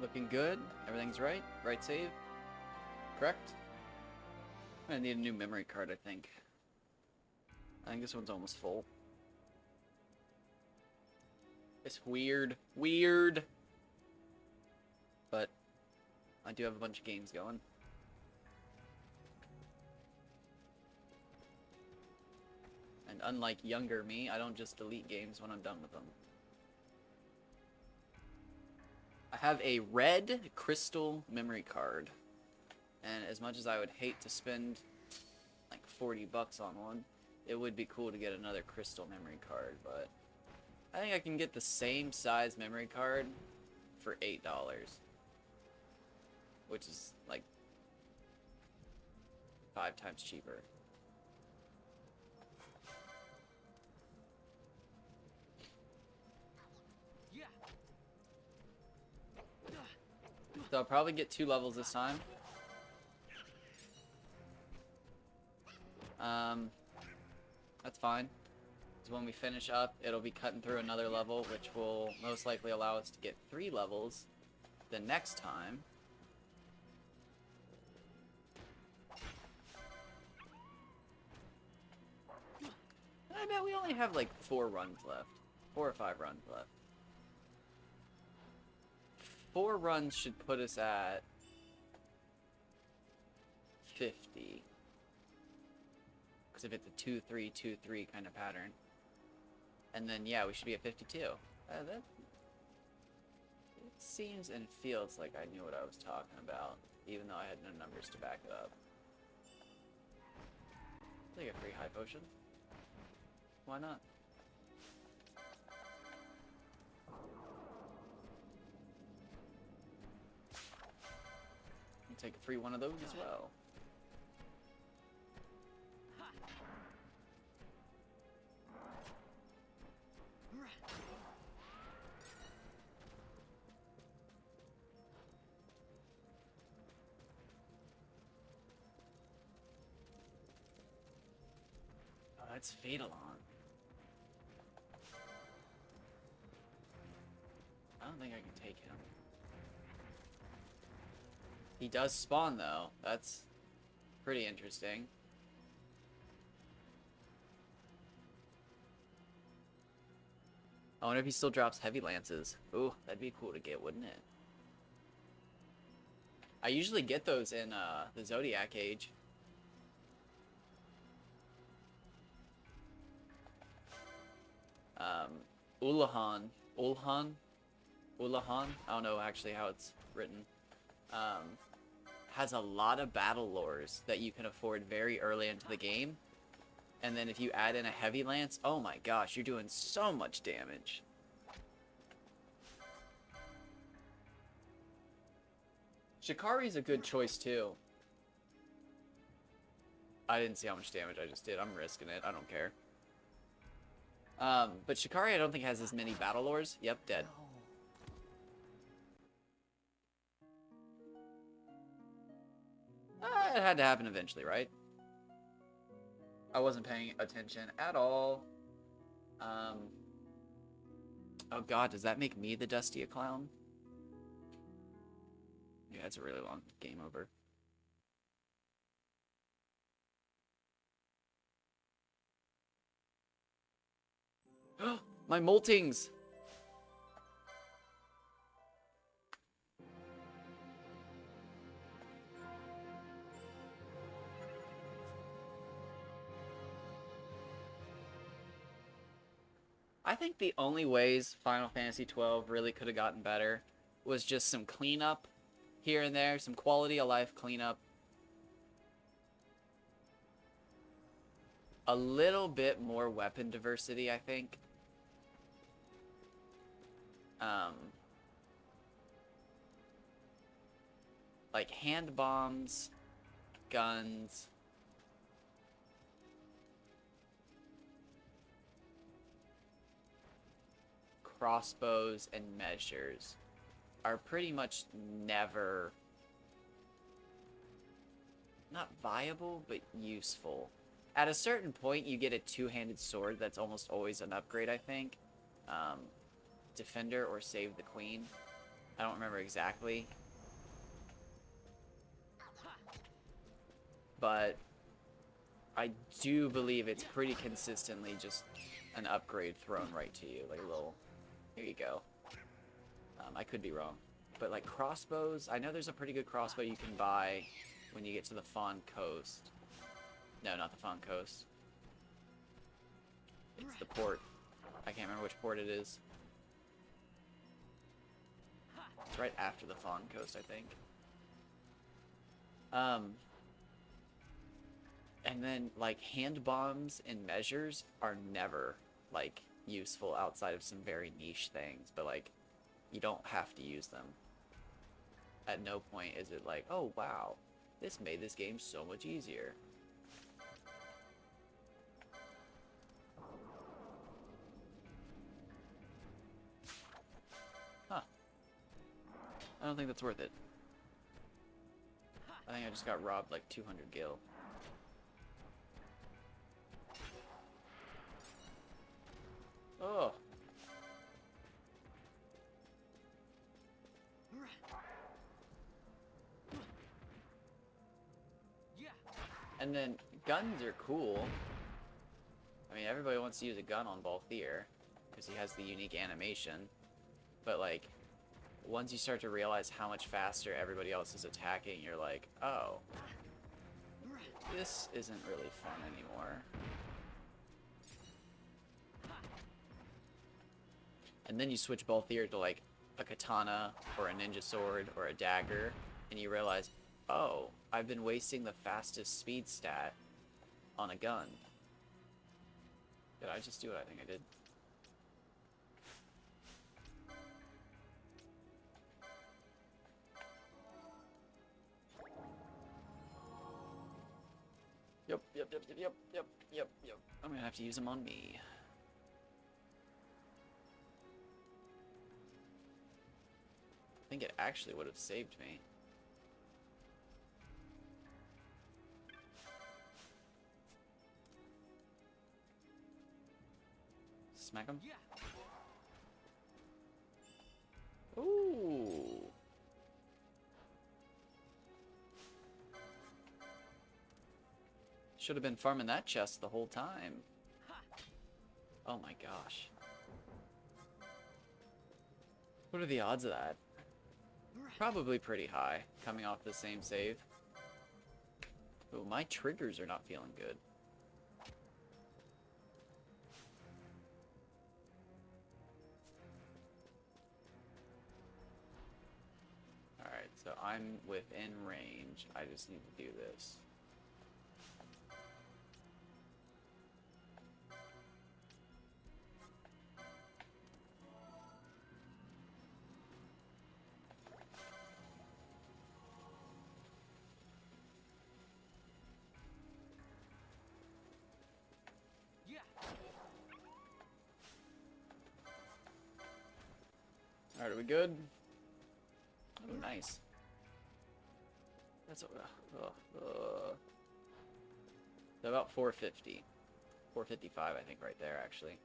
Looking good. Everything's right. Right save. Correct. I'm gonna need a new memory card, I think. I think this one's almost full. It's weird. Weird. But I do have a bunch of games going. And unlike younger me, I don't just delete games when I'm done with them. I have a red crystal memory card. And as much as I would hate to spend like 40 bucks on one, it would be cool to get another crystal memory card, but I think I can get the same size memory card for $8, which is like 5 times cheaper. So I'll probably get 2 levels this time. That's fine. So when we finish up, it'll be cutting through another level, which will most likely allow us to get 3 levels the next time. I bet we only have like 4 runs left. 4 or 5 runs left. 4 runs should put us at 50. Because if it's a 2-3, 2-3 kind of pattern. And then, yeah, we should be at 52. That it seems and feels like I knew what I was talking about, even though I had no numbers to back it up. Take a free high potion. Why not? I'll take a free one of those as well. Oh, that's Fatalon. I don't think I can take him. He does spawn though. That's pretty interesting. I wonder if he still drops heavy lances. Ooh, that'd be cool to get, wouldn't it? I usually get those in the Zodiac Age. Ulahan. Ulhan? Ulahan? I don't know actually how it's written. Has a lot of battle lores that you can afford very early into the game. And then if you add in a heavy lance, oh my gosh, you're doing so much damage. Shikari's a good choice too. I didn't see how much damage I just did. I'm risking it. I don't care. But Shikari I don't think has as many battle lores. Yep, dead. It had to happen eventually, right? I wasn't paying attention at all. Oh god, does that make me the Dusty Clown? Yeah, it's a really long game over. My moltings! I think the only ways Final Fantasy XII really could have gotten better was just some cleanup here and there, some quality of life cleanup. A little bit more weapon diversity, I think. Like hand bombs, guns. Crossbows and measures are pretty much never, not viable, but useful. At a certain point, you get a two-handed sword that's almost always an upgrade, I think. Defender or Save the Queen. I don't remember exactly. But I do believe it's pretty consistently just an upgrade thrown right to you. Like a little, here you go. I could be wrong. But like crossbows, I know there's a pretty good crossbow you can buy when you get to the Fawn Coast. No, not the Fawn Coast. It's the port. I can't remember which port it is. It's right after the Fawn Coast, I think. And then, like, hand bombs and measures are never, like, useful outside of some very niche things. But, like, you don't have to use them. At no point is it like, oh, wow, this made this game so much easier. Huh. I don't think that's worth it. I think I just got robbed like 200 gil. Oh. And then guns are cool. I mean, everybody wants to use a gun on Balthier because he has the unique animation. But like, once you start to realize how much faster everybody else is attacking, you're like, oh, this isn't really fun anymore. And then you switch Balthier to like a katana or a ninja sword or a dagger, and you realize, oh, I've been wasting the fastest speed stat on a gun. Did I just do what I think I did? Yep. I'm gonna have to use them on me. I think it actually would have saved me. Smack him? Ooh. Should have been farming that chest the whole time. Oh my gosh. What are the odds of that? Probably pretty high, coming off the same save. Ooh, my triggers are not feeling good. Alright, so I'm within range. I just need to do this. Alright, are we good? Oh, nice. That's about 450. 455, I think, right there, actually.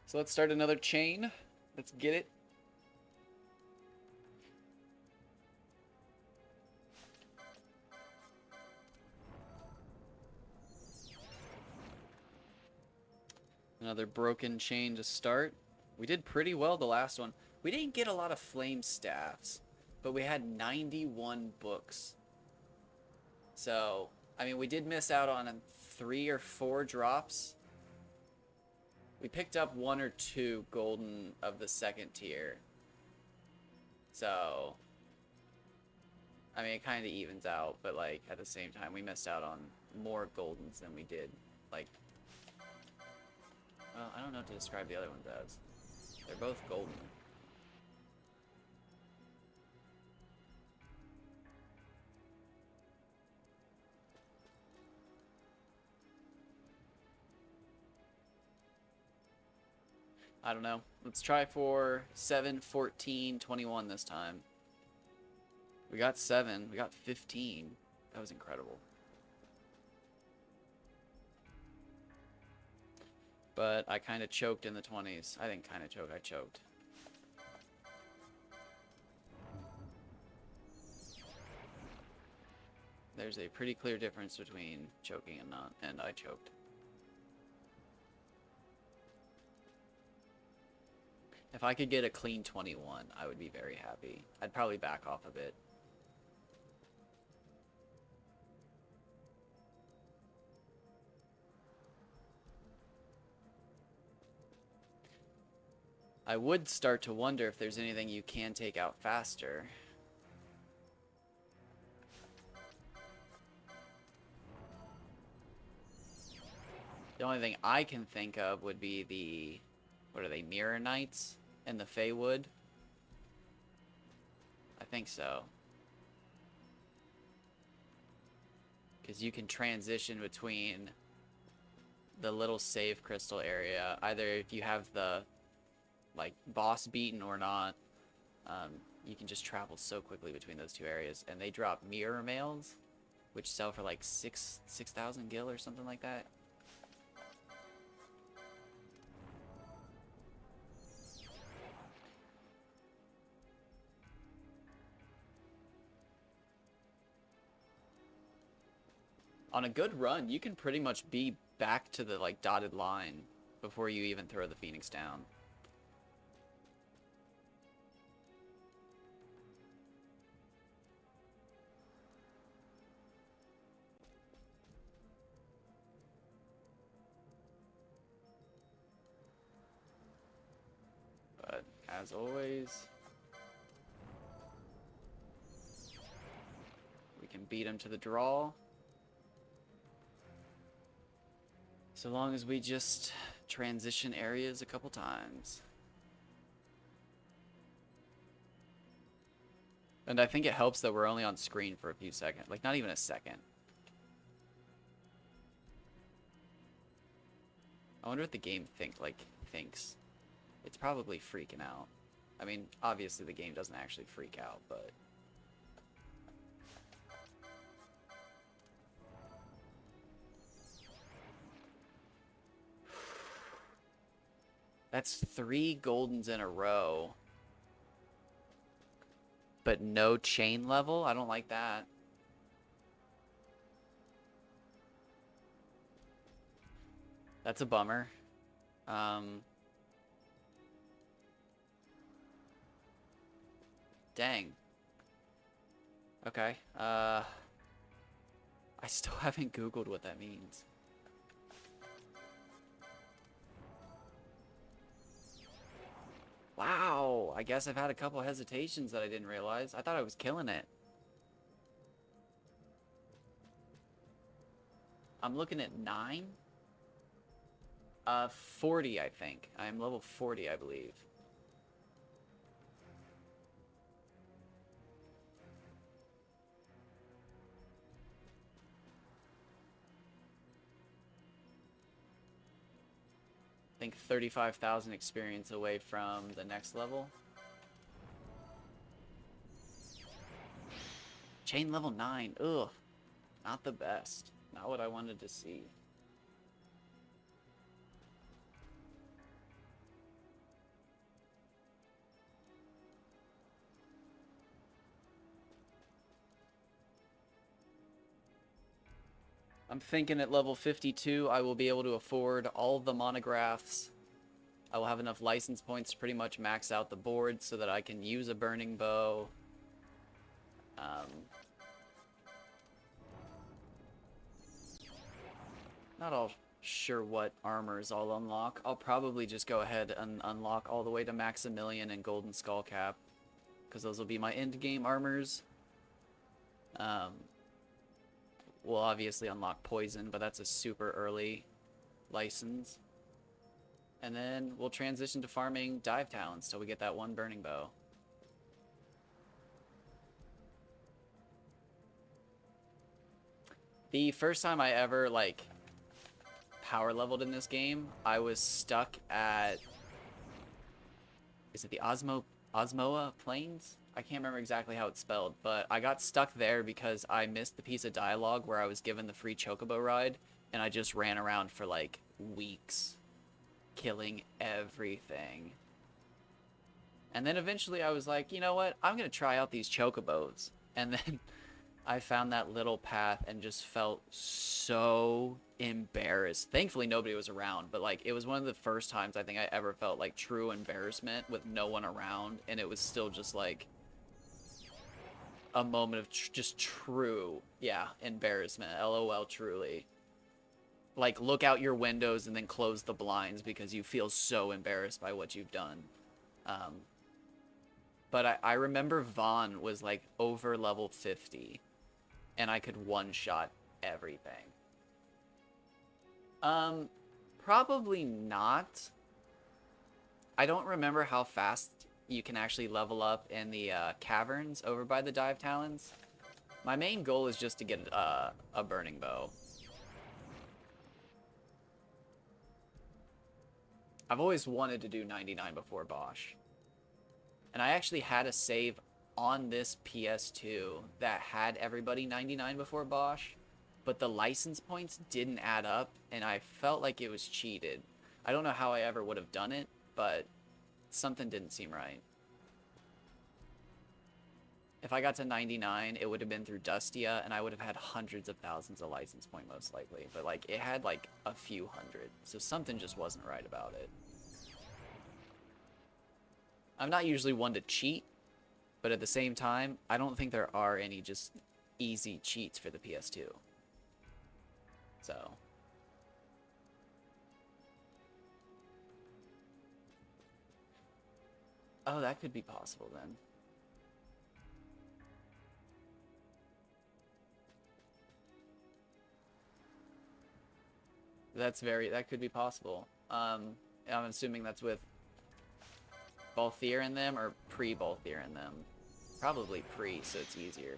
So let's start another chain. Let's get it. Another broken chain to start. We did pretty well the last one. We didn't get a lot of flame staffs, but we had 91 books. So, I mean, we did miss out on 3 or 4 drops. We picked up 1 or 2 golden of the second tier. So, I mean, it kind of evens out, but like at the same time, we missed out on more goldens than we did. Like, well, I don't know what to describe the other ones as. They're both golden. I don't know. Let's try for 7, 14, 21 this time. We got 7. We got 15. That was incredible. But I kind of choked in the 20s. I didn't kind of choke, I choked. There's a pretty clear difference between choking and not, and I choked. If I could get a clean 21, I would be very happy. I'd probably back off a bit. I would start to wonder if there's anything you can take out faster. The only thing I can think of would be the, what are they, Mirror Knights and the Feywood? I think so. Because you can transition between the little save crystal area, either if you have the like boss beaten or not, you can just travel so quickly between those two areas. And they drop mirror mails, which sell for like 6,000 gil or something like that. On a good run, you can pretty much be back to the like dotted line before you even throw the Phoenix down. But as always, we can beat him to the draw. So long as we just transition areas a couple times. And I think it helps that we're only on screen for a few seconds. Like, not even a second. I wonder what the game thinks. It's probably freaking out. I mean, obviously the game doesn't actually freak out, but... That's 3 goldens in a row. But no chain level? I don't like that. That's a bummer. Dang. Okay. I still haven't Googled what that means. Wow, I guess I've had a couple hesitations that I didn't realize. I thought I was killing it. I'm looking at 9? 40, I think. I'm level 40, I believe. I think 35,000 experience away from the next level. Chain level 9. Ugh. Not the best. Not what I wanted to see. I'm thinking at level 52, I will be able to afford all the monographs. I will have enough license points to pretty much max out the board so that I can use a burning bow. Not all sure what armors I'll unlock. I'll probably just go ahead and unlock all the way to Maximilian and Golden Skullcap, because those will be my end game armors. We'll obviously unlock Poison, but that's a super early license. And then we'll transition to farming Dive Talons till we get that one burning bow. The first time I ever, like, power leveled in this game, I was stuck at... Is it the Osmoa Plains? I can't remember exactly how it's spelled, but I got stuck there because I missed the piece of dialogue where I was given the free chocobo ride, and I just ran around for like weeks, killing everything. And then eventually I was like, you know what? I'm going to try out these chocobos. And then I found that little path and just felt so embarrassed. Thankfully, nobody was around, but like it was one of the first times I think I ever felt like true embarrassment with no one around, and it was still just like a moment of just true, yeah, embarrassment. LOL, truly. Like look out your windows and then close the blinds because you feel so embarrassed by what you've done. Um, but I remember Vaughn was like over level 50 and I could one-shot everything. Um, Probably not. I don't remember how fast you can actually level up in the caverns over by the Dive Talons. My main goal is just to get a burning bow. I've always wanted to do 99 before Bosch. And I actually had a save on this PS2 that had everybody 99 before Bosch, but the license points didn't add up, and I felt like it was cheated. I don't know how I ever would have done it, but something didn't seem right. If I got to 99, it would have been through Dustia, and I would have had hundreds of thousands of license point most likely. But like, it had like a few hundred, so something just wasn't right about it. I'm not usually one to cheat, but at the same time, I don't think there are any just easy cheats for the PS2. So. Oh, that could be possible then. That could be possible. I'm assuming that's with Balthier in them or pre-Balthier in them. Probably pre, so it's easier.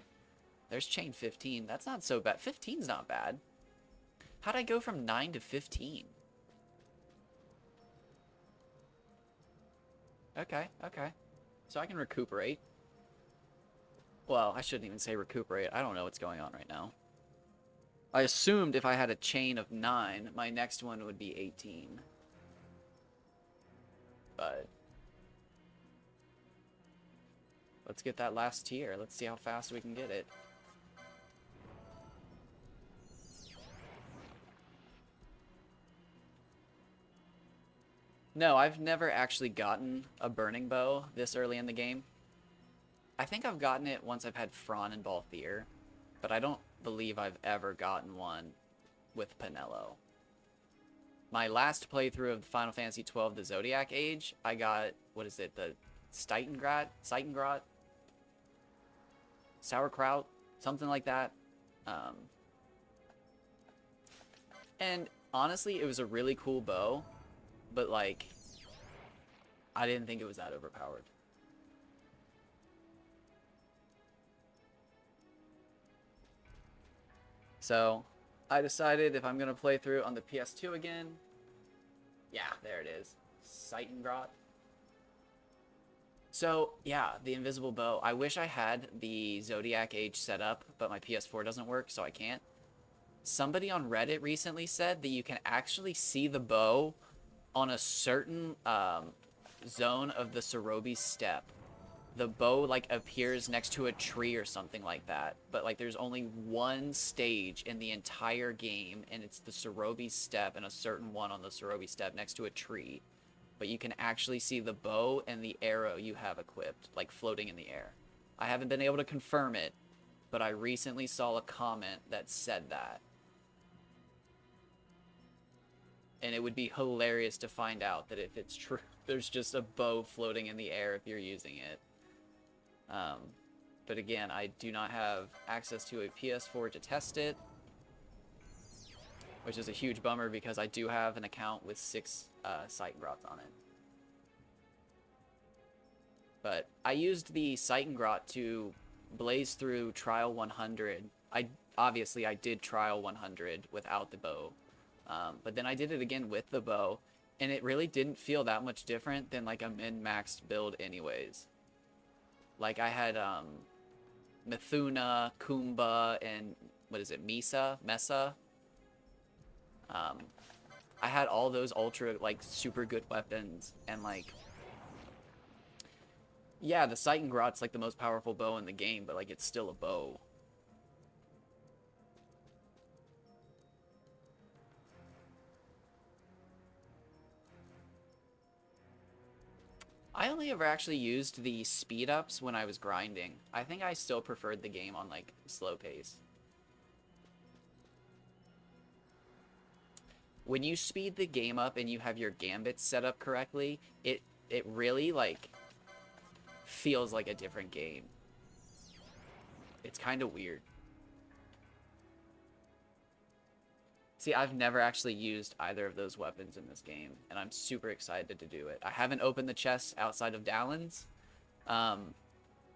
There's chain 15. That's not so bad. 15's not bad. How'd I go from 9 to 15? Okay, okay. So I can recuperate. Well, I shouldn't even say recuperate. I don't know what's going on right now. I assumed if I had a chain of 9, my next one would be 18. But let's get that last tier. Let's see how fast we can get it. No, I've never actually gotten a burning bow this early in the game. I think I've gotten it once I've had Fron and Balthier, but I don't believe I've ever gotten one with Pinello. My last playthrough of Final Fantasy XII, the Zodiac Age, I got, what is it, the Steitengrot? Sauerkraut? Something like that. And honestly, it was a really cool bow, but like, I didn't think it was that overpowered. So, I decided if I'm going to play through on the PS2 again, yeah, there it is. Steitengrot. So, yeah, the invisible bow. I wish I had the Zodiac Age set up, but my PS4 doesn't work, so I can't. Somebody on Reddit recently said that you can actually see the bow on a certain zone of the Cerobi Steppe. The bow like appears next to a tree or something like that, but like there's only one stage in the entire game, and it's the Cerobi Steppe and a certain one on the Cerobi Steppe next to a tree, but you can actually see the bow and the arrow you have equipped like floating in the air. I haven't been able to confirm it, but I recently saw a comment that said that. And it would be hilarious to find out that if it's true, there's just a bow floating in the air if you're using it. But again, I do not have access to a PS4 to test it, which is a huge bummer because I do have an account with 6 Steitengrots on it. But I used the Steitengrot to blaze through Trial 100. Obviously I did Trial 100 without the bow, but then I did it again with the bow, and it really didn't feel that much different than like a min-maxed build anyways. Like I had Mithuna, Kumba, and what is it, Mesa. Um, I had all those ultra like super good weapons, and like yeah, the Seitengrot's like the most powerful bow in the game, but like it's still a bow. I only ever actually used the speed ups when I was grinding. I think I still preferred the game on like slow pace. When you speed the game up and you have your gambits set up correctly, it really like feels like a different game. It's kind of weird. See, I've never actually used either of those weapons in this game, and I'm super excited to do it. I haven't opened the chest outside of Dallon's.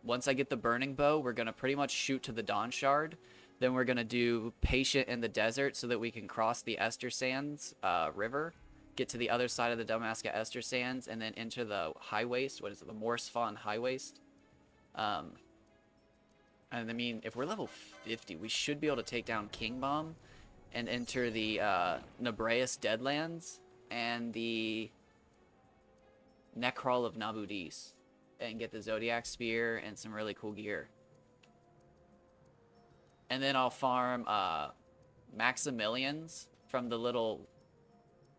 Once I get the burning bow, we're going to pretty much shoot to the Dawn Shard. Then we're going to do Patient in the Desert so that we can cross the Ester Sands river, get to the other side of the Damaska Ester Sands, and then enter the High Waste. What is it? The Morsfawn High Waste. And I mean, if we're level 50, we should be able to take down King Bomb and enter the Nebreus Deadlands and the Necrol of Nabudis and get the Zodiac Spear and some really cool gear. And then I'll farm Maximilians from the little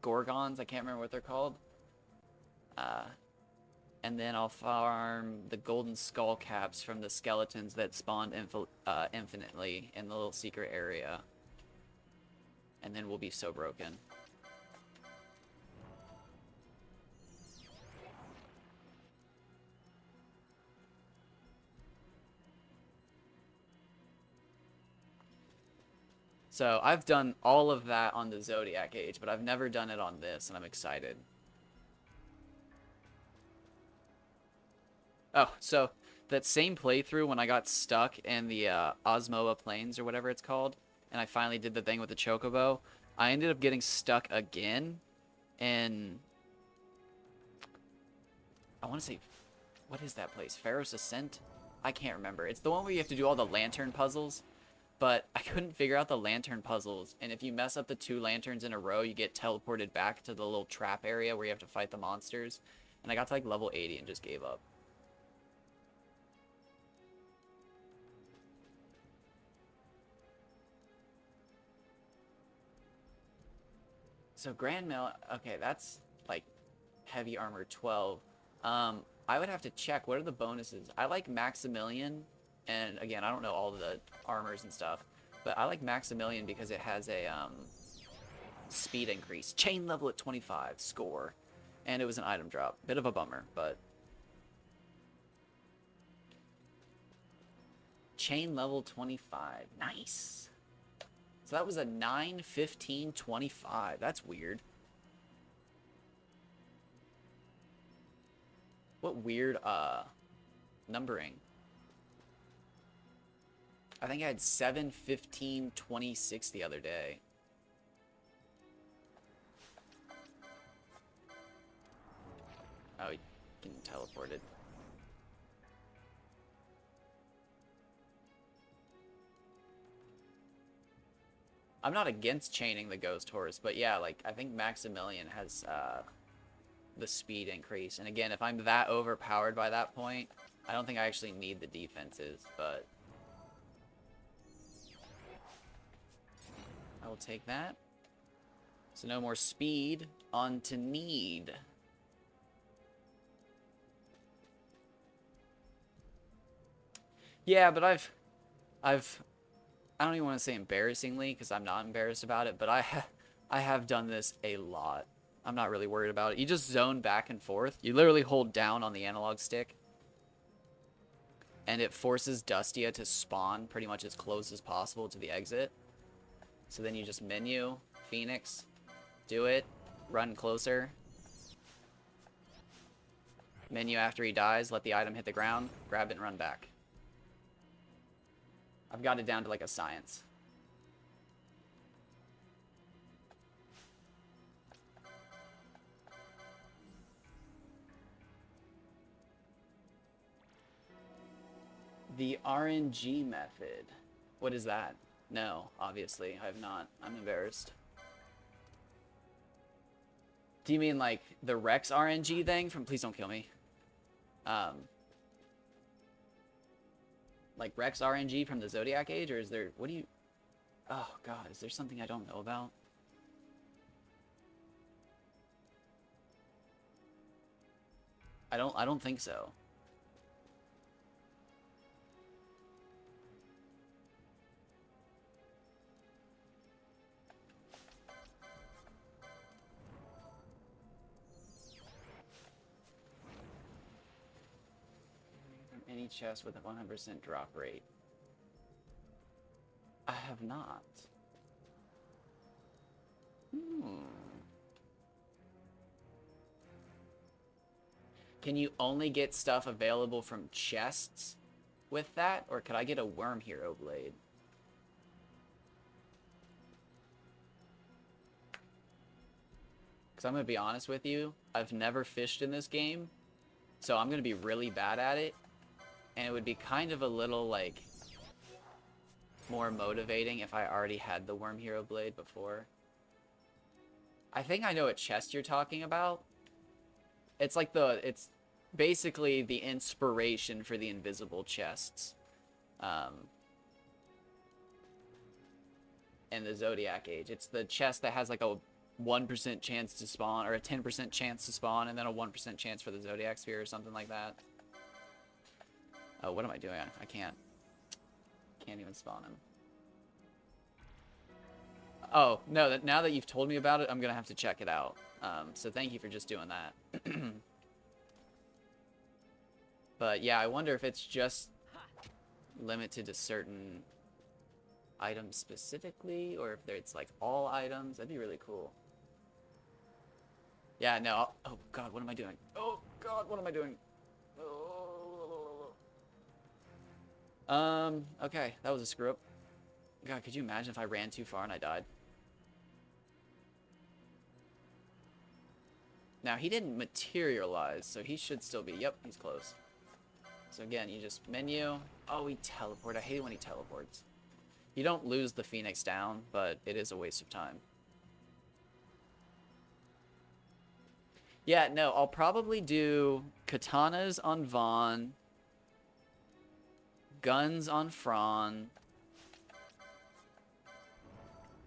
Gorgons. I can't remember what they're called. And then I'll farm the Golden Skull Caps from the skeletons that spawned infinitely in the little secret area. And then we'll be so broken. So I've done all of that on the Zodiac Age, but I've never done it on this, and I'm excited. Oh, so that same playthrough when I got stuck in the Osmoa Plains or whatever it's called, and I finally did the thing with the Chocobo, I ended up getting stuck again in... I want to say... What is that place? Pharaoh's Ascent? I can't remember. It's the one where you have to do all the lantern puzzles, but I couldn't figure out the lantern puzzles, and if you mess up the 2 lanterns in a row, you get teleported back to the little trap area where you have to fight the monsters, and I got to like level 80 and just gave up. So Grand Mill, okay, that's like heavy armor 12. I would have to check what are the bonuses. I like Maximilian, and again, I don't know all the armors and stuff, but I like Maximilian because it has a speed increase. Chain level at 25, score. And it was an item drop. Bit of a bummer, but chain level 25. Nice. So that was a 9, 15, 25. That's weird. What weird numbering. I think I had 7, 15, 26 the other day. Oh, he getting teleported. I'm not against chaining the Ghost Horse, but yeah, like, I think Maximilian has the speed increase. And again, if I'm that overpowered by that point, I don't think I actually need the defenses, but I will take that. So no more speed, on to need. Yeah, but I've I don't even want to say embarrassingly, because I'm not embarrassed about it, but I have done this a lot. I'm not really worried about it. You just zone back and forth. You literally hold down on the analog stick, and it forces Dustia to spawn pretty much as close as possible to the exit. So then you just menu, Phoenix, do it, run closer. Menu after he dies, let the item hit the ground, grab it and run back. I've got it down to like a science. The RNG method. What is that? No, obviously, I have not. I'm embarrassed. Do you mean like the Rex RNG thing from Please Don't Kill Me? Like Rex RNG from the Zodiac Age, or is there, what do you, oh god, is there something I don't know about? I don't think so. Any chest with a 100% drop rate. I have not. Can you only get stuff available from chests with that? Or could I get a Worm Hero Blade? Because I'm going to be honest with you. I've never fished in this game. So I'm going to be really bad at it. And it would be kind of a little, like, more motivating if I already had the Worm Hero Blade before. I think I know what chest you're talking about. It's like it's basically the inspiration for the invisible chests. In the Zodiac Age. It's the chest that has like a 1% chance to spawn, or a 10% chance to spawn, and then a 1% chance for the Zodiac Sphere or something like that. Oh, what am I doing? I can't even spawn him. Oh, no, now that you've told me about it, I'm going to have to check it out. So thank you for just doing that. But yeah, I wonder if it's just limited to certain items specifically, or if it's like all items. That'd be really cool. Yeah, no. Oh, God, what am I doing? Oh, God, what am I doing? Okay, that was a screw up. God, could you imagine if I ran too far and I died? Now, he didn't materialize, so he should still be. Yep, he's close. So again, you just menu. Oh, he teleported. I hate when he teleports. You don't lose the Phoenix down, but it is a waste of time. Yeah, no, I'll probably do katanas on Vaughn, guns on Fron,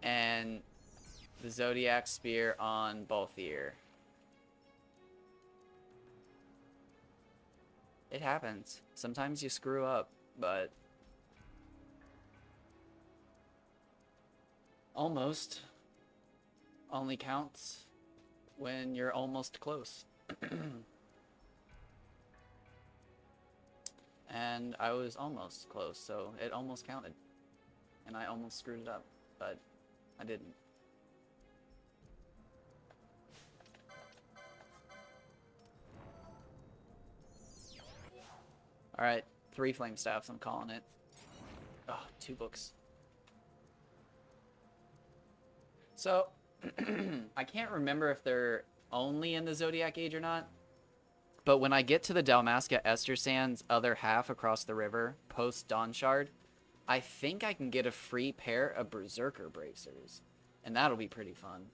and the Zodiac Spear on Balthier. It happens. Sometimes you screw up, but almost only counts when you're almost close. And I was almost close, so it almost counted. And I almost screwed it up, but I didn't. Alright, 3 flame staffs, I'm calling it. Oh, 2 books. So, I can't remember if they're only in the Zodiac Age or not. But when I get to the Dalmasca Ester Sands other half across the river, post Dawn Shard, I think I can get a free pair of Berserker Bracers. And that'll be pretty fun.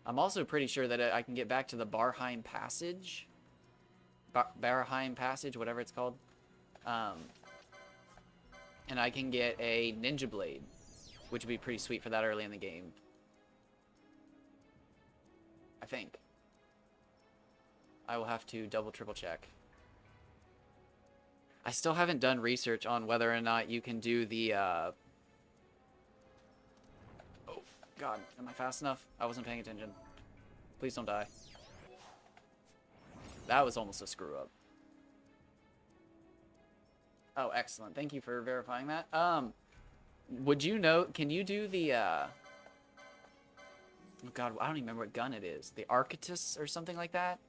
I'm also pretty sure that I can get back to the Barheim Passage. Barheim Passage, whatever it's called. And I can get a Ninja Blade, which would be pretty sweet for that early in the game. I think. I will have to double, triple check. I still haven't done research on whether or not you can do the, Oh, God. Am I fast enough? I wasn't paying attention. Please don't die. That was almost a screw up. Oh, excellent. Thank you for verifying that. Would you know, can you do the, Oh, God, I don't even remember what gun it is. The Arctis or something like that?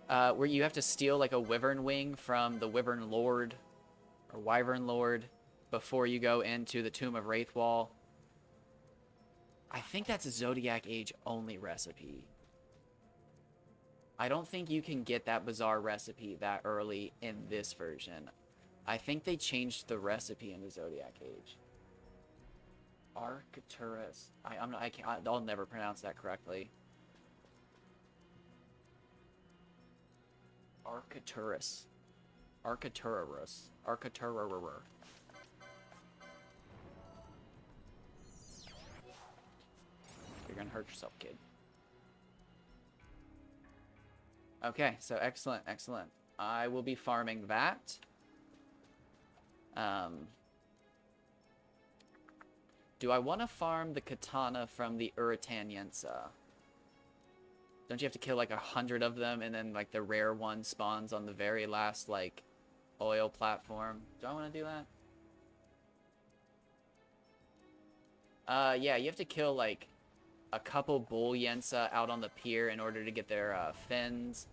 Where you have to steal like a wyvern wing from the Wyvern Lord or Wyvern Lord before you go into the Tomb of Wraithwall. I think that's a Zodiac Age only recipe. I don't think you can get that bizarre recipe that early in this version. I think they changed the recipe in the Zodiac Age. Arcturus. I'll never pronounce that correctly. Arcturus. Arcturus. Arcturus. You're gonna hurt yourself, kid. Okay, so excellent, excellent. I will be farming that. Do I want to farm the katana from the Urutanyensa? Don't you have to kill like 100 of them and then like the rare one spawns on the very last like oil platform? Do I want to do that? Yeah, you have to kill like a couple bull Yensa out on the pier in order to get their fins.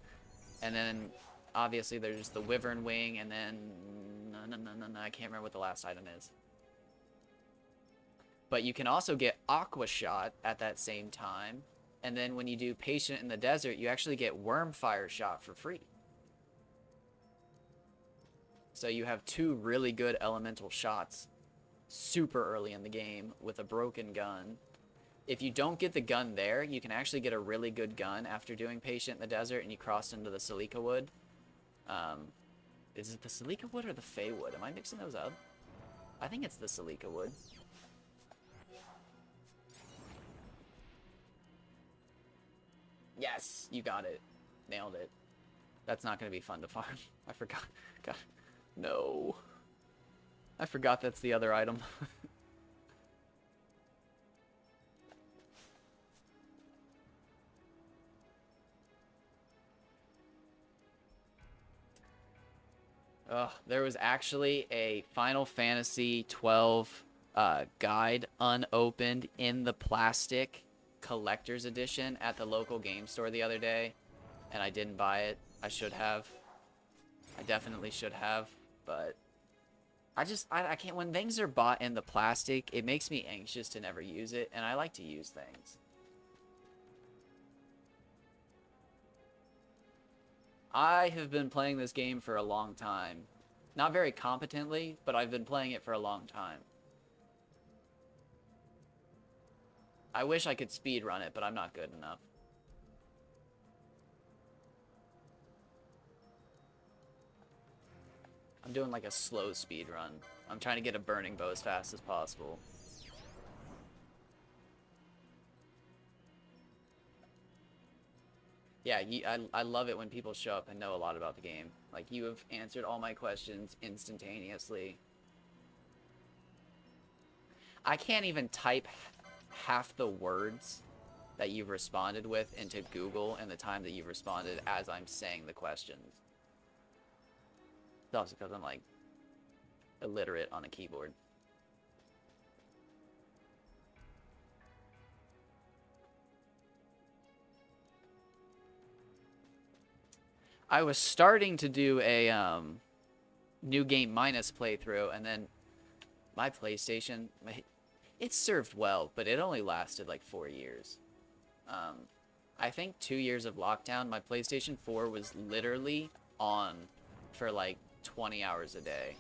And then obviously there's the wyvern wing, and then no, I can't remember what the last item is. But you can also get Aqua Shot at that same time. And then when you do Patient in the Desert, you actually get Worm Fire Shot for free. So you have 2 really good elemental shots super early in the game with a broken gun. If you don't get the gun there, you can actually get a really good gun after doing Patient in the Desert and you cross into the Silica Wood. Is it the Silica Wood or the Fey Wood? Am I mixing those up? I think it's the Silica Wood. Yes, you got it. Nailed it. That's not going to be fun to farm. I forgot. God, no. I forgot that's the other item. There was actually a Final Fantasy XII guide unopened in the plastic collector's edition at the local game store the other day, and I didn't buy it. I should have. I definitely should have, but I can't. When things are bought in the plastic, it makes me anxious to never use it, and I like to use things. I have been playing this game for a long time. Not very competently, but I've been playing it for a long time. I wish I could speedrun it, but I'm not good enough. I'm doing like a slow speedrun. I'm trying to get a burning bow as fast as possible. Yeah, I love it when people show up and know a lot about the game. Like, you have answered all my questions instantaneously. I can't even type half the words that you've responded with into Google in the time that you've responded as I'm saying the questions. It's also because I'm, like, illiterate on a keyboard. I was starting to do a new game minus playthrough, and then my PlayStation, it served well, but it only lasted like 4 years. I think 2 years of lockdown, my PlayStation 4 was literally on for like 20 hours a day.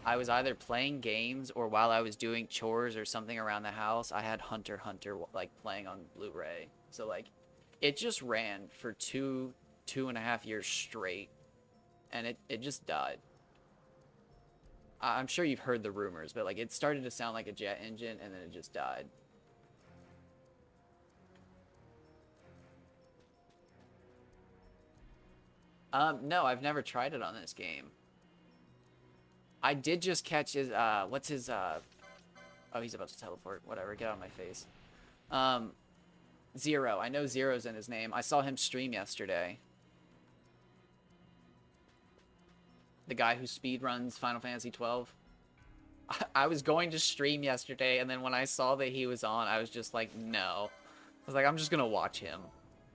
I was either playing games or while I was doing chores or something around the house, I had Hunter x Hunter like playing on Blu-ray. So like, it just ran for 2.5 years straight, and it just died. I'm sure you've heard the rumors, but like, it started to sound like a jet engine and then it just died. No, I've never tried it on this game. I did just catch his what's his oh, he's about to teleport. Whatever, get out of my face. Zero. I know Zero's in his name. I saw him stream yesterday. The guy who speedruns Final Fantasy XII. I was going to stream yesterday, and then when I saw that he was on, I was just like, no. I was like, I'm just gonna watch him.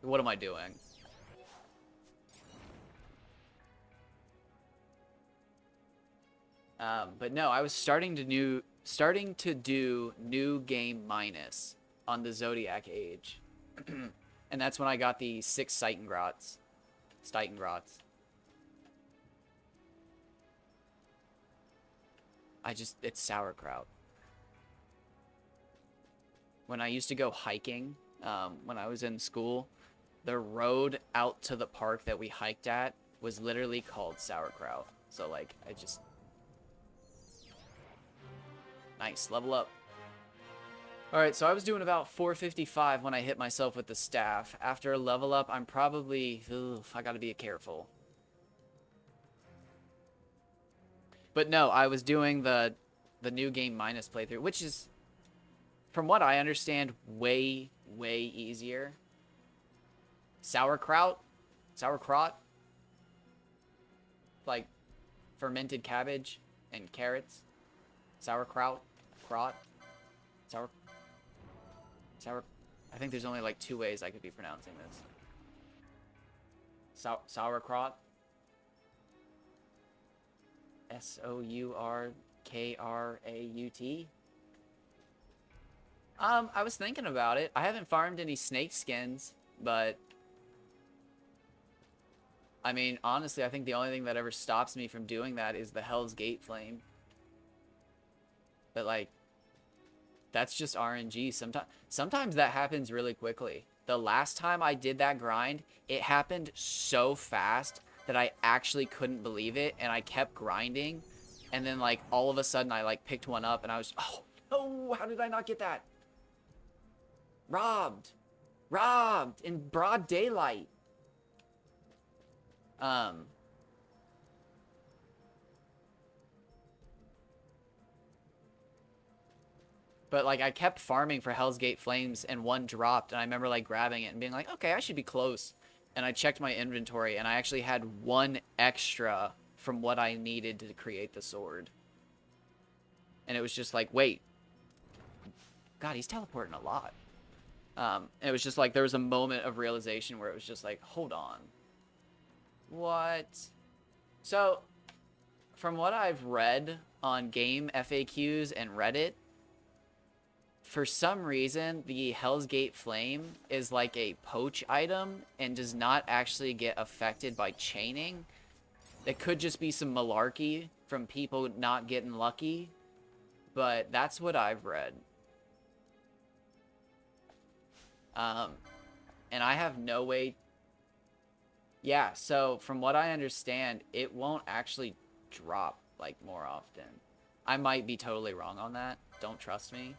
What am I doing? But no, I was starting to do new game minus on the Zodiac Age. And that's when I got the 6 Stightengrots. It's sauerkraut. When I used to go hiking, when I was in school, the road out to the park that we hiked at was literally called sauerkraut. So, like, nice, level up. Alright, so I was doing about 455 when I hit myself with the staff. After a level up, I'm probably... I gotta be careful. But no, I was doing the new game minus playthrough, which is, from what I understand, way, way easier. Sauerkraut? Like, fermented cabbage and carrots. Sauerkraut? I think there's only like 2 ways I could be pronouncing this. Sauerkraut? Sourkraut? I was thinking about it. I haven't farmed any snake skins, but I mean, honestly, I think the only thing that ever stops me from doing that is the Hell's Gate flame. But like, that's just RNG. Sometimes that happens really quickly. The last time I did that grind, it happened so fast that I actually couldn't believe it, and I kept grinding, and then like all of a sudden I like picked one up and I was, oh no, how did I not get that? Robbed in broad daylight. But like I kept farming for Hell's Gate flames and one dropped, and I remember like grabbing it and being like, okay, I should be close. And I checked my inventory and I actually had 1 extra from what I needed to create the sword. And it was just like, wait. God, he's teleporting a lot. It was just like, there was a moment of realization where it was just like, hold on. What? So, from what I've read on game FAQs and Reddit, for some reason, the Hell's Gate Flame is like a poach item and does not actually get affected by chaining. It could just be some malarkey from people not getting lucky, but that's what I've read. And I have no way... Yeah, so from what I understand, it won't actually drop, like, more often. I might be totally wrong on that. Don't trust me.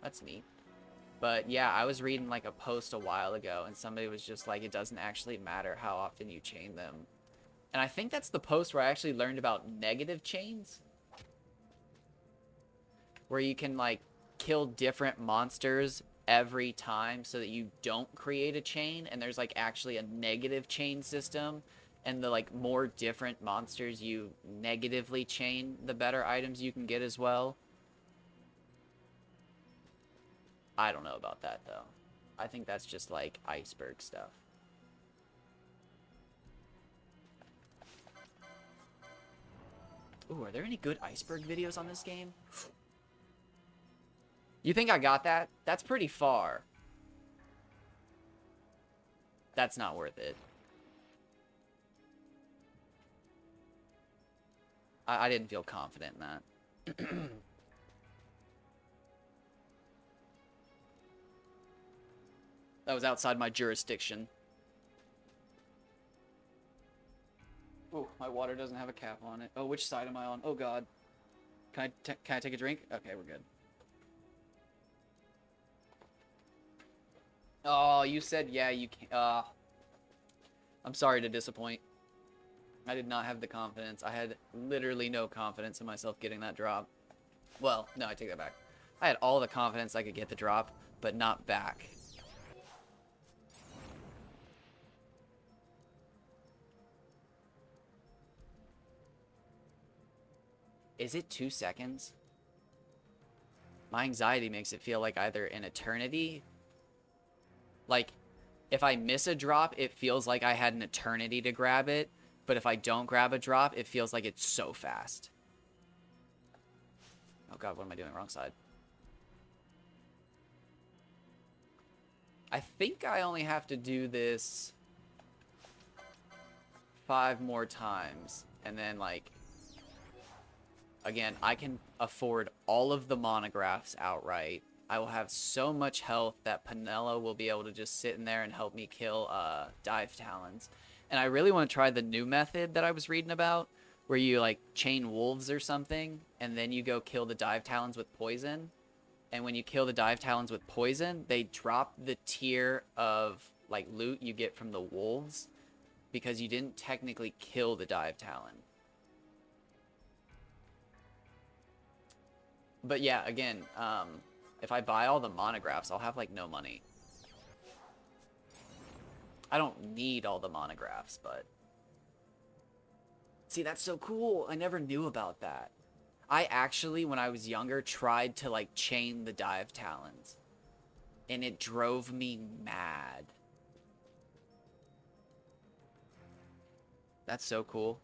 That's neat. But yeah, I was reading like a post a while ago and somebody was just like, it doesn't actually matter how often you chain them. And I think that's the post where I actually learned about negative chains. Where you can like kill different monsters every time so that you don't create a chain, and there's like actually a negative chain system, and the like more different monsters you negatively chain, the better items you can get as well. I don't know about that though. I think that's just like iceberg stuff. Ooh, are there any good iceberg videos on this game? You think I got that? That's pretty far. That's not worth it. I didn't feel confident in that. That was outside my jurisdiction. Oh, my water doesn't have a cap on it. Oh, which side am I on? Oh, God. Can I take a drink? Okay, we're good. Oh, you said yeah, you can't. I'm sorry to disappoint. I did not have the confidence. I had literally no confidence in myself getting that drop. Well, no, I take that back. I had all the confidence I could get the drop, but not back. Is it 2 seconds? My anxiety makes it feel like either an eternity. Like, if I miss a drop, it feels like I had an eternity to grab it. But if I don't grab a drop, it feels like it's so fast. Oh God, what am I doing? Wrong side. I think I only have to do this 5 more times. And then, like, again, I can afford all of the monographs outright. I will have so much health that Penella will be able to just sit in there and help me kill Dive Talons. And I really want to try the new method that I was reading about, where you, like, chain wolves or something, and then you go kill the Dive Talons with poison. And when you kill the Dive Talons with poison, they drop the tier of, like, loot you get from the wolves, because you didn't technically kill the Dive Talon. But yeah, again, if I buy all the monographs, I'll have, like, no money. I don't need all the monographs, but... See, that's so cool. I never knew about that. I actually, when I was younger, tried to, like, chain the Dive Talons. And it drove me mad. That's so cool.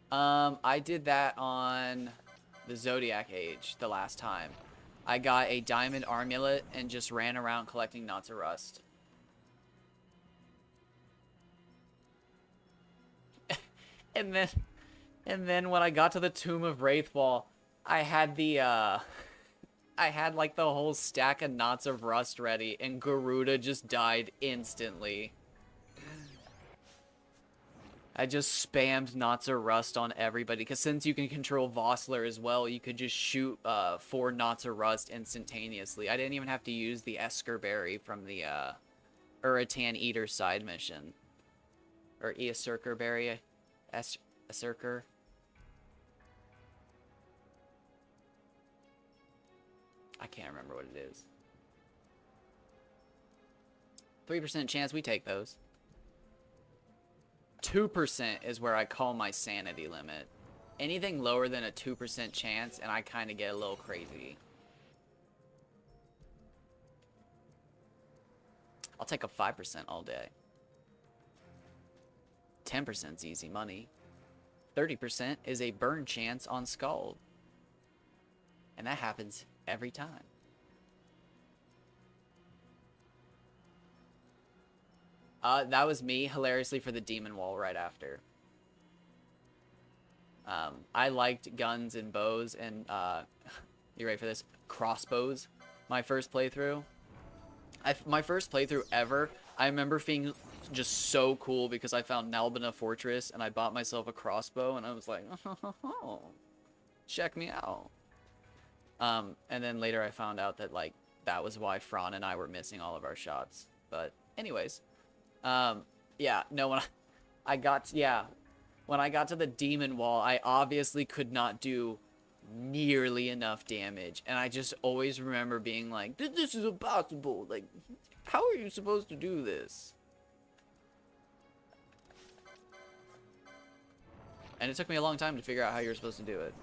I did that on the Zodiac Age the last time. I got a diamond amulet and just ran around collecting knots of rust. and then when I got to the Tomb of Wraithwall, I had the I had like the whole stack of knots of rust ready, and Garuda just died instantly. I just spammed knots of rust on everybody, because since you can control Vossler as well, you could just shoot 4 knots of rust instantaneously. I didn't even have to use the Esker Berry from the Uratan Eater side mission. Or Easerker Berry. Easerker. I can't remember what it is. 3% chance we take those. 2% is where I call my sanity limit. Anything lower than a 2% chance, and I kind of get a little crazy. I'll take a 5% all day. 10% is easy money. 30% is a burn chance on Scald. And that happens every time. That was me, hilariously, for the Demon Wall right after. I liked guns and bows and, you ready for this? Crossbows. My first playthrough. My first playthrough ever, I remember being just so cool because I found Nalbina Fortress and I bought myself a crossbow and I was like, oh, check me out. And then later I found out that, like, that was why Fran and I were missing all of our shots. But anyways, yeah, no, when I got to the Demon Wall, I obviously could not do nearly enough damage, and I just always remember being like, this is impossible. Like, how are you supposed to do this? And it took me a long time to figure out how you're supposed to do it.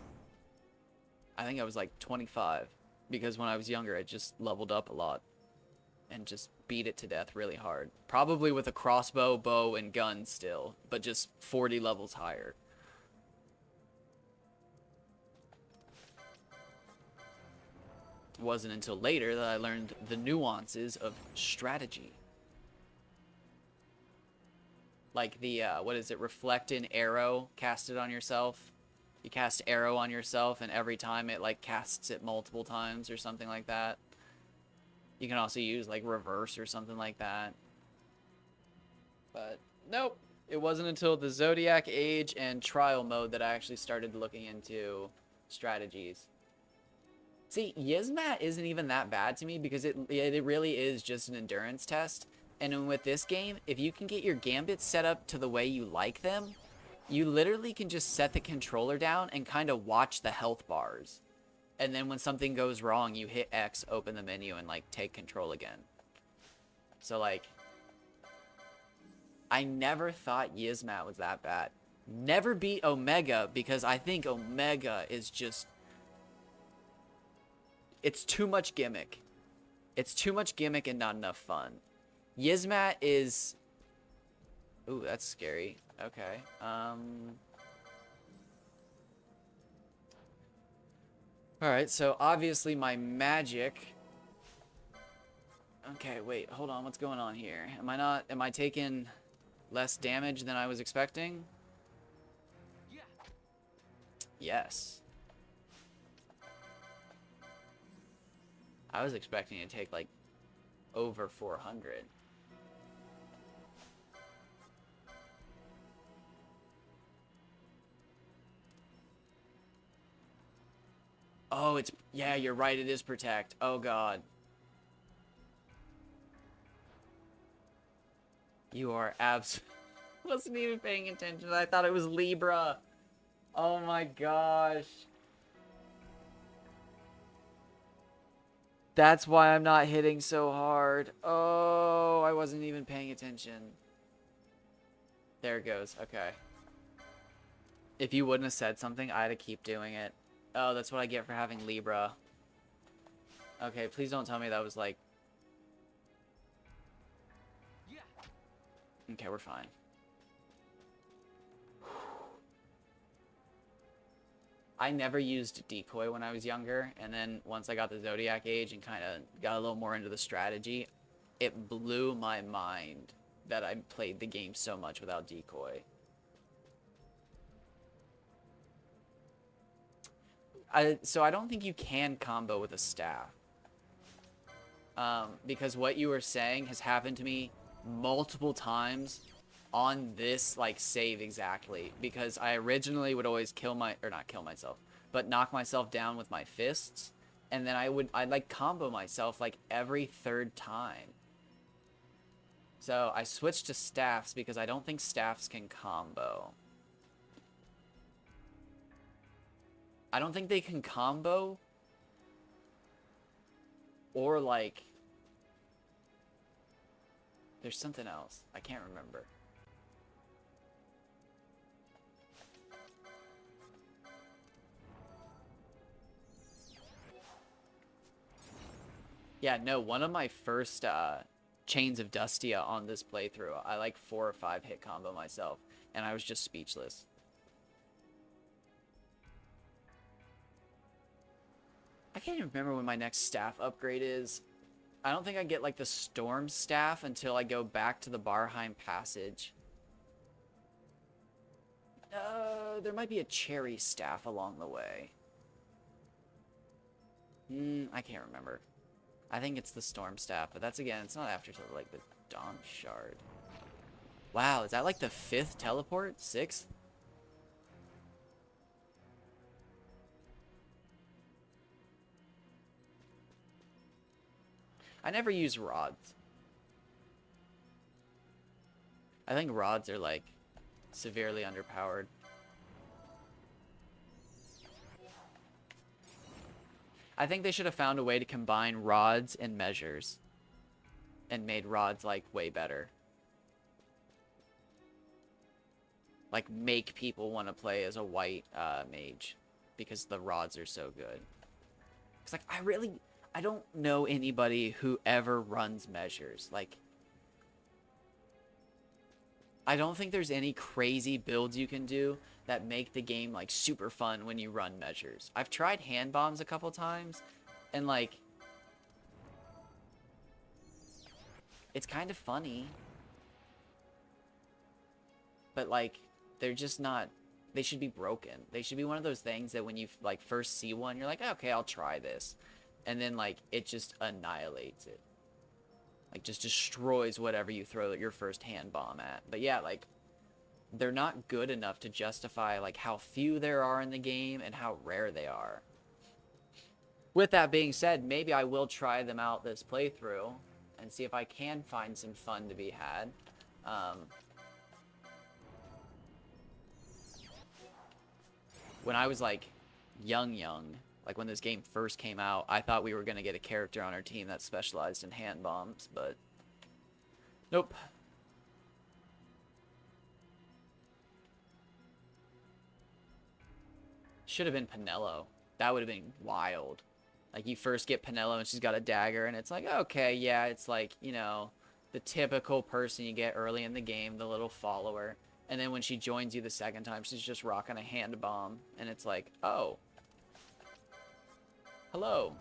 I think I was like 25, because when I was younger, I just leveled up a lot and just beat it to death really hard. Probably with a crossbow, bow, and gun still, but just 40 levels higher. It wasn't until later that I learned the nuances of strategy. Like the, what is it, reflect in arrow, cast it on yourself. You cast arrow on yourself, and every time it, like, casts it multiple times or something like that. You can also use, like, reverse or something like that. But, nope. It wasn't until the Zodiac Age and Trial mode that I actually started looking into strategies. See, Yizmat isn't even that bad to me because it really is just an endurance test. And with this game, if you can get your gambits set up to the way you like them, you literally can just set the controller down and kind of watch the health bars. And then when something goes wrong, you hit X, open the menu, and, like, take control again. So, like, I never thought Yizmat was that bad. Never beat Omega because I think Omega is just... It's too much gimmick. It's too much gimmick and not enough fun. Yizmat is... Ooh, that's scary. Okay. Alright, so obviously my magic... Okay, wait, hold on, what's going on here? Am I taking less damage than I was expecting? Yes. I was expecting to take, like, over 400. Oh, it's... Yeah, you're right, it is protect. Oh, God. You are abs... Wasn't even paying attention. I thought it was Libra. Oh, my gosh. That's why I'm not hitting so hard. Oh, I wasn't even paying attention. There it goes. Okay. If you wouldn't have said something, I'd have keep doing it. Oh, that's what I get for having Libra. Okay, please don't tell me that was like... Okay, we're fine. I never used decoy when I was younger, and then once I got the Zodiac Age and kind of got a little more into the strategy, it blew my mind that I played the game so much without decoy. So I don't think you can combo with a staff. Because what you were saying has happened to me multiple times on this, like, save exactly. Because I originally would always not kill myself, but knock myself down with my fists. And then I'd like combo myself like every third time. So I switched to staffs because I don't think staffs can combo. I don't think they can combo. Or like... There's something else. I can't remember. Yeah, no, one of my first Chains of Dustia on this playthrough, I like 4 or 5 hit combo myself, and I was just speechless. I can't even remember when my next staff upgrade is. I don't think I get like the Storm Staff until I go back to the Barheim Passage. There might be a Cherry Staff along the way. I can't remember. I think it's the Storm Staff, but that's, again, it's not after till like the Dawn Shard. Wow, is that like the 5th teleport? 6th? I never use rods. I think rods are like severely underpowered. I think they should have found a way to combine rods and measures and made rods like way better. Like make people want to play as a white mage because the rods are so good. It's like I don't know anybody who ever runs measures. Like, I don't think there's any crazy builds you can do that make the game like super fun when you run measures. I've tried hand bombs a couple times, and like, it's kind of funny, but like, they're just not. They should be broken. They should be one of those things that when you like first see one, you're like, okay, I'll try this, and then like it just annihilates it. Like, just destroys whatever you throw your first hand bomb at. But yeah, like, they're not good enough to justify, like, how few there are in the game and how rare they are. With that being said, maybe I will try them out this playthrough and see if I can find some fun to be had. When I was, like, young, like when this game first came out, I thought we were going to get a character on our team that specialized in hand bombs, but nope. Should have been Pinello. That would have been wild. Like, you first get Pinello and she's got a dagger, and it's like, okay, yeah, it's like, you know, the typical person you get early in the game, the little follower. And then when she joins you the second time, she's just rocking a hand bomb, and it's like, oh. Hello.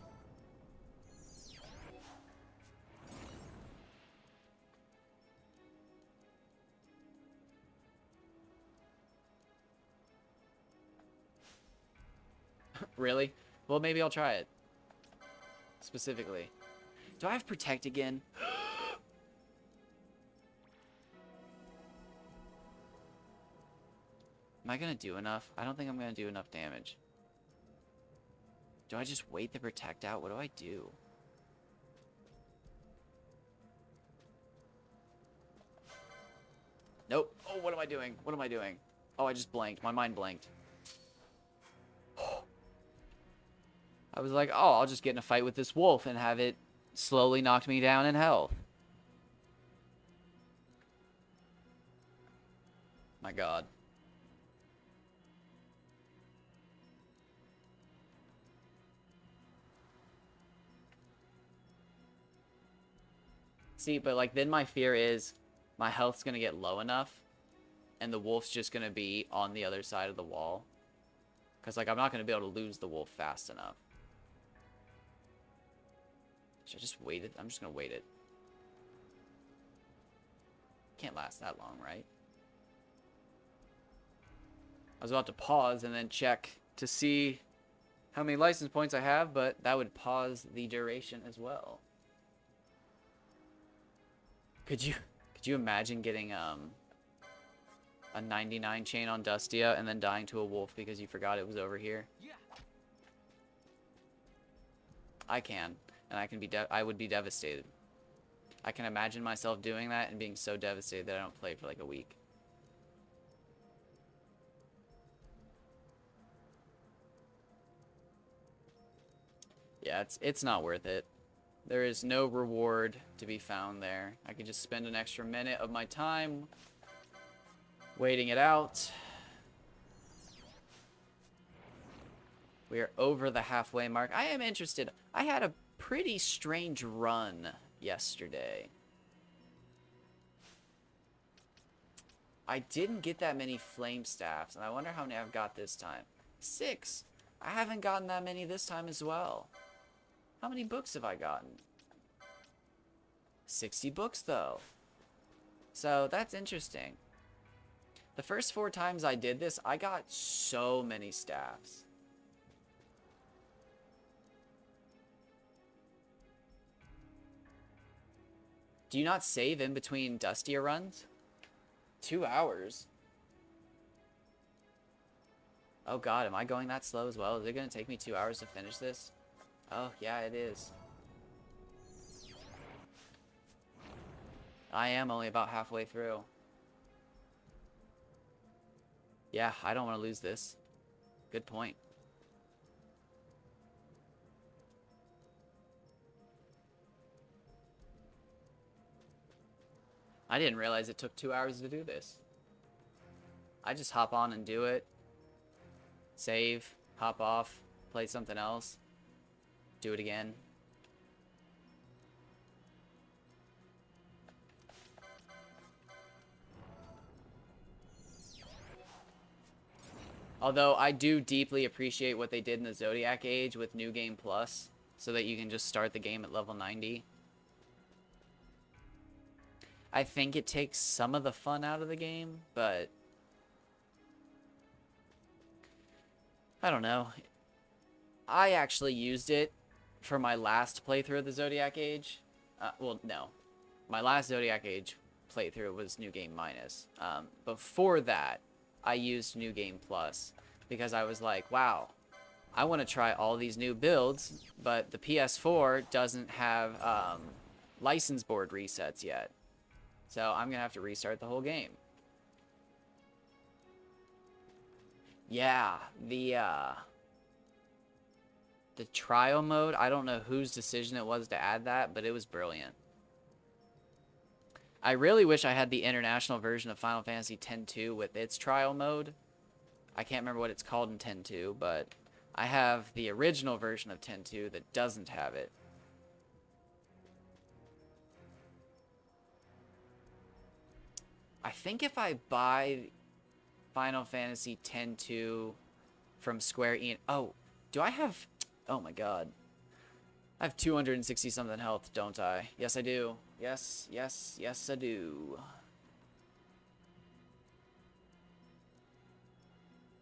Really? Well, maybe I'll try it. Specifically. Do I have Protect again? Am I gonna do enough? I don't think I'm gonna do enough damage. Do I just wait the Protect out? What do I do? Nope. Oh, what am I doing? What am I doing? Oh, I just blanked. My mind blanked. I was like, oh, I'll just get in a fight with this wolf and have it slowly knock me down in health. My God. See, but like then my fear is my health's gonna get low enough and the wolf's just gonna be on the other side of the wall. Because like I'm not gonna be able to lose the wolf fast enough. Should I just wait it? I'm just gonna wait it. Can't last that long, right? I was about to pause and then check to see how many license points I have, but that would pause the duration as well. Could you imagine getting a 99 chain on Dustia and then dying to a wolf because you forgot it was over here? Yeah. I can, and I would be devastated. I can imagine myself doing that and being so devastated that I don't play for like a week. Yeah, it's not worth it. There is no reward to be found there. I could just spend an extra minute of my time waiting it out. We are over the halfway mark. I am interested. I had a pretty strange run yesterday. I didn't get that many flame staffs, and I wonder how many I've got this time. 6. I haven't gotten that many this time as well. How many books have I gotten? 60 books, though. So, that's interesting. The first 4 times I did this, I got so many staffs. Do you not save in between Dustia runs? 2 hours? Oh god, am I going that slow as well? Is it going to take me 2 hours to finish this? Oh, yeah, it is. I am only about halfway through. Yeah, I don't want to lose this. Good point. I didn't realize it took 2 hours to do this. I just hop on and do it. Save, hop off, play something else. Do it again. Although I do deeply appreciate what they did in the Zodiac Age with New Game Plus, so that you can just start the game at level 90. I think it takes some of the fun out of the game, but I don't know. I actually used it for my last playthrough of the Zodiac Age. Well, no. My last Zodiac Age playthrough was New Game Minus. Before that, I used New Game Plus because I was like, wow, I want to try all these new builds, but the PS4 doesn't have license board resets yet. So I'm going to have to restart the whole game. Yeah, the trial mode, I don't know whose decision it was to add that, but it was brilliant. I really wish I had the international version of Final Fantasy X-2 with its trial mode. I can't remember what it's called in X-2, but I have the original version of X-2 that doesn't have it. I think if I buy Final Fantasy X-2 from Square Enix... Oh, do I have... Oh my god. I have 260 something health, don't I? Yes, I do. Yes, yes, yes, I do.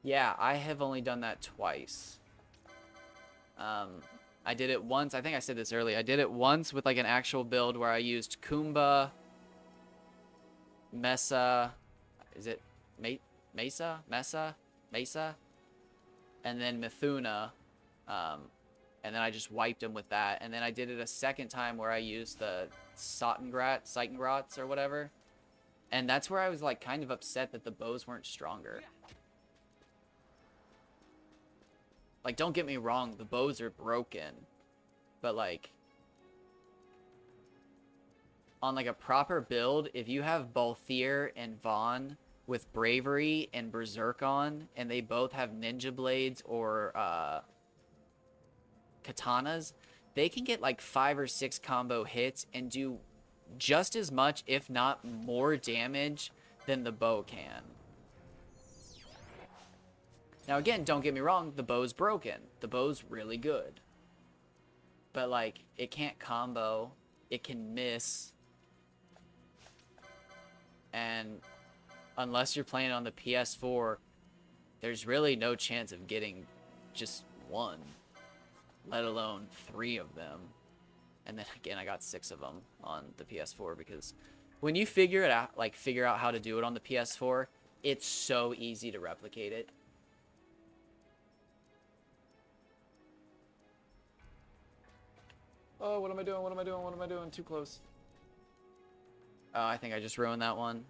Yeah, I have only done that twice. I did it once. I think I said this earlier. I did it once with like an actual build where I used Kumba, Mesa, is it Mesa, and then Mithuna, and then I just wiped him with that. And then I did it a second time where I used the Seitengrats or whatever, and that's where I was like kind of upset that the bows weren't stronger. Like, don't get me wrong, the bows are broken, but like on like a proper build, if you have Balthier and Vaughn with Bravery and Berserk on, and they both have Ninja Blades or Katanas, they can get like 5 or 6 combo hits and do just as much, if not more damage than the bow can. Now again, don't get me wrong, the bow's broken. The bow's really good. But like, it can't combo, it can miss. And unless you're playing on the PS4, there's really no chance of getting just one, let alone 3 of them. And then again, I got 6 of them on the PS4 because when you figure out how to do it on the PS4, it's so easy to replicate it. Oh, what am I doing? What am I doing? What am I doing? Too close. Oh, I think I just ruined that one.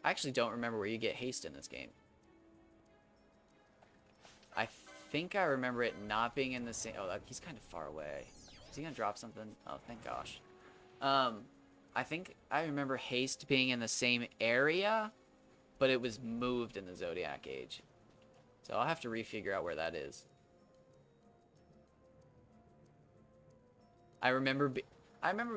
I actually don't remember where you get haste in this game. I think I remember it not being in the same... Oh, he's kind of far away. Is he going to drop something? Oh, thank gosh. I think I remember haste being in the same area, but it was moved in the Zodiac Age. So I'll have to refigure out where that is. I remember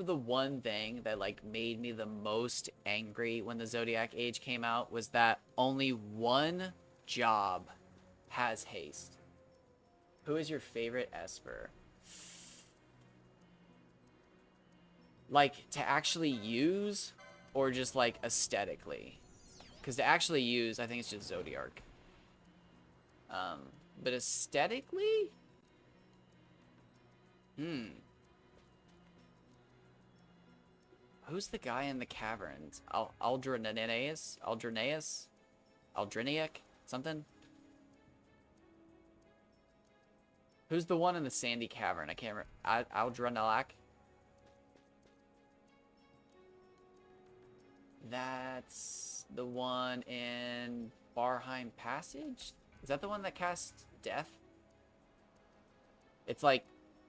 the one thing that like made me the most angry when the Zodiac Age came out was that only one job has haste. Who is your favorite Esper? Like, to actually use, or just like aesthetically? Because to actually use, I think it's just Zodiark. But aesthetically? Who's the guy in the caverns? Aldrinaeus? Aldriniac? Something? Who's the one in the sandy cavern? I can't remember. Aldrinalak? That's the one in Barheim Passage? Is that the one that casts death? It's like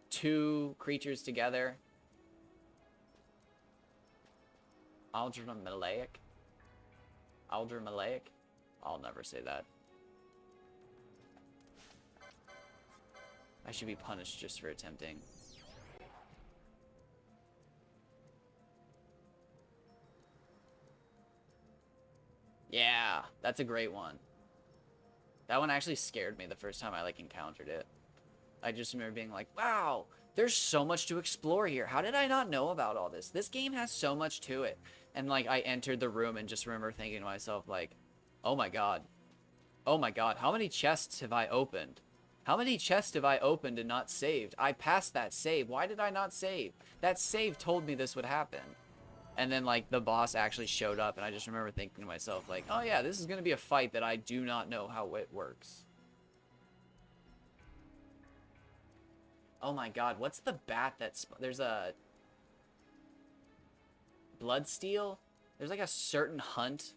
2 creatures together. Aldrinalaic? Aldrinalaic? I'll never say that. I should be punished just for attempting. Yeah, that's a great one. That one actually scared me the first time I like encountered it. I just remember being like, wow, there's so much to explore here. How did I not know about all this? This game has so much to it. And like, I entered the room and just remember thinking to myself like, oh my god, how many chests have I opened? How many chests have I opened and not saved? I passed that save. Why did I not save? That save told me this would happen. And then, like, the boss actually showed up, and I just remember thinking to myself, like, oh yeah, this is going to be a fight that I do not know how it works. Oh my god, what's the bat that's... There's a... Bloodsteel? There's, like, a certain hunt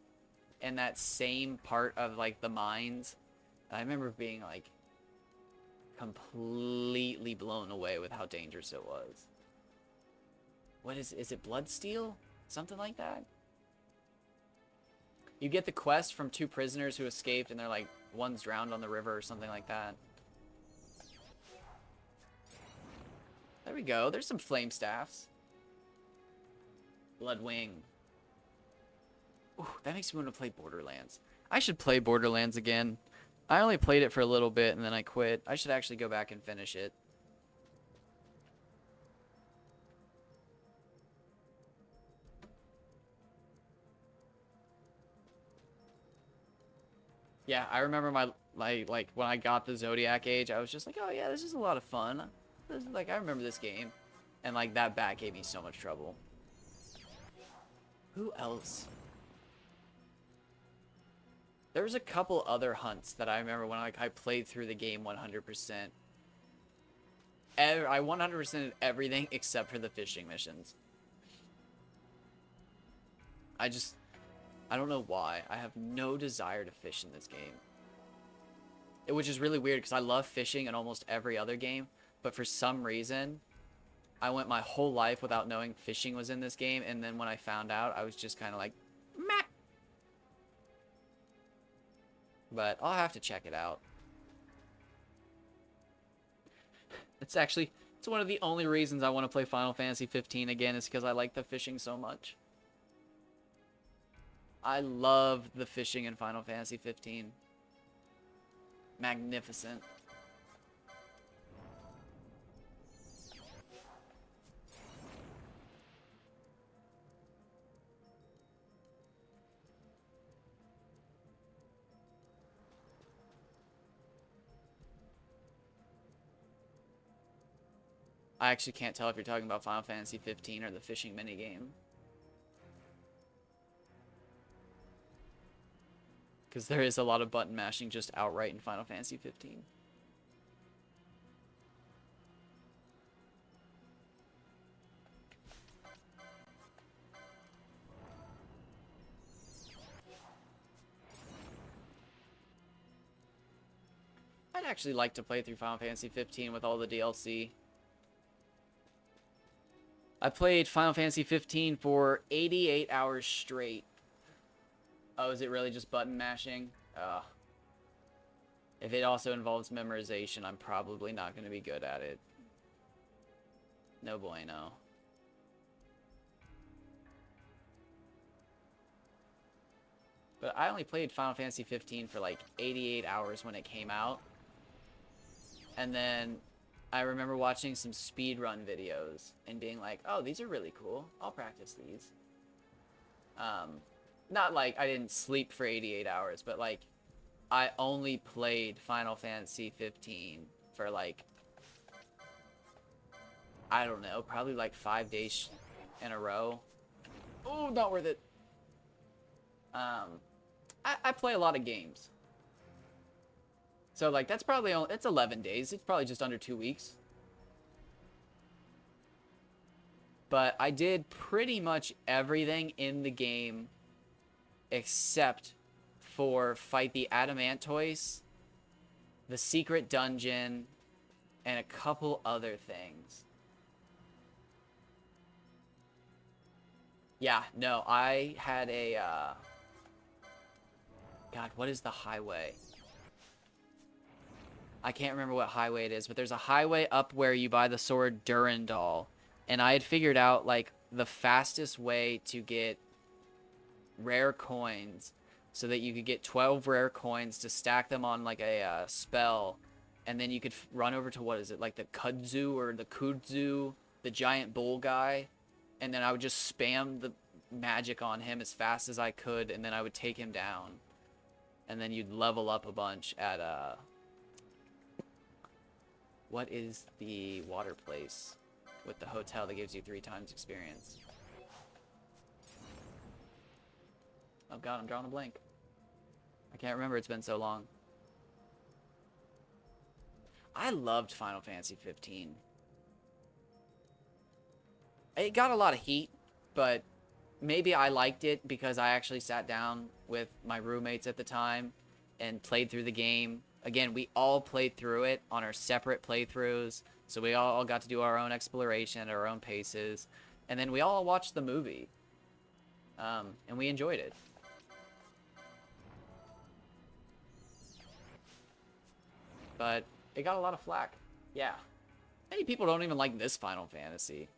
in that same part of, like, the mines. And I remember being, like, completely blown away with how dangerous it was. What is it Bloodsteel? Something like that? You get the quest from 2 prisoners who escaped, and they're like, one's drowned on the river or something like that. There we go. There's some flame staffs. Bloodwing. Ooh, that makes me want to play Borderlands. I should play Borderlands again. I only played it for a little bit and then I quit. I should actually go back and finish it. Yeah, I remember my like when I got the Zodiac Age, I was just like, oh yeah, this is a lot of fun. This is, like, I remember this game, and like that bat gave me so much trouble. Who else? There was a couple other hunts that I remember when I played through the game 100%. I 100%ed everything except for the fishing missions. I don't know why. I have no desire to fish in this game. Which is really weird because I love fishing in almost every other game, but for some reason, I went my whole life without knowing fishing was in this game, and then when I found out, I was just kind of like, meh. But I'll have to check it out. It's one of the only reasons I want to play Final Fantasy 15 again is because I like the fishing so much. I love the fishing in Final Fantasy 15. Magnificent. I actually can't tell if you're talking about Final Fantasy 15 or the fishing minigame. Because there is a lot of button mashing just outright in Final Fantasy 15. I'd actually like to play through Final Fantasy 15 with all the DLC. I played Final Fantasy 15 for 88 hours straight. Oh, is it really just button mashing? If it also involves memorization, I'm probably not going to be good at it. No bueno. But I only played Final Fantasy 15 for like 88 hours when it came out. And then I remember watching some speedrun videos and being like, oh, these are really cool. I'll practice these. Not like I didn't sleep for 88 hours, but like I only played Final Fantasy 15 for like, I don't know, probably like 5 days in a row. Oh, not worth it. I play a lot of games. So like that's probably only, it's 11 days. It's probably just under 2 weeks. But I did pretty much everything in the game except for fight the Adamantoise, the secret dungeon, and a couple other things. Yeah, no, I had a, God, what is the highway? I can't remember what highway it is, but there's a highway up where you buy the sword Durandal. And I had figured out, like, the fastest way to get rare coins so that you could get 12 rare coins to stack them on, like, a spell. And then you could run over to, what is it, like the Kudzu or the Kudzu, the giant bull guy. And then I would just spam the magic on him as fast as I could, and then I would take him down. And then you'd level up a bunch at, what is the water place with the hotel that gives you 3 times experience? Oh god, I'm drawing a blank. I can't remember, it's been so long. I loved Final Fantasy 15. It got a lot of heat, but maybe I liked it because I actually sat down with my roommates at the time and played through the game. Again, we all played through it on our separate playthroughs, so we all got to do our own exploration at our own paces, and then we all watched the movie, and we enjoyed it. But it got a lot of flack. Yeah. Many people don't even like this Final Fantasy.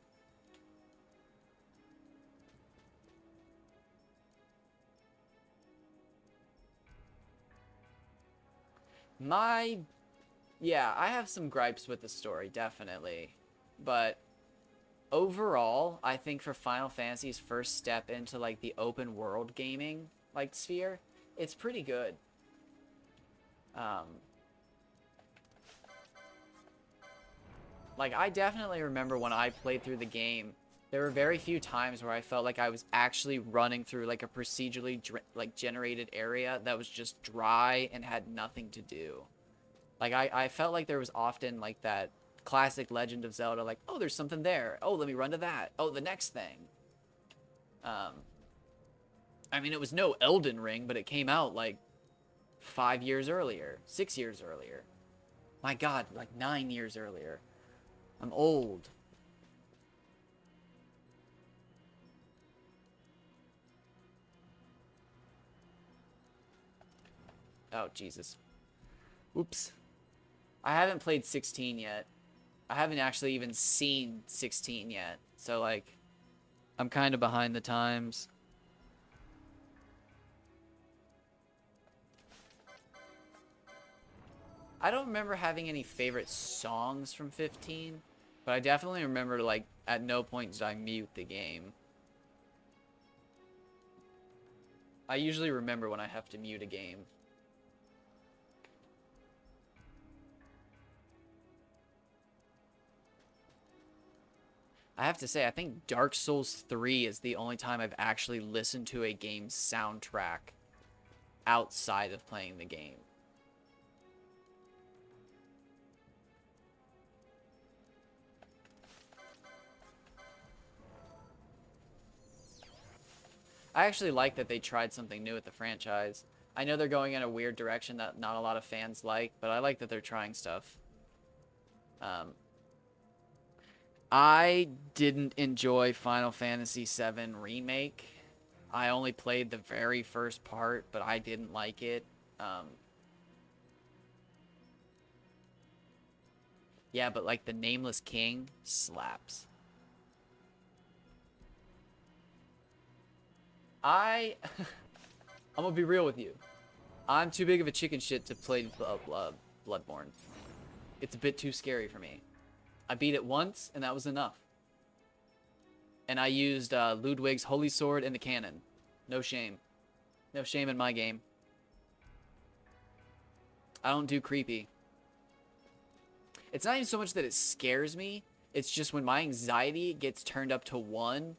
My, yeah, I have some gripes with the story, definitely. But overall, I think for Final Fantasy's first step into like the open world gaming like sphere, it's pretty good. Um, like I definitely remember when I played through the game, there were very few times where I felt like I was actually running through like a procedurally like generated area that was just dry and had nothing to do. Like I felt like there was often like that classic Legend of Zelda, like, oh, there's something there. Oh, let me run to that. Oh, the next thing. Um, I mean, it was no Elden Ring, but it came out like 5 years earlier, 6 years earlier. My God, like 9 years earlier. I'm old. Oh, Jesus. Oops. I haven't played 16 yet. I haven't actually even seen 16 yet. So, like, I'm kind of behind the times. I don't remember having any favorite songs from 15, but I definitely remember, like, at no point did I mute the game. I usually remember when I have to mute a game. I have to say, I think Dark Souls 3 is the only time I've actually listened to a game's soundtrack outside of playing the game. I actually like that they tried something new with the franchise. I know they're going in a weird direction that not a lot of fans like, but I like that they're trying stuff. I didn't enjoy Final Fantasy VII Remake. I only played the very first part, but I didn't like it. Yeah, but like the Nameless King slaps. I'm gonna be real with you. I'm too big of a chicken shit to play Bloodborne. It's a bit too scary for me. I beat it once, and that was enough. And I used Ludwig's Holy Sword and the cannon. No shame. No shame in my game. I don't do creepy. It's not even so much that it scares me. It's just when my anxiety gets turned up to 1,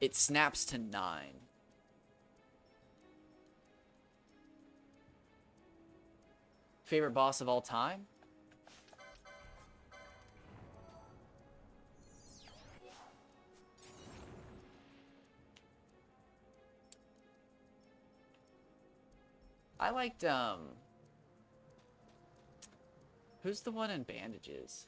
it snaps to 9. Favorite boss of all time? I liked, who's the one in bandages?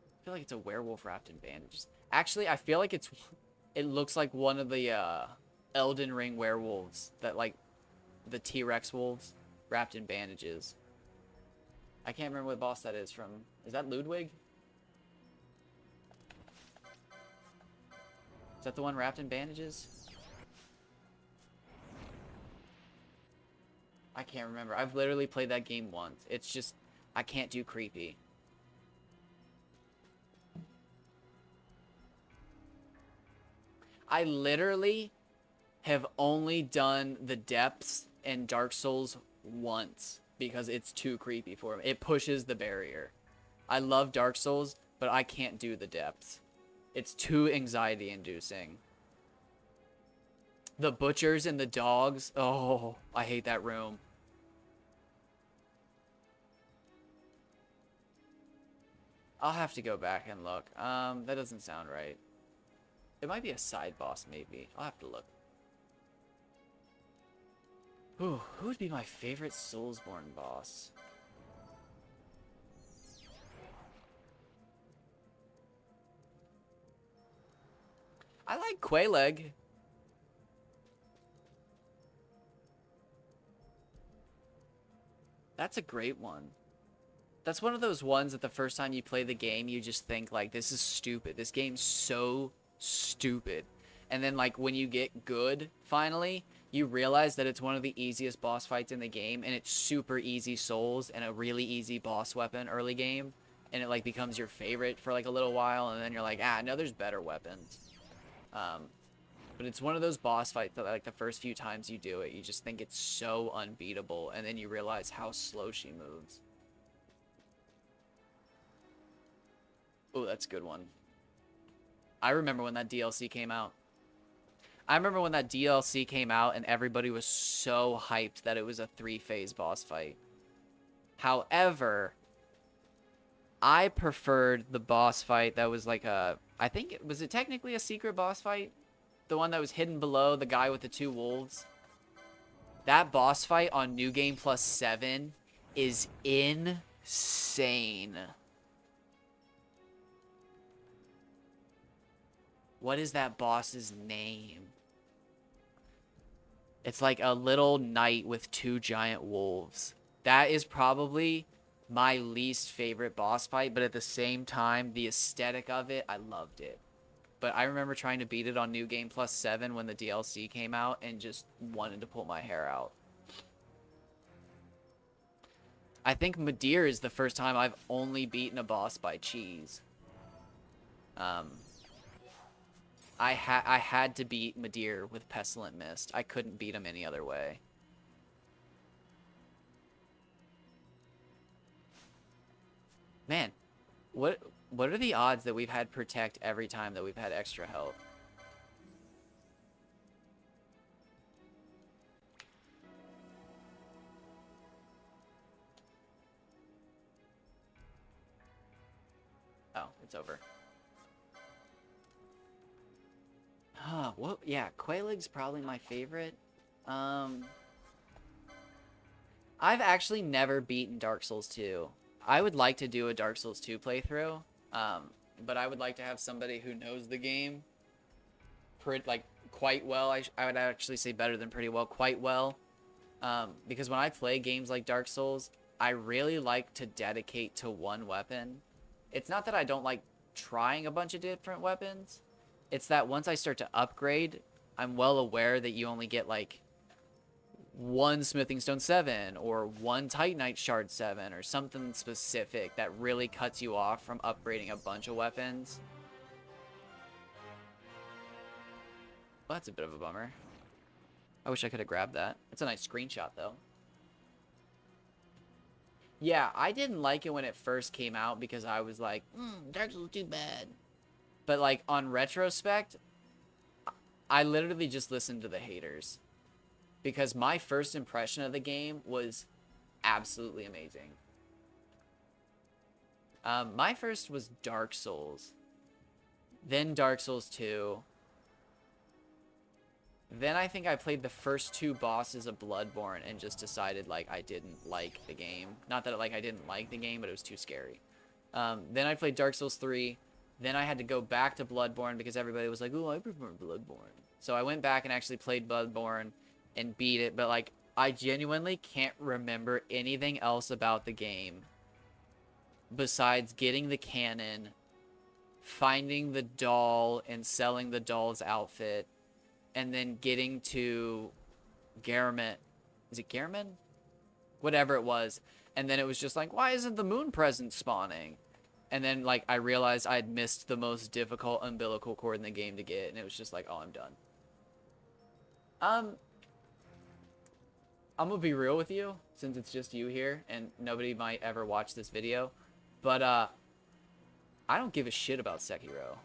I feel like it's a werewolf wrapped in bandages. Actually, I feel like it looks like one of the, Elden Ring werewolves that, like, the T-Rex wolves wrapped in bandages. I can't remember what boss that is from. Is that Ludwig? Is that the one wrapped in bandages? I can't remember. I've literally played that game once. It's just, I can't do creepy. I literally have only done the depths in Dark Souls once because it's too creepy for me. It pushes the barrier. I love Dark Souls, but I can't do the depths. It's too anxiety inducing. The butchers and the dogs. Oh, I hate that room. I'll have to go back and look. That doesn't sound right. It might be a side boss, maybe. I'll have to look. Ooh, who would be my favorite Soulsborne boss? I like Quelaag. That's a great one. That's one of those ones that the first time you play the game, you just think, like, this is stupid. This game's so stupid. And then, like, when you get good, finally, you realize that it's one of the easiest boss fights in the game, and it's super easy souls and a really easy boss weapon early game, and it like becomes your favorite for like a little while, and then you're like, ah, no, there's better weapons. But it's one of those boss fights that like the first few times you do it, you just think it's so unbeatable, and then you realize how slow she moves. Oh, that's a good one. I remember when that DLC came out. And everybody was so hyped that it was a 3-phase boss fight. However, I preferred the boss fight that was like I think, was it technically a secret boss fight? The one that was hidden below the guy with the 2 wolves? That boss fight on New Game Plus 7 is insane. What is that boss's name? It's like a little knight with 2 giant wolves. That is probably my least favorite boss fight, but at the same time, the aesthetic of it, I loved it. But I remember trying to beat it on New Game Plus 7 when the DLC came out and just wanted to pull my hair out. I think Madeir is the first time I've only beaten a boss by cheese. I had to beat Madeir with Pestilent Mist. I couldn't beat him any other way. Man, what are the odds that we've had Protect every time that we've had extra health? Oh, it's over. Well, yeah, Quaalig's probably my favorite. I've actually never beaten Dark Souls 2. I would like to do a Dark Souls 2 playthrough, but I would like to have somebody who knows the game quite well. I would actually say better than pretty well, quite well. Because when I play games like Dark Souls, I really like to dedicate to one weapon. It's not that I don't like trying a bunch of different weapons. It's that once I start to upgrade, I'm well aware that you only get like 1 Smithing Stone 7 or 1 Titanite Shard 7 or something specific that really cuts you off from upgrading a bunch of weapons. Well, that's a bit of a bummer. I wish I could have grabbed that. It's a nice screenshot, though. Yeah, I didn't like it when it first came out because I was like, Dark Souls too bad. But, like, on retrospect, I literally just listened to the haters. Because my first impression of the game was absolutely amazing. My first was Dark Souls. Then Dark Souls 2. Then I think I played the first 2 bosses of Bloodborne and just decided, like, I didn't like the game. Not that, like, I didn't like the game, but it was too scary. Then I played Dark Souls 3. Then I had to go back to Bloodborne because everybody was like, oh, I prefer Bloodborne. So I went back and actually played Bloodborne and beat it. But, like, I genuinely can't remember anything else about the game besides getting the cannon, finding the doll and selling the doll's outfit, and then getting to Garmin. Is it Garmin? Whatever it was. And then it was just like, why isn't the moon present spawning? And then, like, I realized I had missed the most difficult umbilical cord in the game to get, and it was just like, oh, I'm done. I'm gonna be real with you, since it's just you here, and nobody might ever watch this video, but, I don't give a shit about Sekiro.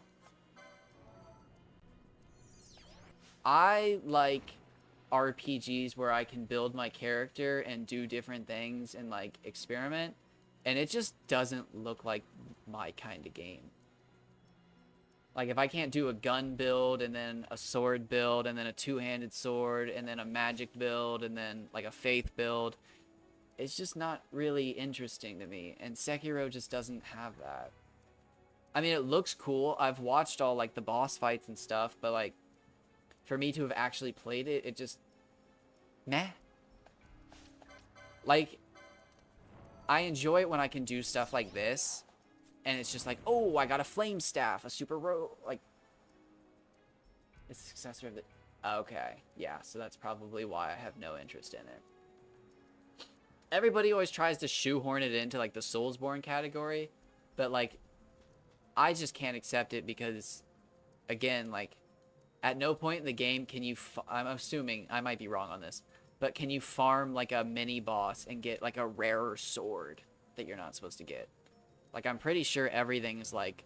I like RPGs where I can build my character and do different things and, like, experiment. And it just doesn't look like my kind of game. Like, if I can't do a gun build, and then a sword build, and then a 2-handed sword, and then a magic build, and then, like, a faith build, it's just not really interesting to me. And Sekiro just doesn't have that. I mean, it looks cool. I've watched all, like, the boss fights and stuff, but, like, for me to have actually played it, it just... meh. Like... I enjoy it when I can do stuff like this, and it's just like, oh, I got a flame staff, a super like, it's the successor of the, Okay, yeah, so that's probably why I have no interest in it. Everybody always tries to shoehorn it into like the Soulsborne category, but like I just can't accept it because, again, like at no point in the game can you. I'm assuming I might be wrong on this, but can you farm like a mini boss and get like a rarer sword that you're not supposed to get? Like I'm pretty sure everything is like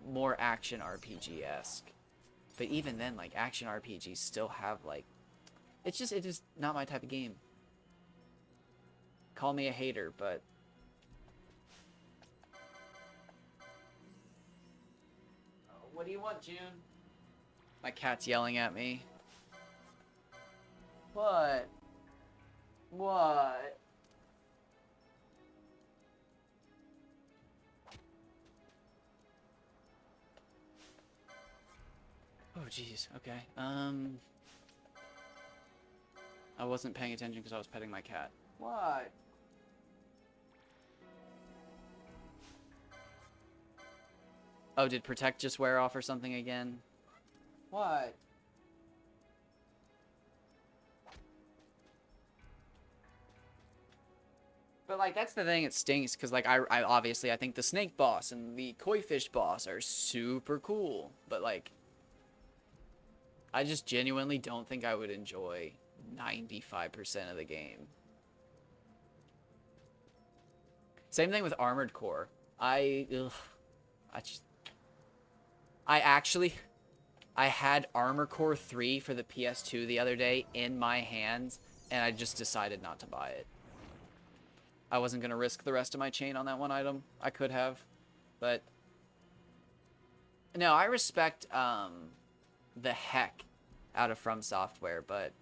more action RPG-esque. But even then, like action RPGs still have like it's just not my type of game. Call me a hater, but what do you want, June? My cat's yelling at me. What? What? Oh, jeez. Okay. I wasn't paying attention because I was petting my cat. What? Oh, did Protect just wear off or something again? What? But, like, that's the thing, it stinks, because, like, I obviously, I think the snake boss and the koi fish boss are super cool, but, like, I just genuinely don't think I would enjoy 95% of the game. Same thing with Armored Core. I had Armor Core 3 for the PS2 the other day in my hands, and I just decided not to buy it. I wasn't going to risk the rest of my chain on that one item. I could have, but no, I respect the heck out of From Software, but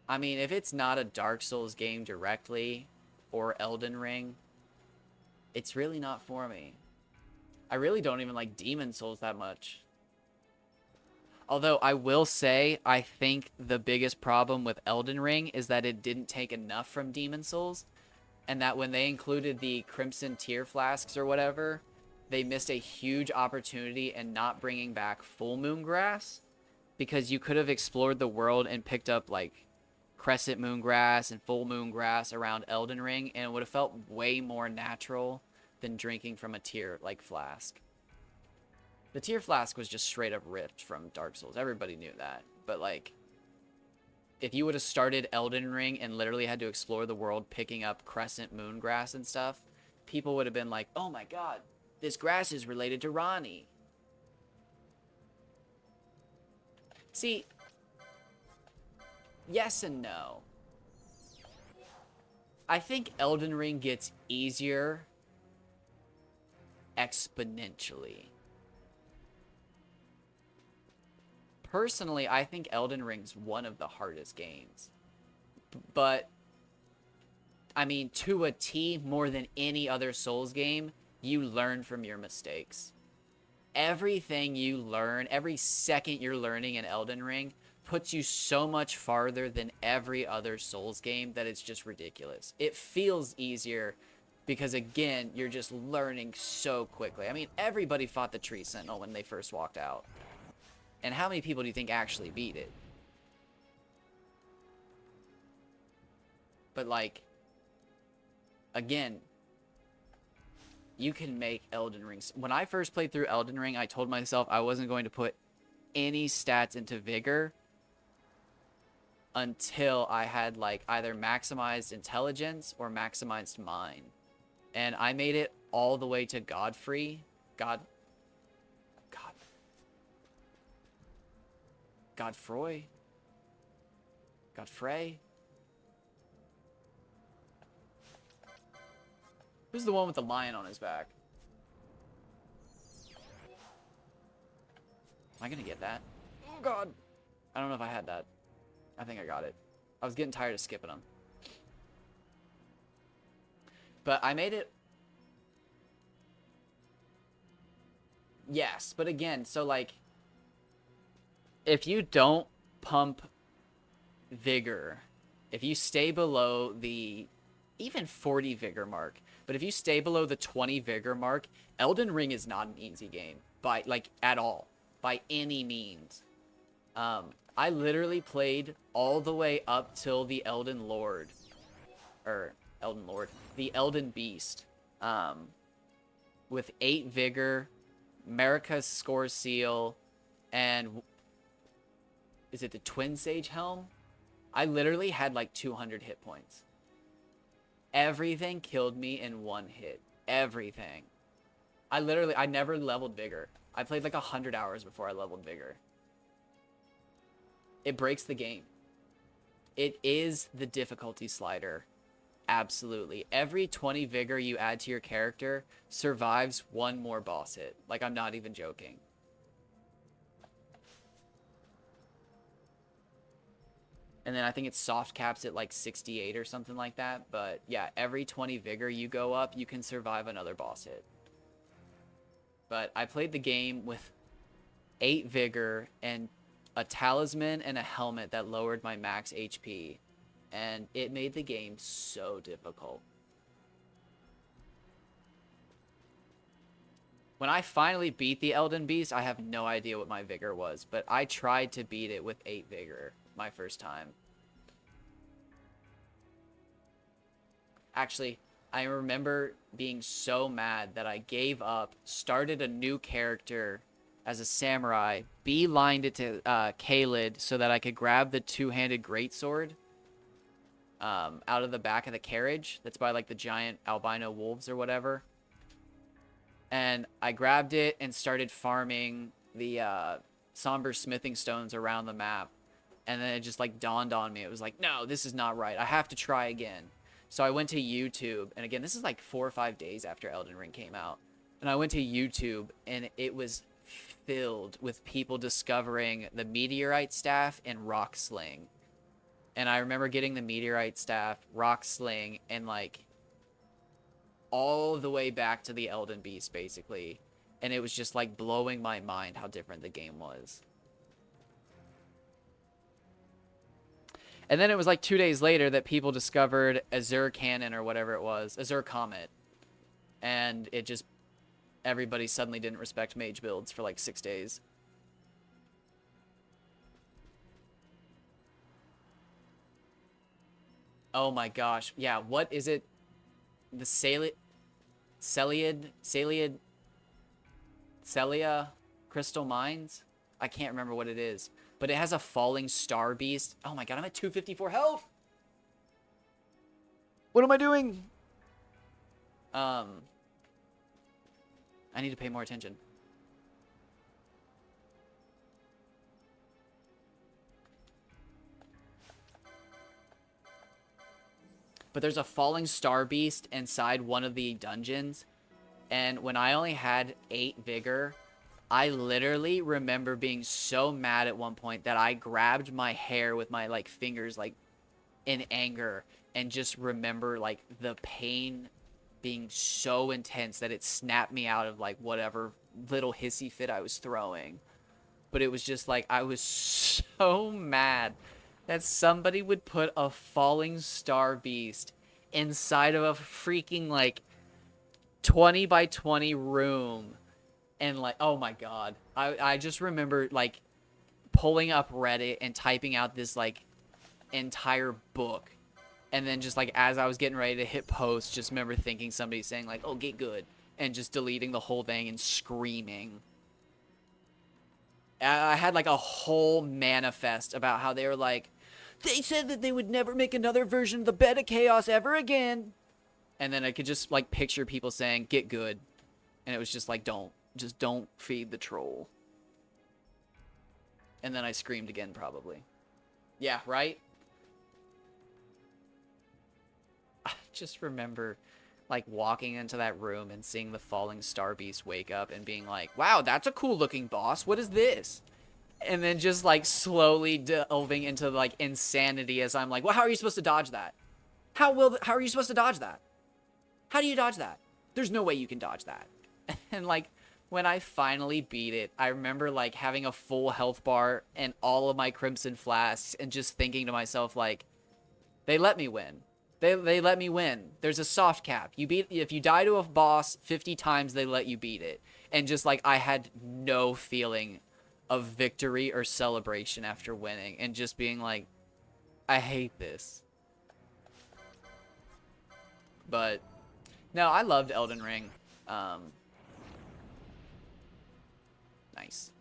I mean, if it's not a Dark Souls game directly or Elden Ring, it's really not for me. I really don't even like Demon Souls that much. Although I will say, I think the biggest problem with Elden Ring is that it didn't take enough from Demon Souls, and that when they included the Crimson Tear Flasks or whatever, they missed a huge opportunity in not bringing back Full Moon Grass, because you could have explored the world and picked up like Crescent Moon Grass and Full Moon Grass around Elden Ring, and it would have felt way more natural than drinking from a tear like flask. The Tear Flask was just straight up ripped from Dark Souls. Everybody knew that. But like, if you would have started Elden Ring and literally had to explore the world picking up Crescent Moon Grass and stuff, people would have been like, oh my god, this grass is related to Ronnie. See, yes and no. I think Elden Ring gets easier exponentially. Personally, I think Elden Ring's one of the hardest games. But, I mean, to a T, more than any other Souls game, you learn from your mistakes. Everything you learn, every second you're learning in Elden Ring, puts you so much farther than every other Souls game that it's just ridiculous. It feels easier because, again, you're just learning so quickly. I mean, everybody fought the Tree Sentinel when they first walked out. And how many people do you think actually beat it? But, like, again, you can make Elden Ring. When I first played through Elden Ring, I told myself I wasn't going to put any stats into Vigor until I had, like, either maximized Intelligence or maximized Mind. And I made it all the way to Godfrey. Godfrey? Who's the one with the lion on his back? Am I gonna get that? Oh god! I don't know if I had that. I think I got it. I was getting tired of skipping them. But I made it... Yes, but again, so like... If you don't pump Vigor, if you stay below the even 40 Vigor mark, But if you stay below the 20 vigor mark, Elden Ring is not an easy game by like at all, by any means. I literally played all the way up till the Elden Lord, the Elden Beast, with 8 vigor, Marika's score seal, and is it the Twin Sage Helm? I literally had like 200 hit points. Everything killed me in one hit. Everything. I never leveled vigor. I played like 100 hours before I leveled vigor. It breaks the game. It is the difficulty slider. Absolutely. Every 20 vigor you add to your character survives one more boss hit. Like, I'm not even joking. And then I think it soft caps at like 68 or something like that. But yeah, every 20 vigor you go up, you can survive another boss hit. But I played the game with 8 vigor and a talisman and a helmet that lowered my max HP. And it made the game so difficult. When I finally beat the Elden Beast, I have no idea what my vigor was. But I tried to beat it with 8 vigor my first time. Actually, I remember being so mad that I gave up, started a new character as a samurai, beelined it to Caelid so that I could grab the 2-handed greatsword out of the back of the carriage that's by like the giant albino wolves or whatever. And I grabbed it and started farming the somber smithing stones around the map. And then it just like dawned on me. It was like, no, this is not right. I have to try again. So I went to YouTube. And again, this is like 4 or 5 days after Elden Ring came out. And I went to YouTube and it was filled with people discovering the meteorite staff and rock sling. And I remember getting the meteorite staff, rock sling, and like all the way back to the Elden Beast, basically. And it was just like blowing my mind how different the game was. And then it was like 2 days later that people discovered Azure Cannon or whatever it was, Azure Comet. And it just, everybody suddenly didn't respect mage builds for like 6 days. Oh my gosh. Yeah, what is it? The Celia Crystal Mines? I can't remember what it is. But it has a falling star beast. Oh my god, I'm at 254 health! What am I doing? I need to pay more attention. But there's a falling star beast inside one of the dungeons. And when I only had 8 vigor, I literally remember being so mad at one point that I grabbed my hair with my like fingers like in anger and just remember like the pain being so intense that it snapped me out of like whatever little hissy fit I was throwing. But it was just like I was so mad that somebody would put a falling star beast inside of a freaking like 20 by 20 room. And like, oh my god, I just remember like pulling up Reddit and typing out this like entire book. And then just like as I was getting ready to hit post, just remember thinking somebody saying like, oh, get good. And just deleting the whole thing and screaming. I had like a whole manifest about how they were like, they said that they would never make another version of the Bed of Chaos ever again. And then I could just like picture people saying, get good. And it was just like, don't. Just don't feed the troll. And then I screamed again, probably. Yeah, right? I just remember, like, walking into that room and seeing the falling star beast wake up and being like, wow, that's a cool looking boss. What is this? And then just, like, slowly delving into, like, insanity as I'm like, well, how are you supposed to dodge that? How are you supposed to dodge that? How do you dodge that? There's no way you can dodge that. And, like, when I finally beat it, I remember like having a full health bar and all of my crimson flasks and just thinking to myself like, they let me win. They let me win. There's a soft cap. If you die to a boss 50 times, they let you beat it. And just like I had no feeling of victory or celebration after winning, and just being like, I hate this. But no, I loved Elden Ring. Nice.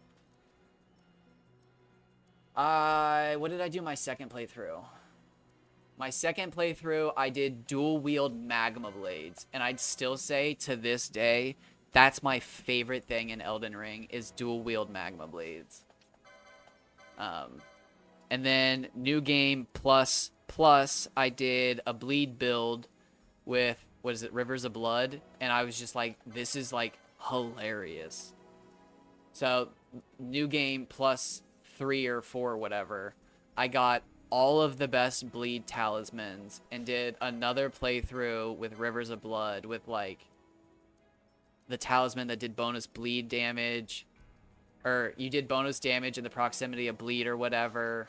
What did I do my second playthrough? My second playthrough, I did dual wield magma blades, and I'd still say to this day, that's my favorite thing in Elden Ring is dual wield magma blades. And then new game plus, I did a bleed build with, what is it, Rivers of Blood, and I was just like, this is like hilarious. So new game plus 3 or 4 or whatever, I got all of the best bleed talismans and did another playthrough with Rivers of Blood with like the talisman that did bonus bleed damage, or you did bonus damage in the proximity of bleed or whatever.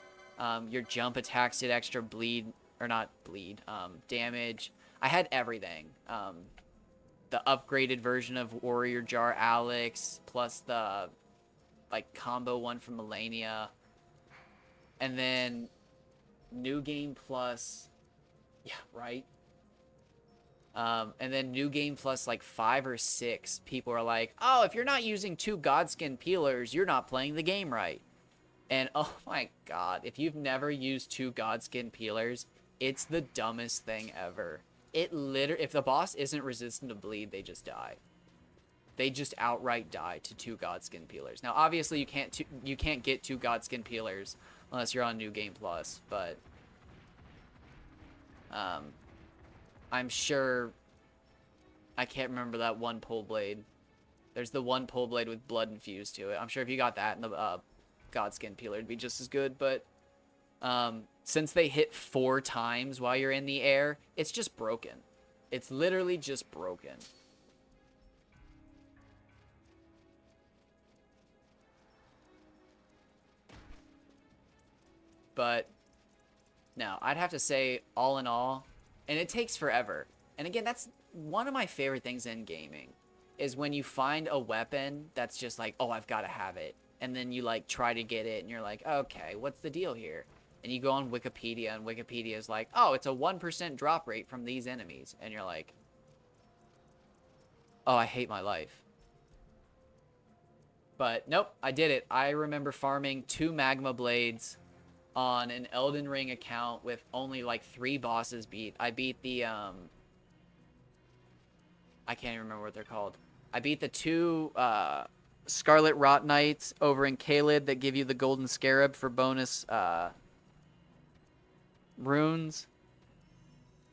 Your jump attacks did extra bleed, or not bleed, damage. I had everything. The upgraded version of Warrior Jar Alex, plus the like combo one from Melania, and then new game plus, yeah, right. And then new game plus like 5 or 6 people are like, oh, if you're not using 2 Godskin peelers, you're not playing the game right. And oh my god, if you've never used 2 Godskin peelers, it's the dumbest thing ever. It literally, if the boss isn't resistant to bleed, they just die. They just outright die to 2 Godskin peelers. Now, obviously, you can't get 2 Godskin peelers unless you're on New Game Plus, but I'm sure, I can't remember that one pull blade. There's the one pull blade with blood infused to it. I'm sure if you got that in the Godskin peeler, it'd be just as good, but since they hit 4 times while you're in the air, it's just broken. It's literally just broken. But no, I'd have to say, all in all, and it takes forever. And again, that's one of my favorite things in gaming, is when you find a weapon that's just like, oh, I've got to have it. And then you like try to get it and you're like, okay, what's the deal here? And you go on Wikipedia, and Wikipedia is like, oh, it's a 1% drop rate from these enemies. And you're like, oh, I hate my life. But nope, I did it. I remember farming 2 magma blades on an Elden Ring account with only like 3 bosses beat. I beat the I can't even remember what they're called. I beat the 2 Scarlet Rot Knights over in Caelid that give you the Golden Scarab for bonus runes.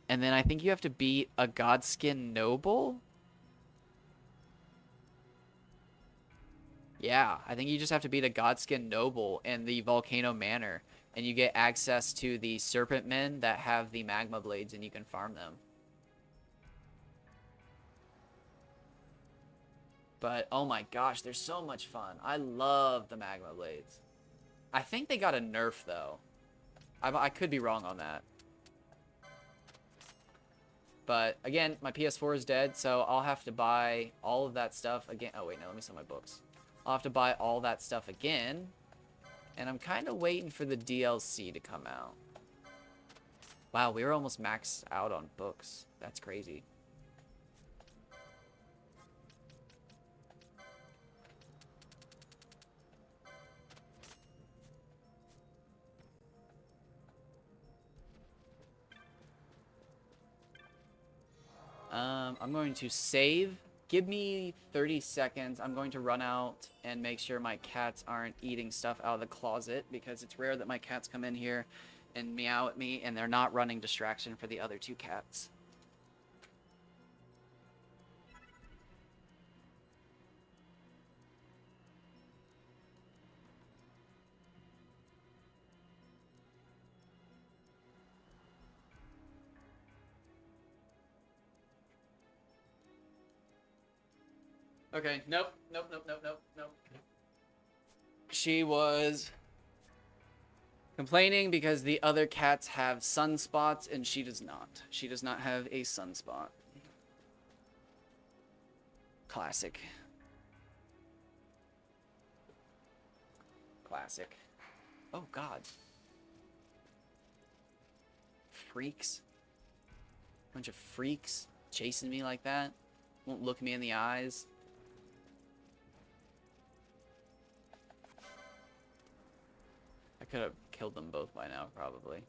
And then I think you have to beat a Godskin Noble. Yeah, I think you just have to beat a Godskin Noble in the Volcano Manor, and you get access to the Serpent Men that have the Magma Blades, and you can farm them. But, oh my gosh, they're so much fun. I love the Magma Blades. I think they got a nerf, though. I could be wrong on that. But, again, my PS4 is dead, so I'll have to buy all of that stuff again. Oh, wait, no, let me sell my books. I'll have to buy all that stuff again. And I'm kind of waiting for the DLC to come out. Wow, we were almost maxed out on books. That's crazy. I'm going to save. Give me 30 seconds. I'm going to run out and make sure my cats aren't eating stuff out of the closet, because it's rare that my cats come in here and meow at me and they're not running distraction for the other 2 cats. Okay, nope. She was Complaining because the other cats have sunspots and she does not. She does not have a sunspot. Classic. Classic. Oh, God. Freaks. Bunch of freaks chasing me like that. Won't look me in the eyes. I could have killed them both by now, probably.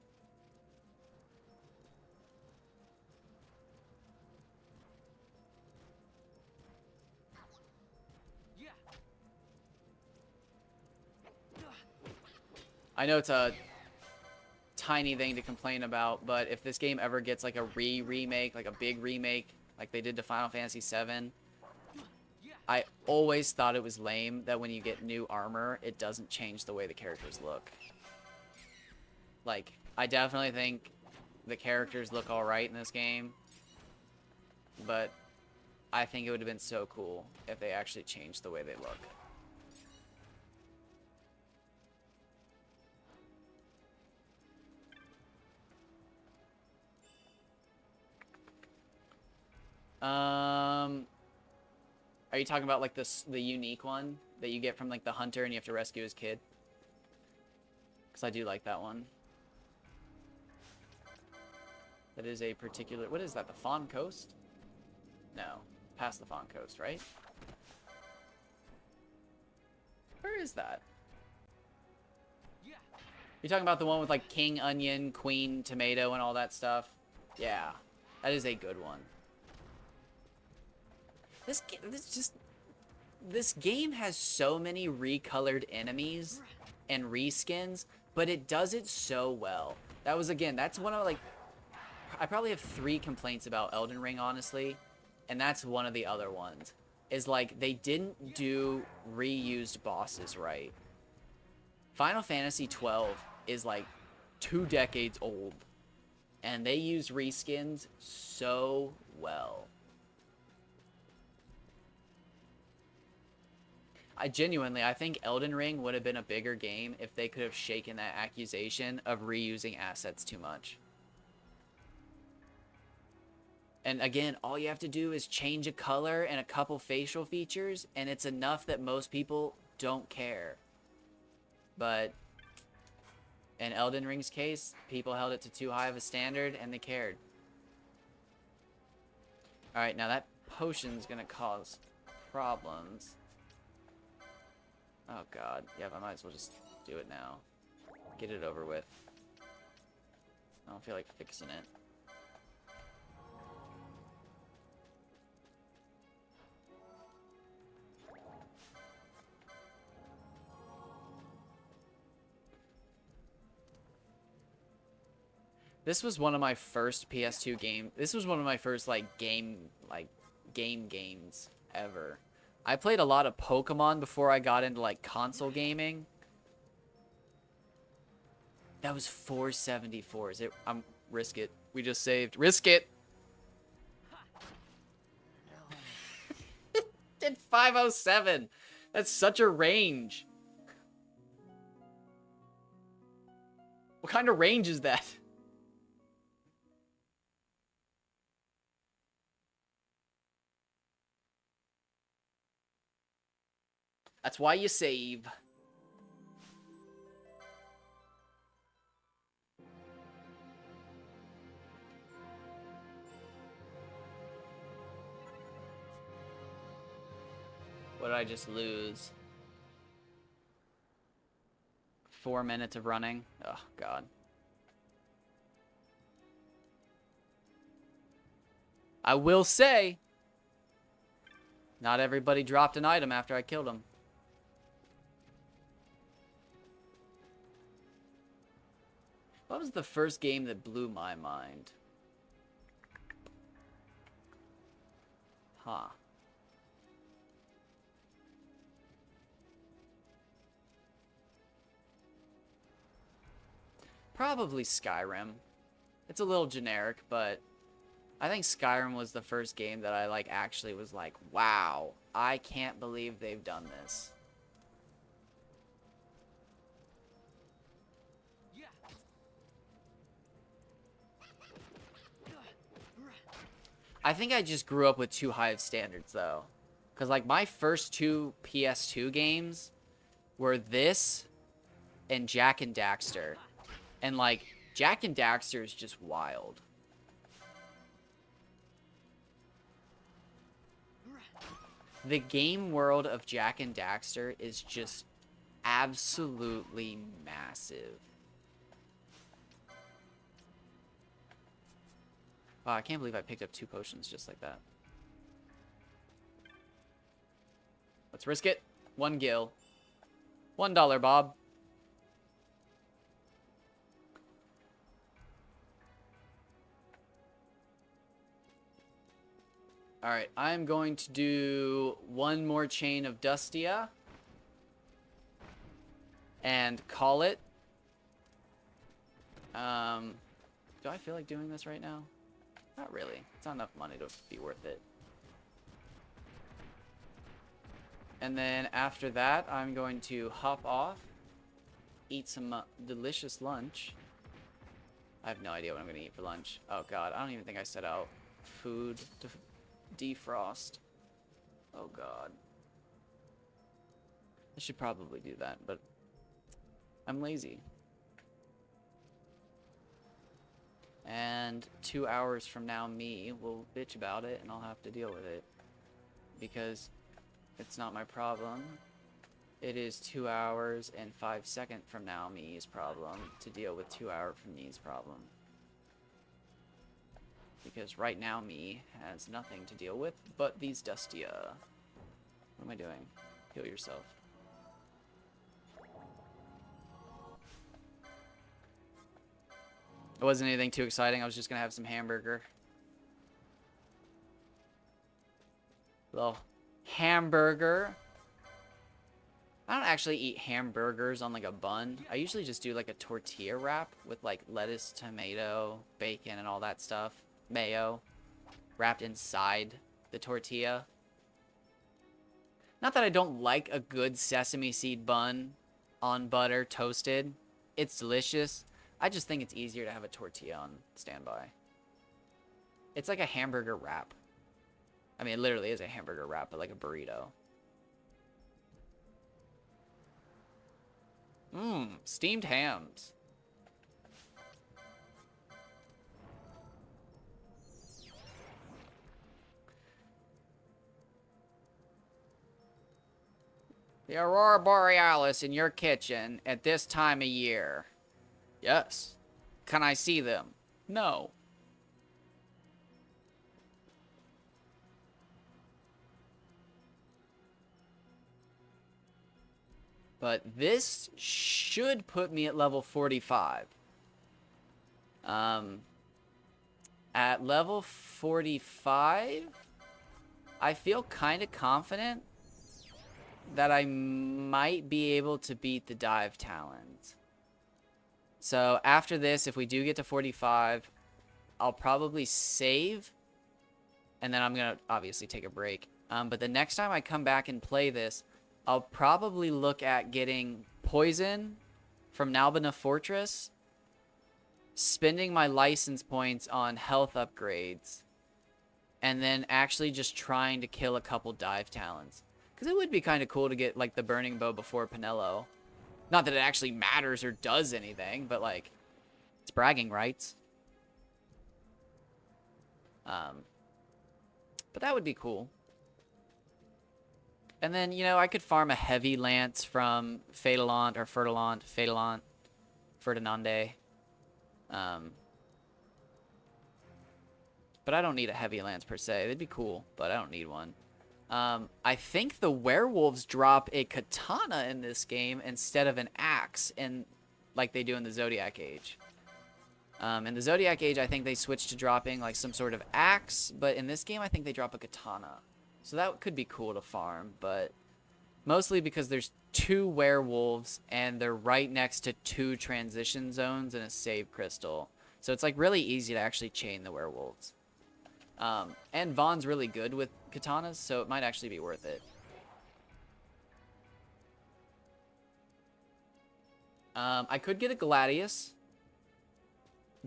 I know it's a tiny thing to complain about, but if this game ever gets like a remake, like a big remake, like they did to Final Fantasy VII, I always thought it was lame that when you get new armor, it doesn't change the way the characters look. Like, I definitely think the characters look alright in this game, but I think it would have been so cool if they actually changed the way they look. Are you talking about like the unique one that you get from like the hunter and you have to rescue his kid? Because I do like that one. That is a particular... What is that? The Fawn Coast? No. Past the Fawn Coast, right? Where is that? You're talking about the one with like King Onion, Queen Tomato, and all that stuff? Yeah. That is a good one. This game has so many recolored enemies and reskins, but it does it so well. That was, again, that's one of, like, I probably have 3 complaints about Elden Ring, honestly, and that's one of the other ones. Is, like, they didn't do reused bosses right. Final Fantasy XII is, like, 2 decades old, and they used reskins so well. I think Elden Ring would have been a bigger game if they could have shaken that accusation of reusing assets too much. And again, all you have to do is change a color and a couple facial features, and it's enough that most people don't care. But in Elden Ring's case, people held it to too high of a standard, and they cared. Alright, now that potion's gonna cause problems. Oh god. Yep, I might as well just do it now. Get it over with. I don't feel like fixing it. This was one of my first PS2 games. This was one of my first games ever. I played a lot of Pokemon before I got into like console gaming. That was 474. Is it? Risk it. We just saved. Risk it. Did 507. That's such a range. What kind of range is that? That's why you save. What did I just lose? 4 minutes of running? Oh, God. I will say, not everybody dropped an item after I killed him. What was the first game that blew my mind? Huh. Probably Skyrim. It's a little generic, but I think Skyrim was the first game that I actually was like, wow, I can't believe they've done this. Yeah. I think I just grew up with too high of standards, though. Because, like, my first two PS2 games were this and Jak and Daxter. And, like, Jak and Daxter is just wild. The game world of Jak and Daxter is just absolutely massive. Wow, I can't believe I picked up 2 potions just like that. Let's risk it. 1 gil. $1, Bob. Alright, I'm going to do 1 more chain of Dustia. And call it. Do I feel like doing this right now? Not really. It's not enough money to be worth it. And then after that, I'm going to hop off, eat some delicious lunch. I have no idea what I'm going to eat for lunch. Oh god, I don't even think I set out food to defrost. Oh god. I should probably do that, but I'm lazy. And 2 hours from now, me will bitch about it, and I'll have to deal with it. Because it's not my problem. It is 2 hours and 5 seconds from now, me's problem, to deal with 2 hours from me's problem. Because right now, me has nothing to deal with but these Dustia. What am I doing? Heal yourself. It wasn't anything too exciting. I was just gonna have some hamburger. Little hamburger. I don't actually eat hamburgers on like a bun. I usually just do like a tortilla wrap with like lettuce, tomato, bacon, and all that stuff. Mayo. Wrapped inside the tortilla. Not that I don't like a good sesame seed bun on butter, toasted. It's delicious. I just think it's easier to have a tortilla on standby. It's like a hamburger wrap. I mean, it literally is a hamburger wrap, but like a burrito. Mmm, steamed hams. The Aurora Borealis in your kitchen at this time of year. Yes. Can I see them? No. But this should put me at level 45. At level 45, I feel kind of confident that I might be able to beat the Dive Talons. So after this, if we do get to 45, I'll probably save. And then I'm going to obviously take a break. But the next time I come back and play this, I'll probably look at getting Poison from Nalbina Fortress, spending my license points on health upgrades, and then actually just trying to kill a couple Dive Talons. Because it would be kind of cool to get like the Burning Bow before Pinello. Not that it actually matters or does anything, but like, it's bragging rights. But that would be cool. And then, you know, I could farm a heavy lance from Ferdinand. But I don't need a heavy lance per se. They'd be cool, but I don't need one. I think the werewolves drop a katana in this game instead of an axe, like they do in the Zodiac Age. In the Zodiac Age, I think they switched to dropping like some sort of axe, but in this game, I think they drop a katana. So that could be cool to farm, but mostly because there's 2 werewolves and they're right next to 2 transition zones and a save crystal. So it's like really easy to actually chain the werewolves. And Vaughn's really good with katanas, so it might actually be worth it. I could get a Gladius.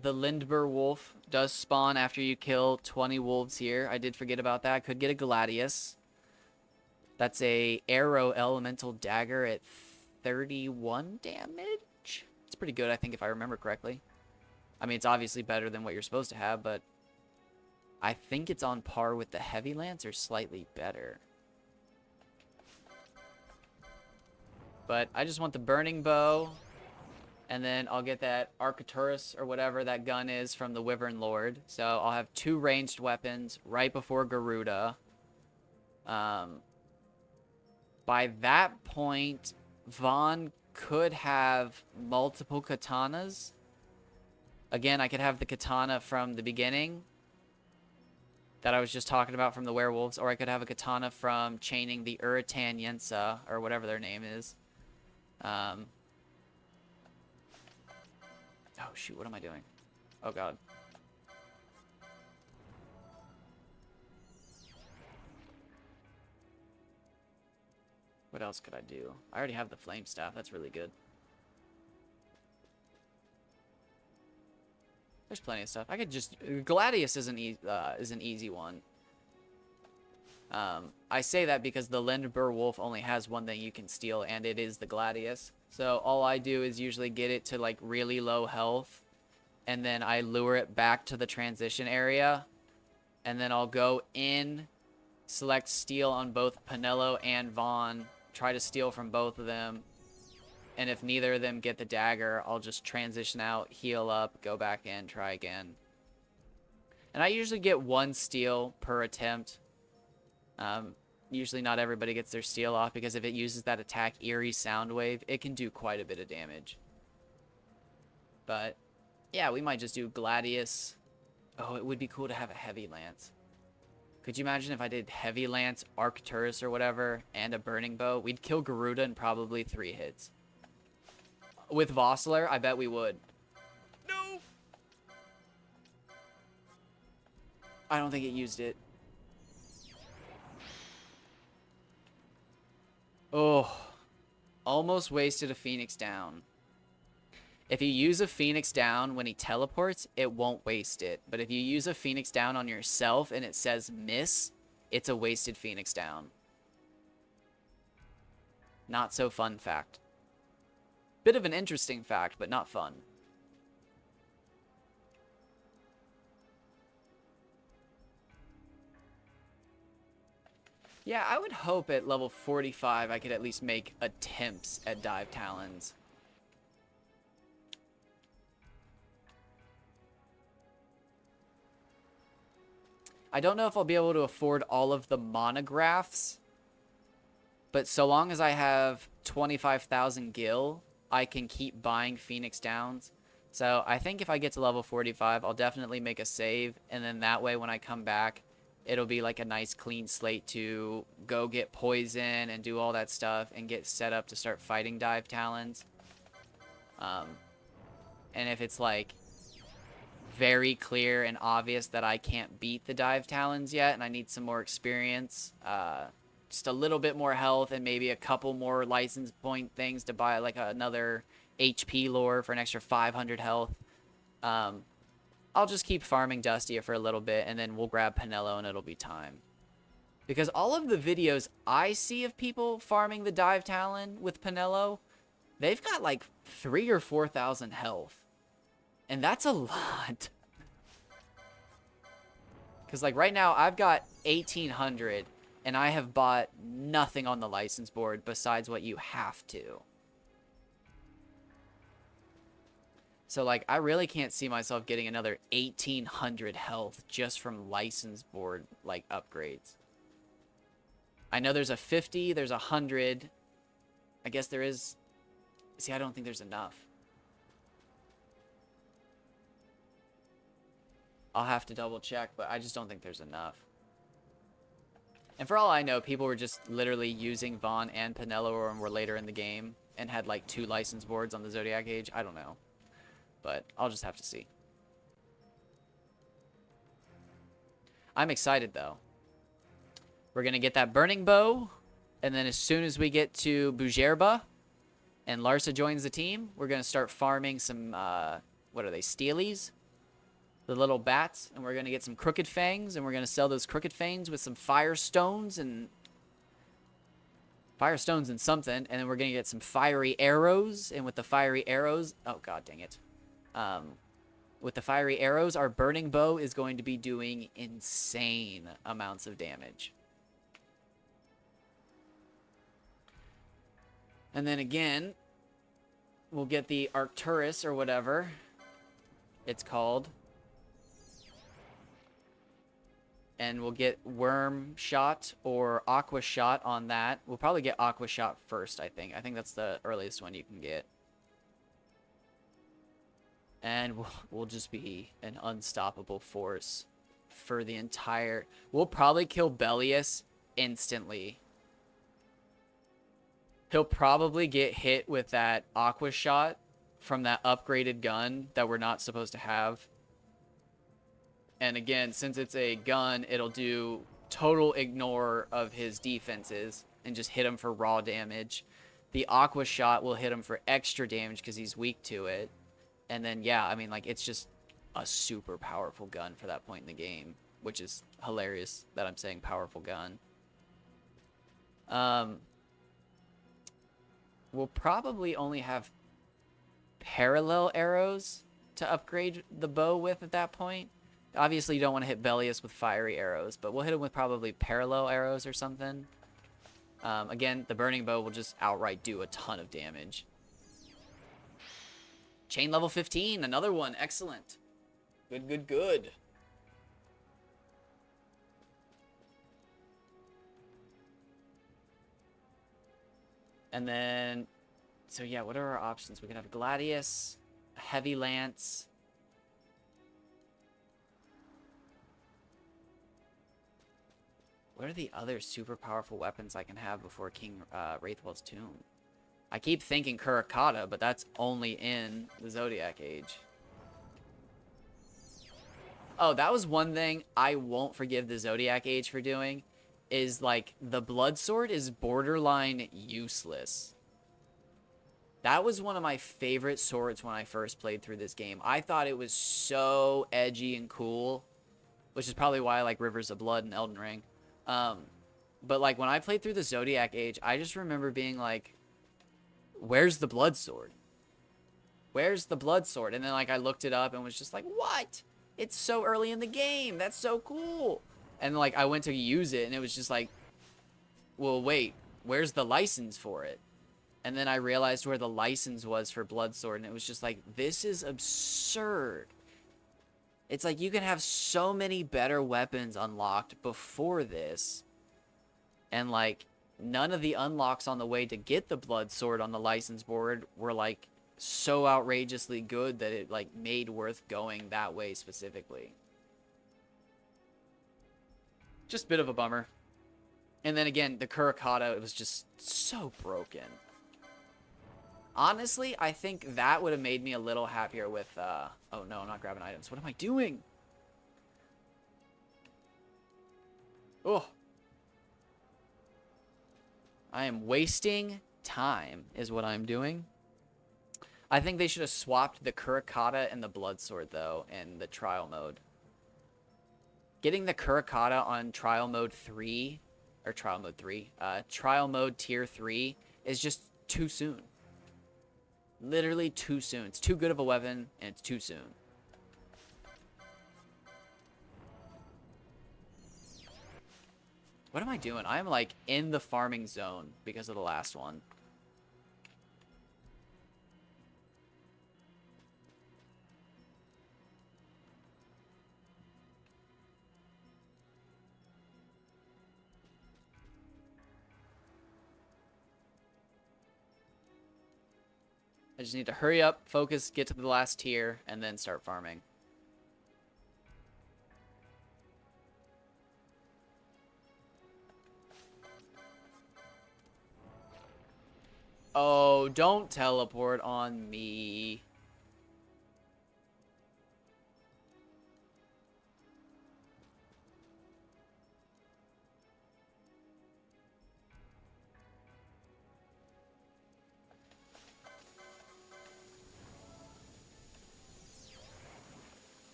The Lindber Wolf does spawn after you kill 20 wolves here. I did forget about that. Could get a Gladius. That's a arrow elemental dagger at 31 damage. It's pretty good, I think, if I remember correctly. I mean, it's obviously better than what you're supposed to have, but I think it's on par with the heavy lance or slightly better. But I just want the burning bow, and then I'll get that Arcturus or whatever that gun is from the Wyvern Lord. So I'll have 2 ranged weapons right before Garuda. By that point, Vaughn could have multiple katanas. Again, I could have the katana from the beginning that I was just talking about from the werewolves, or I could have a katana from chaining the Uritan Yensa, or whatever their name is. Oh shoot, what am I doing? Oh god. What else could I do? I already have the flame staff. That's really good. There's plenty of stuff. I could just... Gladius is an easy one. I say that because the Lindber Wolf only has one thing you can steal, and it is the Gladius. So all I do is usually get it to like really low health, and then I lure it back to the transition area, and then I'll go in, select steal on both Pinello and Vaughn, try to steal from both of them, and if neither of them get the dagger, I'll just transition out, heal up, go back in, try again. And I usually get 1 steal per attempt. Usually not everybody gets their steal off, because if it uses that attack Eerie Soundwave, it can do quite a bit of damage. But yeah, we might just do Gladius. Oh, it would be cool to have a heavy lance. Could you imagine if I did heavy lance, Arcturus or whatever, and a burning bow? We'd kill Garuda in probably 3 hits. With Vossler, I bet we would. No! I don't think it used it. Oh, almost wasted a Phoenix down. If you use a Phoenix down when he teleports, it won't waste it. But if you use a Phoenix down on yourself and it says miss, it's a wasted Phoenix down. Not so fun fact. Bit of an interesting fact, but not fun. Yeah, I would hope at level 45 I could at least make attempts at Dive Talons. I don't know if I'll be able to afford all of the monographs, but so long as I have 25,000 gil, I can keep buying Phoenix Downs. So I think if I get to level 45, I'll definitely make a save, and then that way when I come back, it'll be like a nice clean slate to go get poison and do all that stuff and get set up to start fighting Dive Talons. And if it's like very clear and obvious that I can't beat the Dive Talons yet and I need some more experience, just a little bit more health and maybe a couple more license point things to buy like another HP lore for an extra 500 health, I'll just keep farming Dustia for a little bit, and then we'll grab Pinello, and it'll be time. Because all of the videos I see of people farming the Dive Talon with Pinello, they've got like 3,000 or 4,000 health. And that's a lot. Because like right now, I've got 1,800, and I have bought nothing on the license board besides what you have to. So, like, I really can't see myself getting another 1,800 health just from license board, like, upgrades. I know there's a 50, there's a 100. I guess there is... See, I don't think there's enough. I'll have to double check, but I just don't think there's enough. And for all I know, people were just literally using Vaughn and Pinello or were later in the game and had, like, 2 license boards on the Zodiac Age. I don't know. But I'll just have to see. I'm excited, though. We're going to get that Burning Bow. And then as soon as we get to Bujerba and Larsa joins the team, we're going to start farming some, what are they, Steelies? the little bats, and we're gonna get some crooked fangs, and we're gonna sell those crooked fangs with some fire stones and something, and then we're gonna get some fiery arrows, and with the fiery arrows, oh god dang it, with the fiery arrows, our burning bow is going to be doing insane amounts of damage. And then again, we'll get the Arcturus or whatever it's called. And we'll get Worm Shot or Aqua Shot on that. We'll probably get Aqua Shot first, I think. I think that's the earliest one you can get. And we'll just be an unstoppable force for the entire... We'll probably kill Bellius instantly. He'll probably get hit with that Aqua Shot from that upgraded gun that we're not supposed to have. And again, since it's a gun, it'll do total ignore of his defenses and just hit him for raw damage. The Aqua Shot will hit him for extra damage because he's weak to it. And then, yeah, I mean, like, it's just a super powerful gun for that point in the game, which is hilarious that I'm saying powerful gun. We'll probably only have parallel arrows to upgrade the bow with at that point. Obviously, you don't want to hit Bellius with fiery arrows, but we'll hit him with probably parallel arrows or something. Again, the burning bow will just outright do a ton of damage. Chain level 15, another one. Excellent. Good, good, good. And then, so yeah, what are our options? We can have Gladius, a Heavy Lance. What are the other super powerful weapons I can have before King Wraithwell's Tomb? I keep thinking Kurakata, but that's only in the Zodiac Age. Oh, that was one thing I won't forgive the Zodiac Age for doing. Is like the blood sword is borderline useless. That was one of my favorite swords when I first played through this game. I thought it was so edgy and cool, which is probably why I like Rivers of Blood and Elden Ring. But like when I played through the Zodiac Age, I just remember being like, where's the blood sword? Where's the blood sword? And then like I looked it up and was just like, what? It's so early in the game. That's so cool. And like I went to use it and it was just like, well, wait, where's the license for it? And then I realized where the license was for blood sword, and it was just like, this is absurd. It's like you can have so many better weapons unlocked before this, and like none of the unlocks on the way to get the blood sword on the license board were like so outrageously good that it like made worth going that way specifically. Just a bit of a bummer. And then again, the Kurakata, it was just so broken. Honestly, I think that would have made me a little happier with, oh no, I'm not grabbing items. What am I doing? Oh. I am wasting time, is what I'm doing. I think they should have swapped the Kurakata and the blood sword, though, in the trial mode. Getting the Kurakata on trial mode 3, or trial mode 3, trial mode tier 3 is just too soon. Literally too soon. It's too good of a weapon, and it's too soon. What am I doing? I'm like in the farming zone because of the last one. I just need to hurry up, focus, get to the last tier, and then start farming. Oh, don't teleport on me.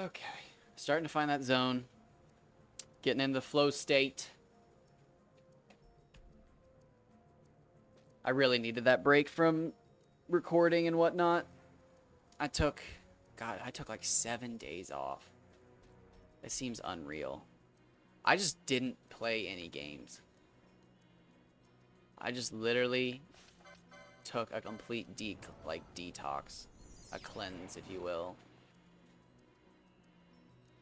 Okay. Starting to find that zone. Getting in the flow state. I really needed that break from recording and whatnot. I took like 7 days off. It seems unreal. I just didn't play any games. I just literally took a complete detox. A cleanse, if you will.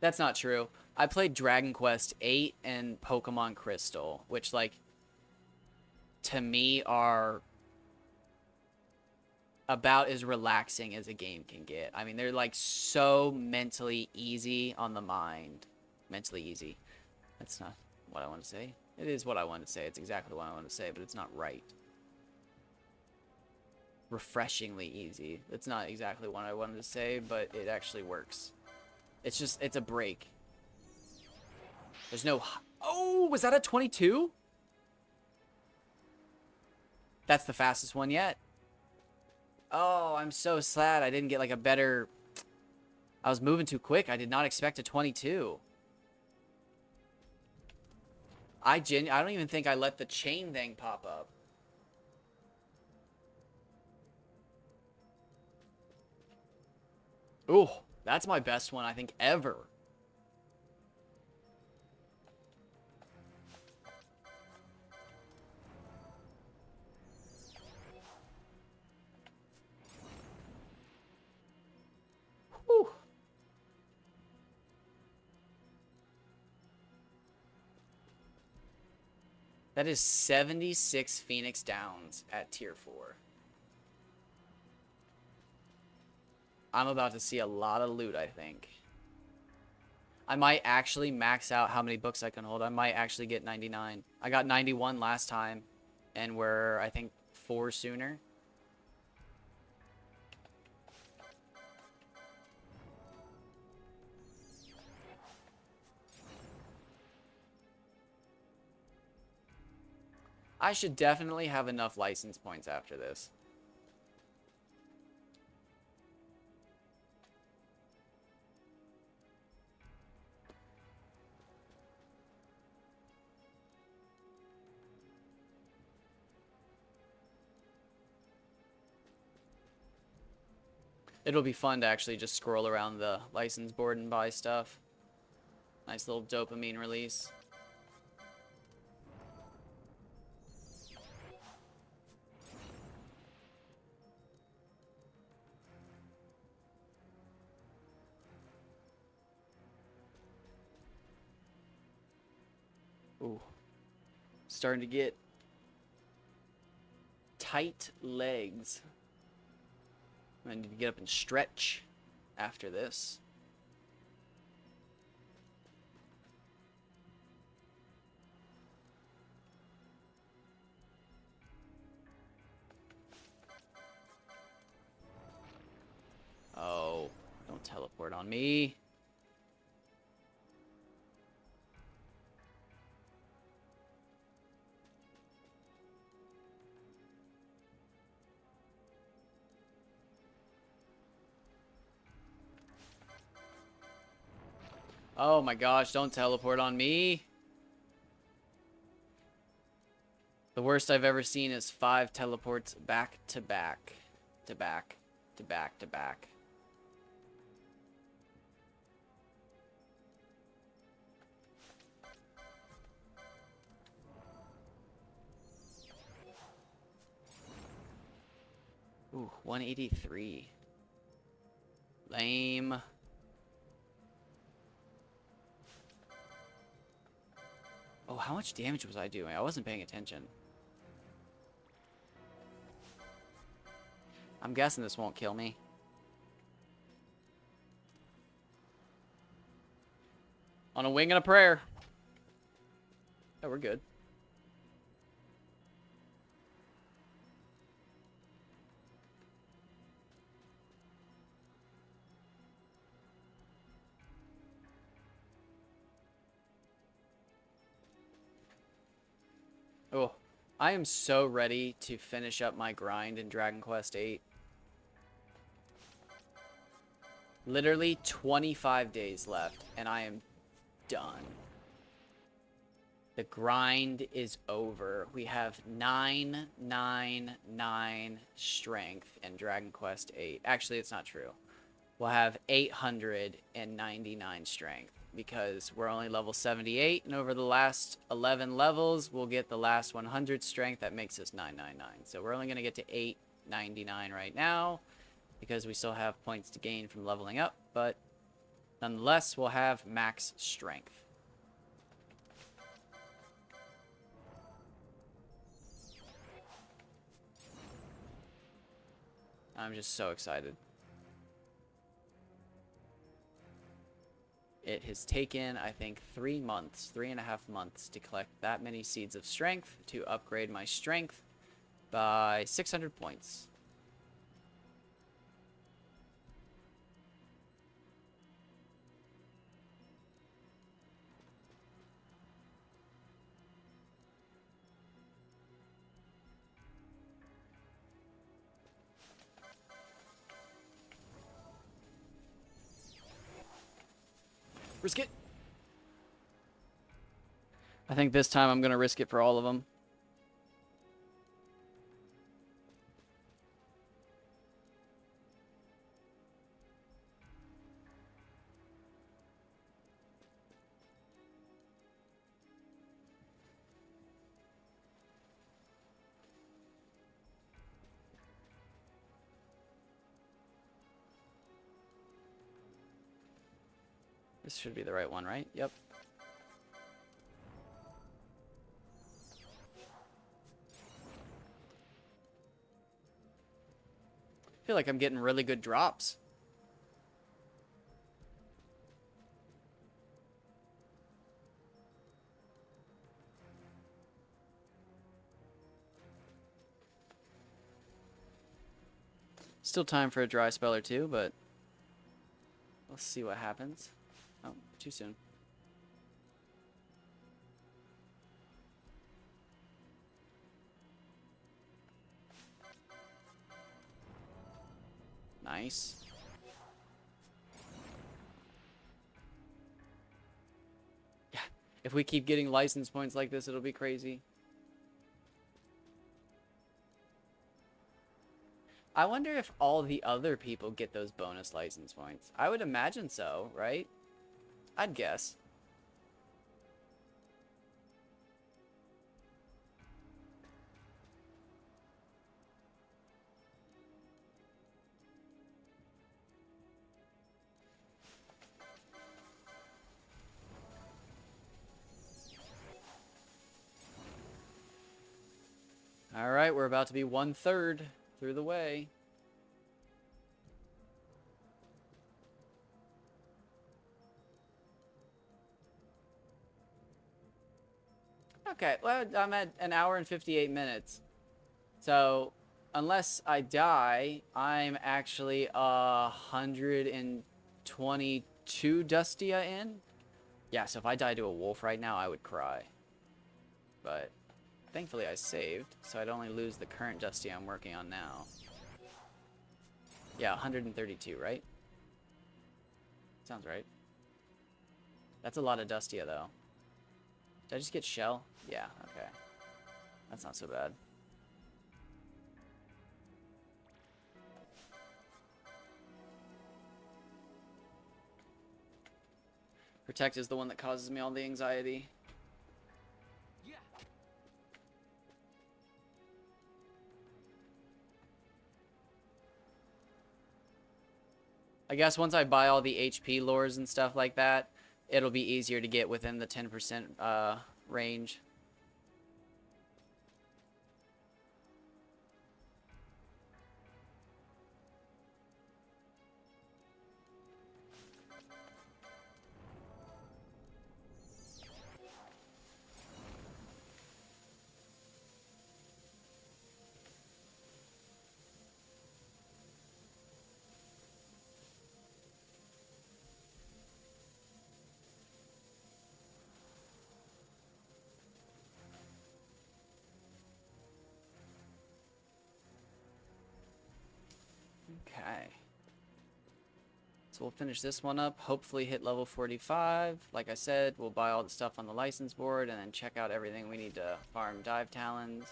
That's not true. I played Dragon Quest VIII and Pokemon Crystal, which, like, to me are about as relaxing as a game can get. I mean, they're, like, so mentally easy on the mind. Mentally easy. That's not what I want to say. It is what I want to say. It's exactly what I want to say, but it's not right. Refreshingly easy. That's not exactly what I wanted to say, but it actually works. It's just, it's a break. There's no... Oh, was that a 22? That's the fastest one yet. Oh, I'm so sad I didn't get like a better... I was moving too quick. I did not expect a 22. I don't even think I let the chain thing pop up. Ooh, that's my best one, I think, ever. Whew. That is 76 Phoenix Downs at tier 4. I'm about to see a lot of loot, I think. I might actually max out how many books I can hold. I might actually get 99. I got 91 last time, and we're, I think, 4 sooner. I should definitely have enough license points after this. It'll be fun to actually just scroll around the license board and buy stuff. Nice little dopamine release. Ooh. Starting to get tight legs. I need to get up and stretch after this. Oh, don't teleport on me. Oh my gosh, don't teleport on me. The worst I've ever seen is 5 teleports back to back. To back. To back to back. Ooh, 183. Lame. Oh, how much damage was I doing? I wasn't paying attention. I'm guessing this won't kill me. On a wing and a prayer. Oh, we're good. Oh, I am so ready to finish up my grind in Dragon Quest VIII. Literally 25 days left, and I am done. The grind is over. We have 999 strength in Dragon Quest VIII. Actually, it's not true. We'll have 899 strength because we're only level 78, and over the last 11 levels, we'll get the last 100 strength. That makes us 999. So we're only going to get to 899 right now because we still have points to gain from leveling up, but nonetheless, we'll have max strength. I'm just so excited. It has taken, I think, 3 months, 3.5 months to collect that many seeds of strength to upgrade my strength by 600 points. Risk it. I think this time I'm going to risk it for all of them. This should be the right one, right? Yep. I feel like I'm getting really good drops. Still time for a dry spell or two, but let's see what happens. Oh, too soon. Nice. Yeah, if we keep getting license points like this, it'll be crazy. I wonder if all the other people get those bonus license points. I would imagine so, right? I'd guess. All right, we're about to be 1/3 through the way. Okay, well, I'm at an hour and 58 minutes. So, unless I die, I'm actually 122 Dustia in. Yeah, so if I die to a wolf right now, I would cry. But thankfully I saved, so I'd only lose the current Dustia I'm working on now. Yeah, 132, right? Sounds right. That's a lot of Dustia, though. Did I just get shell? Yeah, okay. That's not so bad. Protect is the one that causes me all the anxiety. Yeah. I guess once I buy all the HP lures and stuff like that, it'll be easier to get within the 10% range. So we'll finish this one up, hopefully hit level 45. Like I said, we'll buy all the stuff on the license board and then check out everything we need to farm dive talons.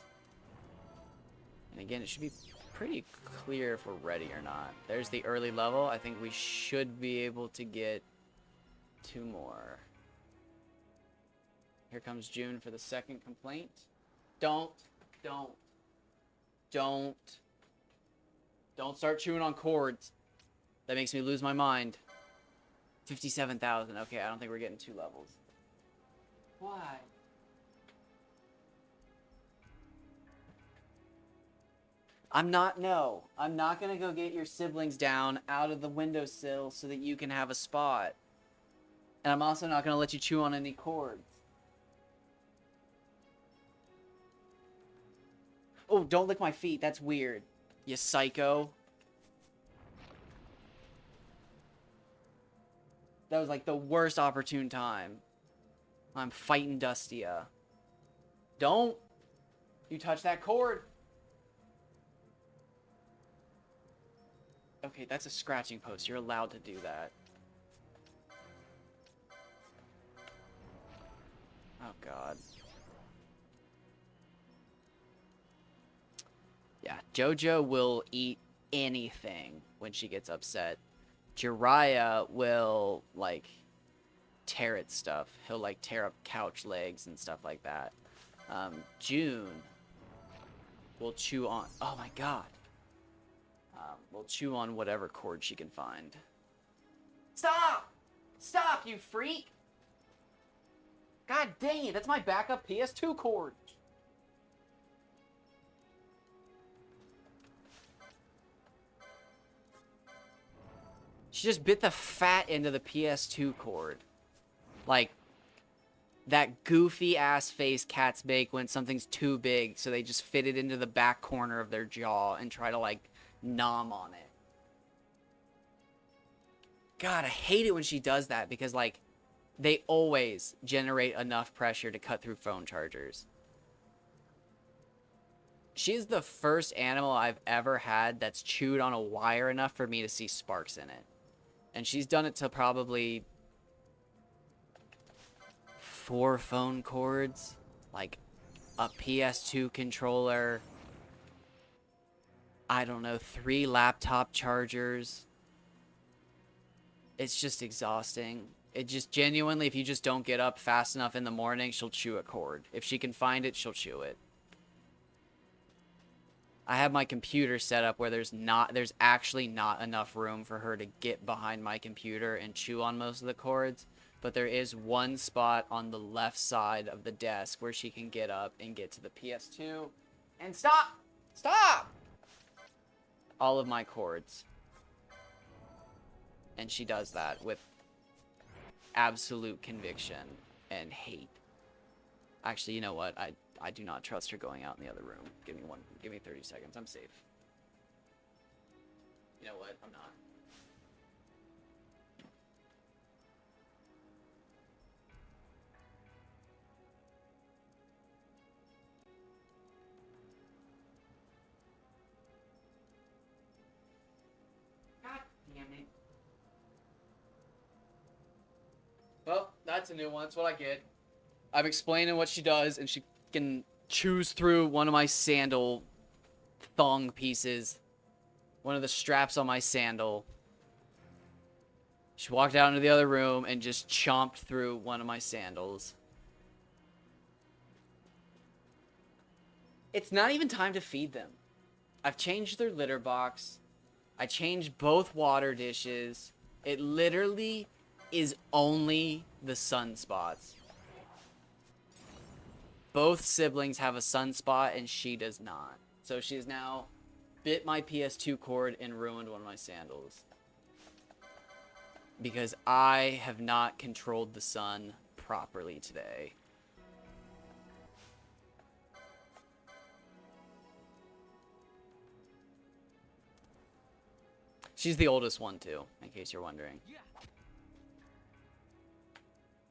And again, it should be pretty clear if we're ready or not. There's the early level. I think we should be able to get 2 more. Here comes June for the second complaint. Don't start chewing on cords. That makes me lose my mind. 57,000. Okay, I don't think we're getting 2 levels. Why? I'm not gonna go get your siblings down out of the windowsill so that you can have a spot. And I'm also not gonna let you chew on any cords. Oh, don't lick my feet. That's weird. You psycho. That was like the worst opportune time. I'm fighting Dustia. Don't you touch that cord. Okay, that's a scratching post. You're allowed to do that. Oh, God. Yeah, JoJo will eat anything when she gets upset. Jiraiya will, like, tear at stuff. He'll, like, tear up couch legs and stuff like that. June will chew on... Oh, my God. Will chew on whatever cord she can find. Stop! Stop, you freak! God dang it, that's my backup PS2 cord! She just bit the fat end of the PS2 cord. Like, that goofy-ass face cats make when something's too big, so they just fit it into the back corner of their jaw and try to, like, nom on it. God, I hate it when she does that because, like, they always generate enough pressure to cut through phone chargers. She's the first animal I've ever had that's chewed on a wire enough for me to see sparks in it. And she's done it to probably 4 phone cords, like a PS2 controller, I don't know, 3 laptop chargers. It's just exhausting. It just genuinely, if you just don't get up fast enough in the morning, she'll chew a cord. If she can find it, she'll chew it. I have my computer set up where there's actually not enough room for her to get behind my computer and chew on most of the cords. But there is one spot on the left side of the desk where she can get up and get to the PS2. And stop! Stop! All of my cords. And she does that with absolute conviction and hate. Actually, you know what? I do not trust her going out in the other room. Give me 30 seconds. I'm safe. You know what? I'm not. God damn it. Well, that's a new one. That's what I get. I'm explaining what she does, and she can choose through one of my sandal thong pieces. One of the straps on my sandal. She walked out into the other room and just chomped through one of my sandals. It's not even time to feed them. I've changed their litter box. I changed both water dishes. It literally is only the sunspots. Both siblings have a sunspot and she does not. So she's now bit my PS2 cord and ruined one of my sandals. Because I have not controlled the sun properly today. She's the oldest one too, in case you're wondering. Yeah.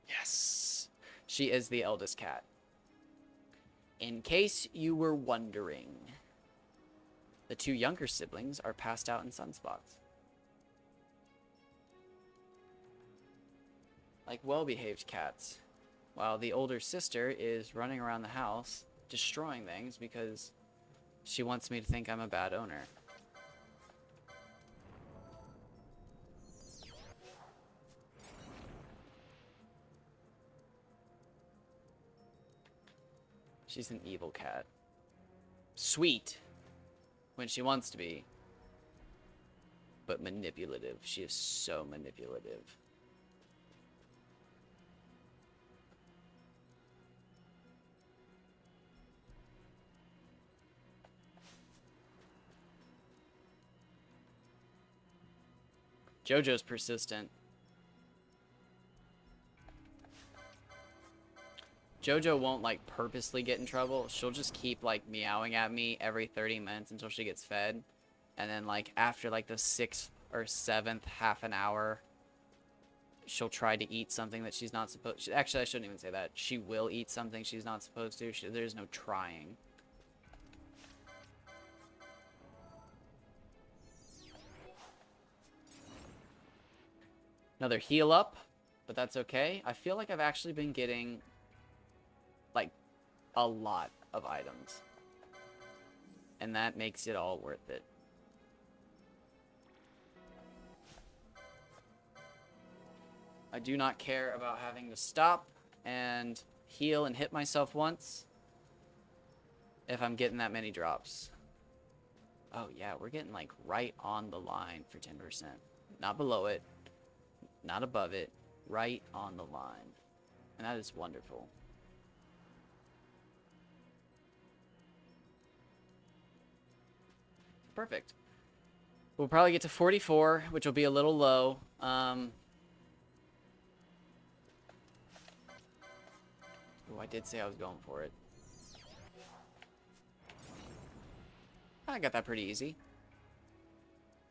Yes. She is the eldest cat. In case you were wondering, the 2 younger siblings are passed out in sunspots. like well-behaved cats, while the older sister is running around the house destroying things because she wants me to think I'm a bad owner. She's an evil cat. Sweet when she wants to be, but manipulative. She is so manipulative. JoJo's persistent. JoJo won't like purposely get in trouble. She'll just keep like meowing at me every 30 minutes until she gets fed. And then like after like the 6th or 7th half an hour, she'll try to eat something that she's not supposed to. Actually, I shouldn't even say that. She will eat something she's not supposed to. There's no trying. Another heal up, but that's okay. I feel like I've actually been getting like a lot of items, and that makes it all worth it. I do not care about having to stop and heal and hit myself once if I'm getting that many drops. Oh yeah, we're getting like right on the line for 10%. Not below it, not above it, right on the line. And that is wonderful. Perfect. We'll probably get to 44, which will be a little low. Oh, I did say I was going for it. I got that pretty easy.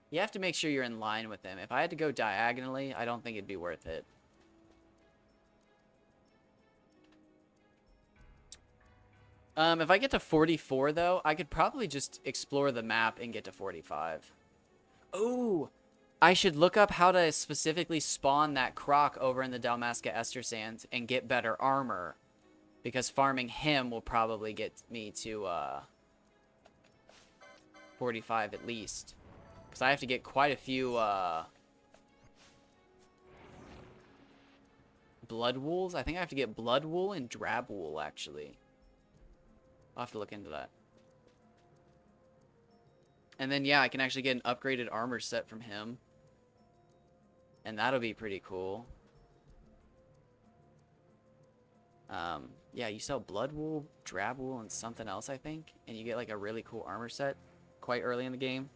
You have to make sure you're in line with him. If I had to go diagonally, I don't think it'd be worth it. If I get to 44, though, I could probably just explore the map and get to 45. Oh, I should look up how to specifically spawn that croc over in the Dalmasca Ester Sands and get better armor. Because farming him will probably get me to 45 at least. Because I have to get quite a few blood wools. I think I have to get blood wool and drab wool, actually. I'll have to look into that. And then, yeah, I can actually get an upgraded armor set from him. And that'll be pretty cool. Yeah, you sell blood wool, drab wool, and something else, I think. And you get, like, a really cool armor set quite early in the game.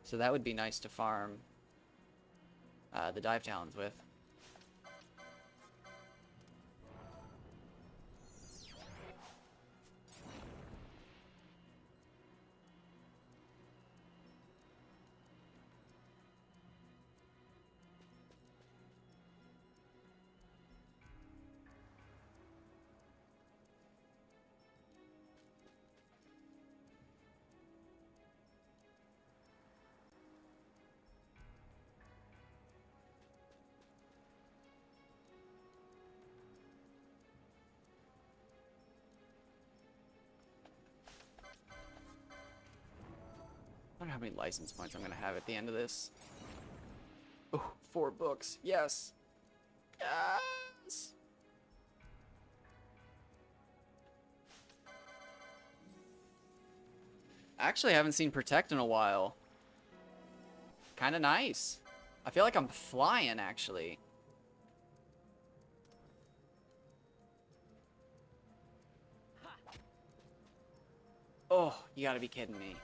So that would be nice to farm the dive talons with. I wonder how many license points I'm going to have at the end of this. Oh, 4 books. Yes. Yes. Actually, I haven't seen Protect in a while. Kind of nice. I feel like I'm flying, actually. Oh, you gotta be kidding me.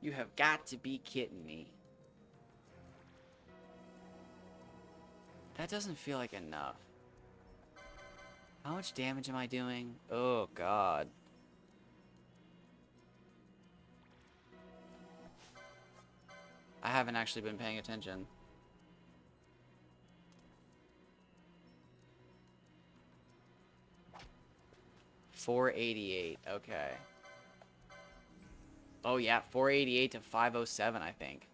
You have got to be kidding me. That doesn't feel like enough. How much damage am I doing? Oh, God. I haven't actually been paying attention. $488. Okay. Oh, yeah. 488 to 507, I think.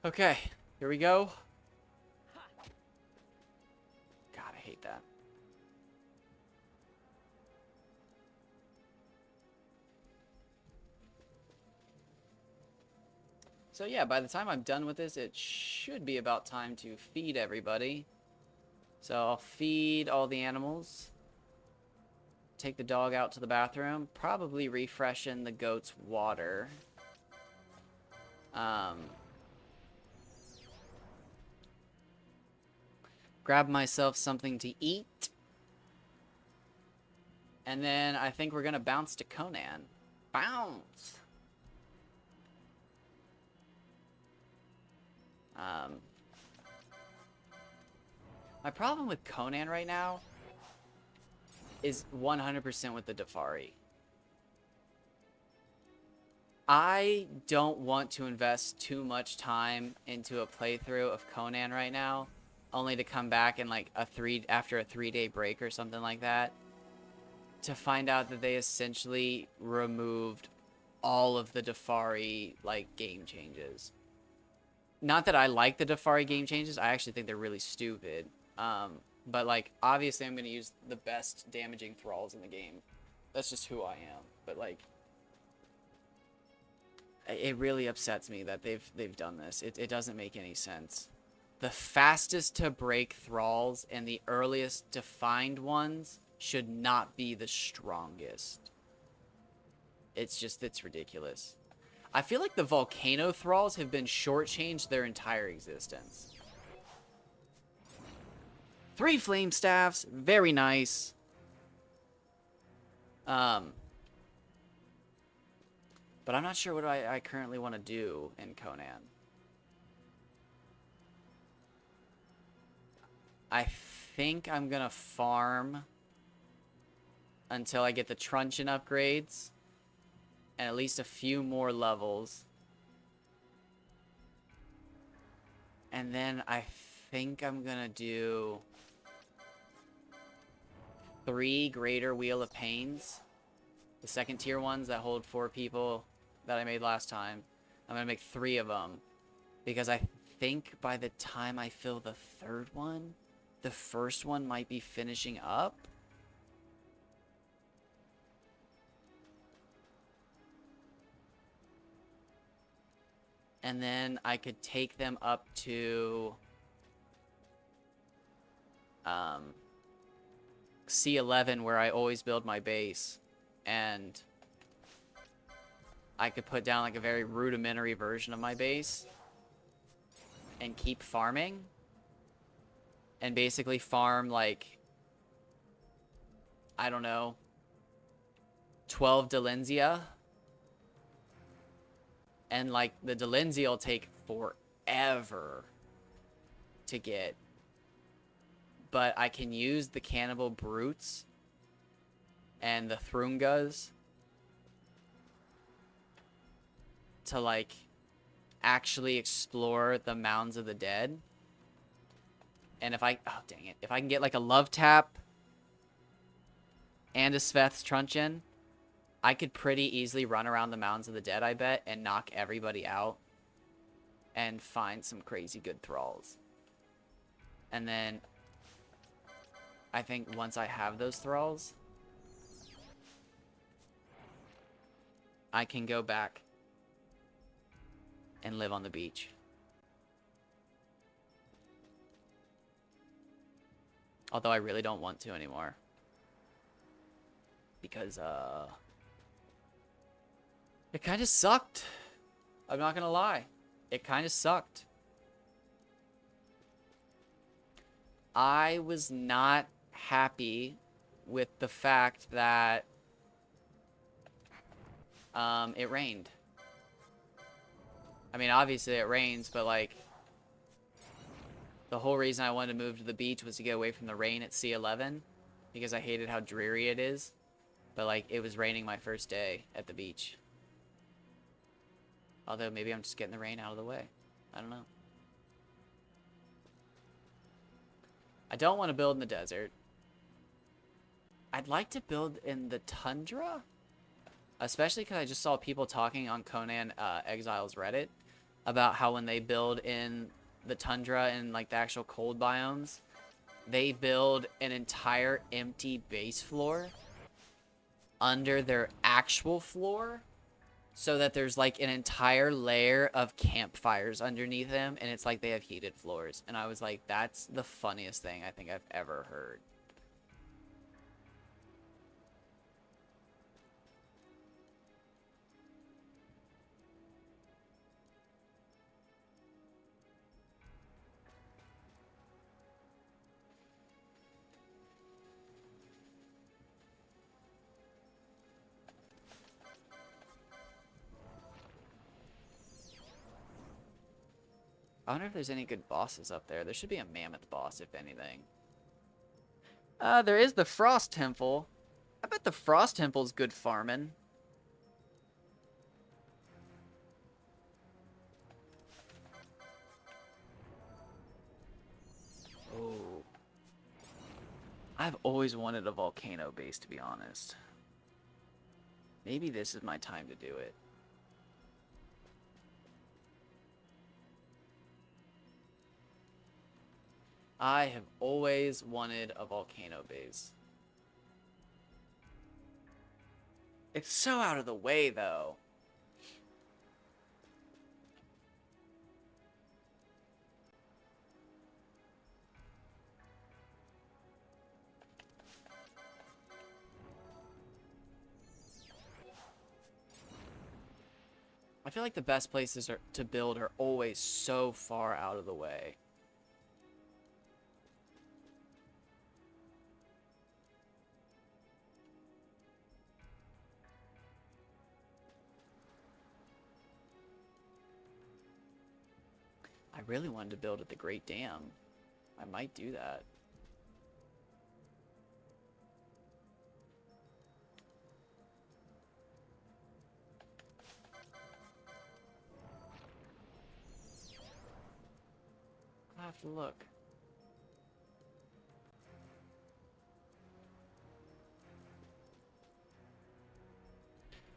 Okay, here we go. God, I hate that. So yeah, by the time I'm done with this, it should be about time to feed everybody. So I'll feed all the animals. Take the dog out to the bathroom. Probably refreshen the goat's water. Grab myself something to eat. And then I think we're going to bounce to Conan. Bounce! My problem with Conan right now is 100% with the Dafari. I don't want to invest too much time into a playthrough of Conan right now, only to come back in like after a 3-day break or something like that, to find out that they essentially removed all of the Dafari like game changes. Not that I like the Dafari game changes, I actually think they're really stupid. But like obviously I'm gonna use the best damaging thralls in the game. That's just who I am. But like, it really upsets me that they've done this. It doesn't make any sense. The fastest to break thralls and the earliest defined ones should not be the strongest. It's ridiculous. I feel like the volcano thralls have been shortchanged their entire existence. 3 flame staffs, very nice. But I'm not sure what I currently want to do in Conan. I think I'm going to farm until I get the truncheon upgrades and at least a few more levels. And then I think I'm going to do 3 Greater Wheel of Pains. The second tier ones that hold 4 people that I made last time. I'm going to make 3 of them. Because I think by the time I fill the 3rd one, the first one might be finishing up. And then I could take them up to C11 where I always build my base. And I could put down like a very rudimentary version of my base and keep farming. And basically farm like, I don't know, 12 Delenzia. And like the Delenzia will take forever to get. But I can use the Cannibal Brutes and the Thrungas to like actually explore the Mounds of the Dead. And if I, oh dang it, if I can get like a Love Tap and a Sveth's Truncheon, I could pretty easily run around the Mounds of the Dead, I bet, and knock everybody out and find some crazy good thralls. And then I think once I have those thralls, I can go back and live on the beach. Although I really don't want to anymore. Because, it kind of sucked. I'm not gonna lie. It kind of sucked. I was not happy with the fact that it rained. I mean, obviously it rains, but like the whole reason I wanted to move to the beach was to get away from the rain at C11 because I hated how dreary it is. But like it was raining my first day at the beach. Although maybe I'm just getting the rain out of the way. I don't know. I don't want to build in the desert. I'd like to build in the tundra. Especially because I just saw people talking on Conan Exile's Reddit about how when they build in the tundra and like the actual cold biomes, they build an entire empty base floor under their actual floor so that there's like an entire layer of campfires underneath them, and it's like they have heated floors. And I was like, that's the funniest thing I think I've ever heard. I wonder if there's any good bosses up there. There should be a mammoth boss, if anything. There is the Frost Temple. I bet the Frost Temple's good farming. Oh. I've always wanted a volcano base, to be honest. Maybe this is my time to do it. I have always wanted a volcano base. It's so out of the way, though. I feel like the best places to build are always so far out of the way. I really wanted to build at the Great Dam. I might do that. I'll have to look.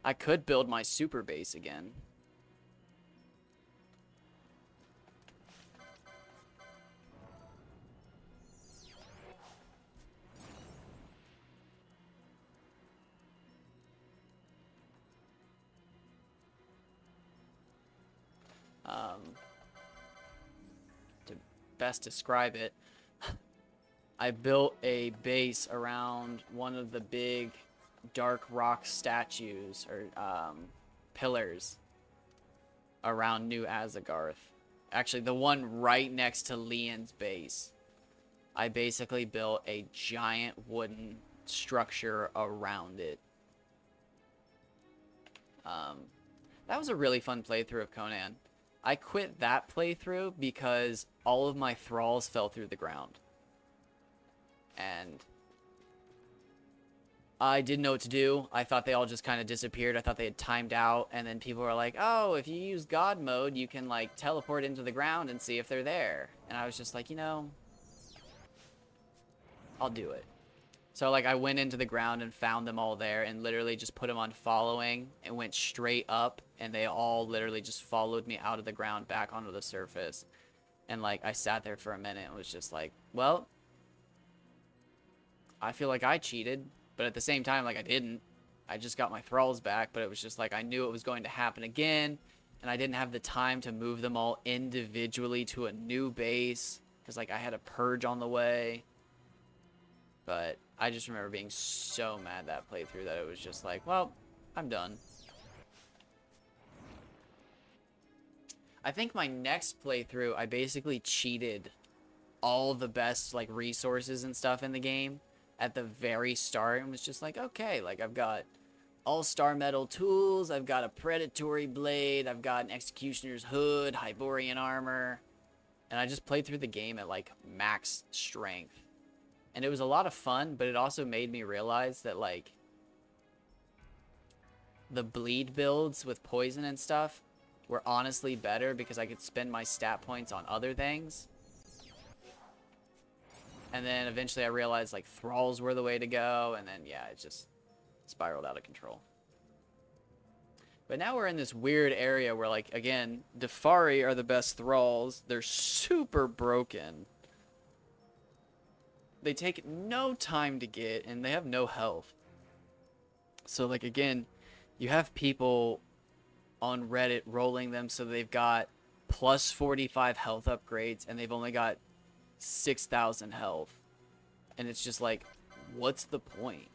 I could build my super base again. To best describe it, I built a base around one of the big dark rock statues or pillars around New Azagarth. Actually, the one right next to Leon's base. I basically built a giant wooden structure around it. That was a really fun playthrough of Conan. I quit that playthrough because all of my thralls fell through the ground. And I didn't know what to do. I thought they all just kind of disappeared. I thought they had timed out. And then people were like, oh, if you use God mode, you can like teleport into the ground and see if they're there. And I was just like, you know, I'll do it. So like I went into the ground and found them all there and literally just put them on following and went straight up, and they all literally just followed me out of the ground back onto the surface. And like I sat there for a minute and was just like, well, I feel like I cheated, but at the same time, like I didn't. I just got my thralls back, but it was just like I knew it was going to happen again, and I didn't have the time to move them all individually to a new base because like I had a purge on the way. But I just remember being so mad that playthrough that it was just like, well, I'm done. I think my next playthrough, I basically cheated all the best like resources and stuff in the game at the very start and was just like, okay, like I've got all star metal tools, I've got a predatory blade, I've got an executioner's hood, Hyborian armor, and I just played through the game at like max strength. And it was a lot of fun, but it also made me realize that, like, the bleed builds with poison and stuff were honestly better because I could spend my stat points on other things. And then eventually I realized, like, thralls were the way to go. And then, yeah, it just spiraled out of control. But now we're in this weird area where, like, again, Defari are the best thralls. They're super broken. They take no time to get, and they have no health. So, like, again, you have people on Reddit rolling them so they've got plus 45 health upgrades, and they've only got 6,000 health. And it's just like, what's the point?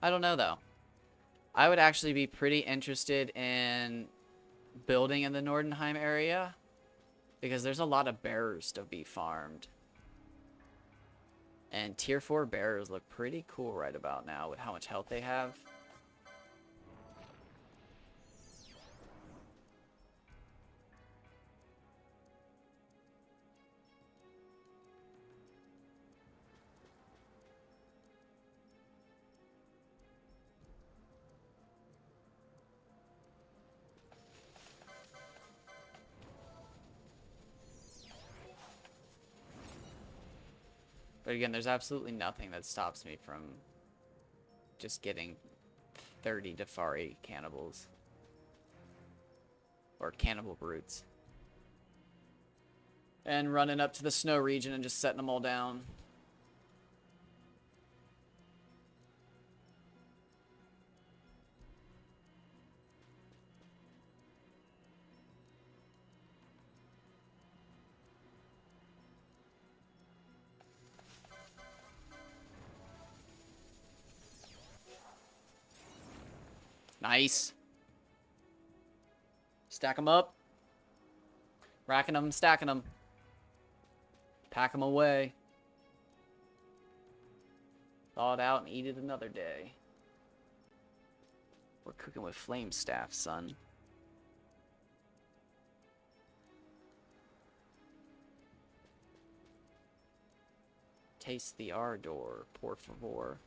I don't know, though. I would actually be pretty interested in building in the Nordenheim area because there's a lot of bearers to be farmed. And tier 4 bearers look pretty cool right about now with how much health they have. But again, there's absolutely nothing that stops me from just getting 30 Defari cannibals. Or cannibal brutes. And running up to the snow region and just setting them all down. Nice. Stack them up. Racking them, stacking them. Pack them away. Thaw it out and eat it another day. We're cooking with flame staff, son. Taste the ardor, por favor.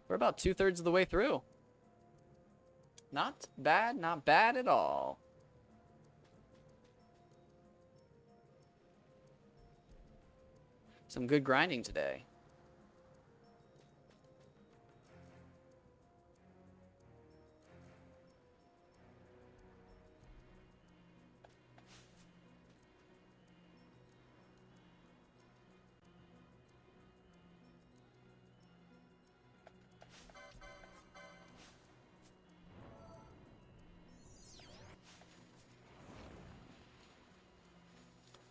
We're about 2/3 of the way through. Not bad, not bad at all. Some good grinding today.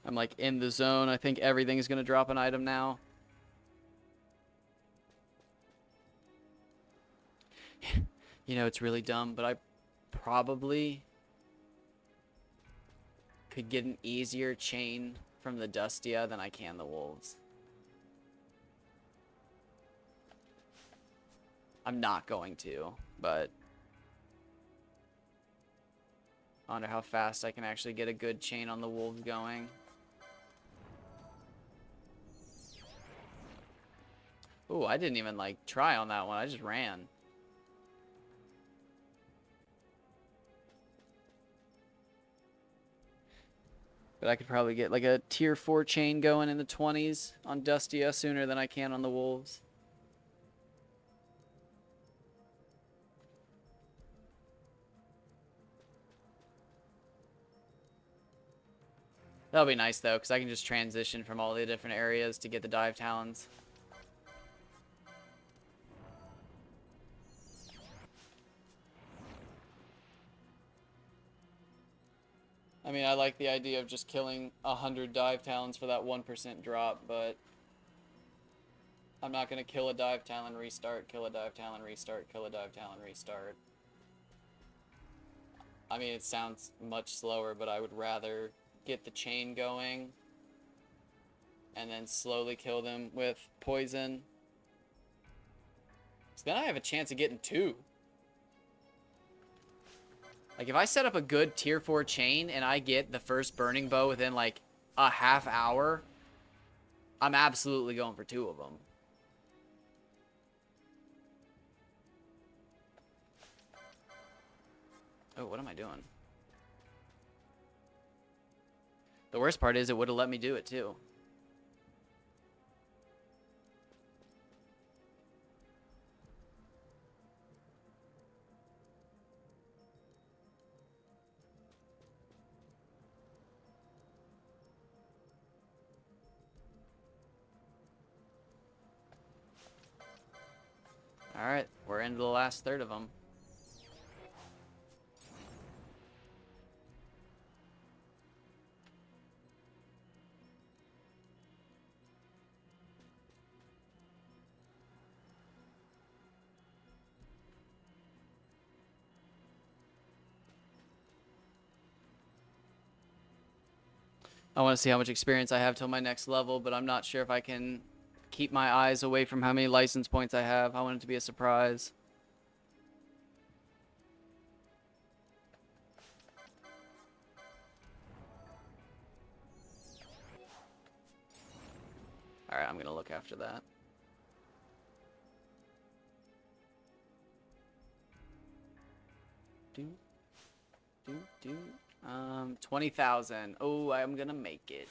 I'm like in the zone. I think everything's gonna drop an item now. You know, it's really dumb, but I probably could get an easier chain from the Dustia than I can the Wolves. I'm not going to, but I wonder how fast I can actually get a good chain on the Wolves going. Ooh, I didn't even like try on that one. I just ran. But I could probably get like a tier 4 chain going in the 20s on Dustia sooner than I can on the Wolves. That'll be nice though, because I can just transition from all the different areas to get the dive talons. I mean, I like the idea of just killing 100 dive talons for that 1% drop, but I'm not going to kill a dive talon, restart, kill a dive talon, restart, kill a dive talon, restart. I mean, it sounds much slower, but I would rather get the chain going and then slowly kill them with poison. So then I have a chance of getting 2. Like, if I set up a good tier 4 chain and I get the first burning bow within, like, a half hour, I'm absolutely going for 2 of them. Oh, what am I doing? The worst part is it would have let me do it, too. Alright, we're into the last third of them. I want to see how much experience I have till my next level, but I'm not sure if I can keep my eyes away from how many license points I have. I want it to be a surprise. Alright, I'm going to look after that. Do, do, do. 20,000. Oh, I'm going to make it.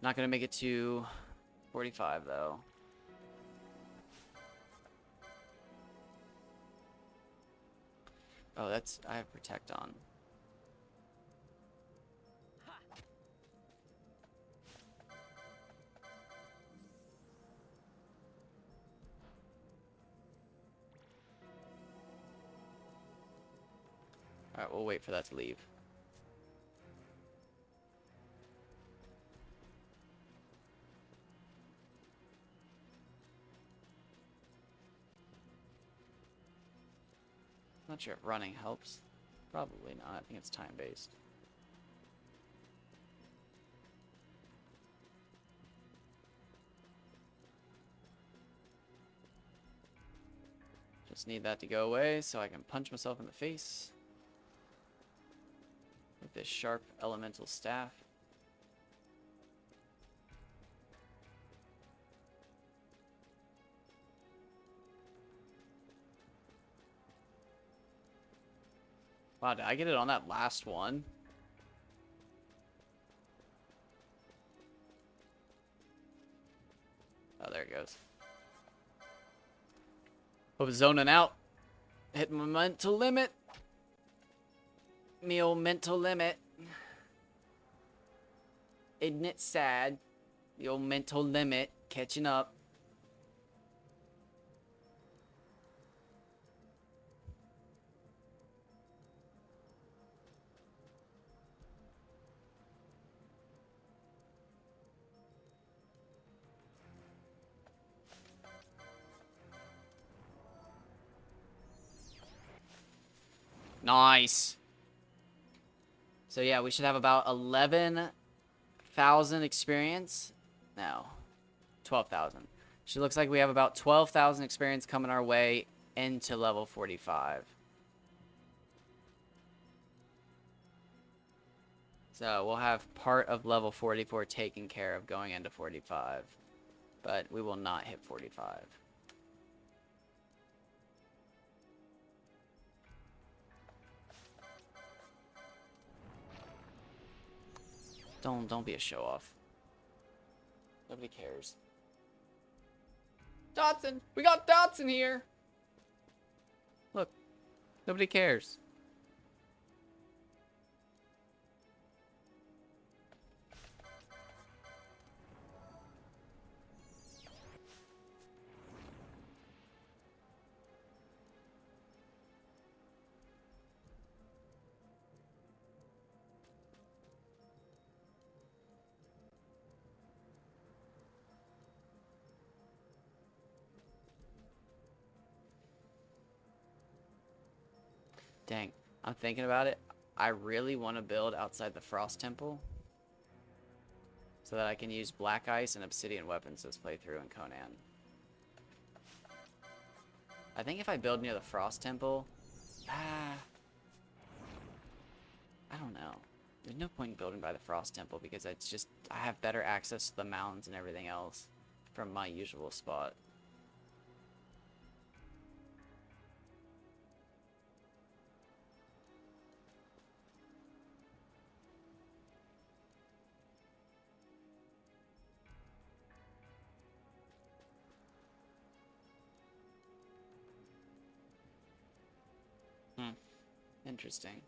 Not going to make it to 45, though. Oh, that's... I have Protect on. Alright, we'll wait for that to leave. Not sure if running helps. Probably not. I think it's time-based. Just need that to go away so I can punch myself in the face with this sharp elemental staff. Wow, did I get it on that last one? Oh, there it goes. I was zoning out. Hitting my mental limit. Me old mental limit. Isn't it sad? The old mental limit catching up. Nice. So yeah, we should have about 11,000 experience. No, 12,000. She looks like we have about 12,000 experience coming our way into level 45. So we'll have part of level 44 taken care of going into 45. But we will not hit 45. Don't be a show-off. Nobody cares. Dotson! We got Dotson here! Look. Nobody cares. Dang, I'm thinking about it. I really want to build outside the Frost Temple so that I can use Black Ice and Obsidian weapons this playthrough in Conan. I think if I build near the Frost Temple, I don't know. There's no point in building by the Frost Temple because it's just, I have better access to the mountains and everything else from my usual spot. Interesting.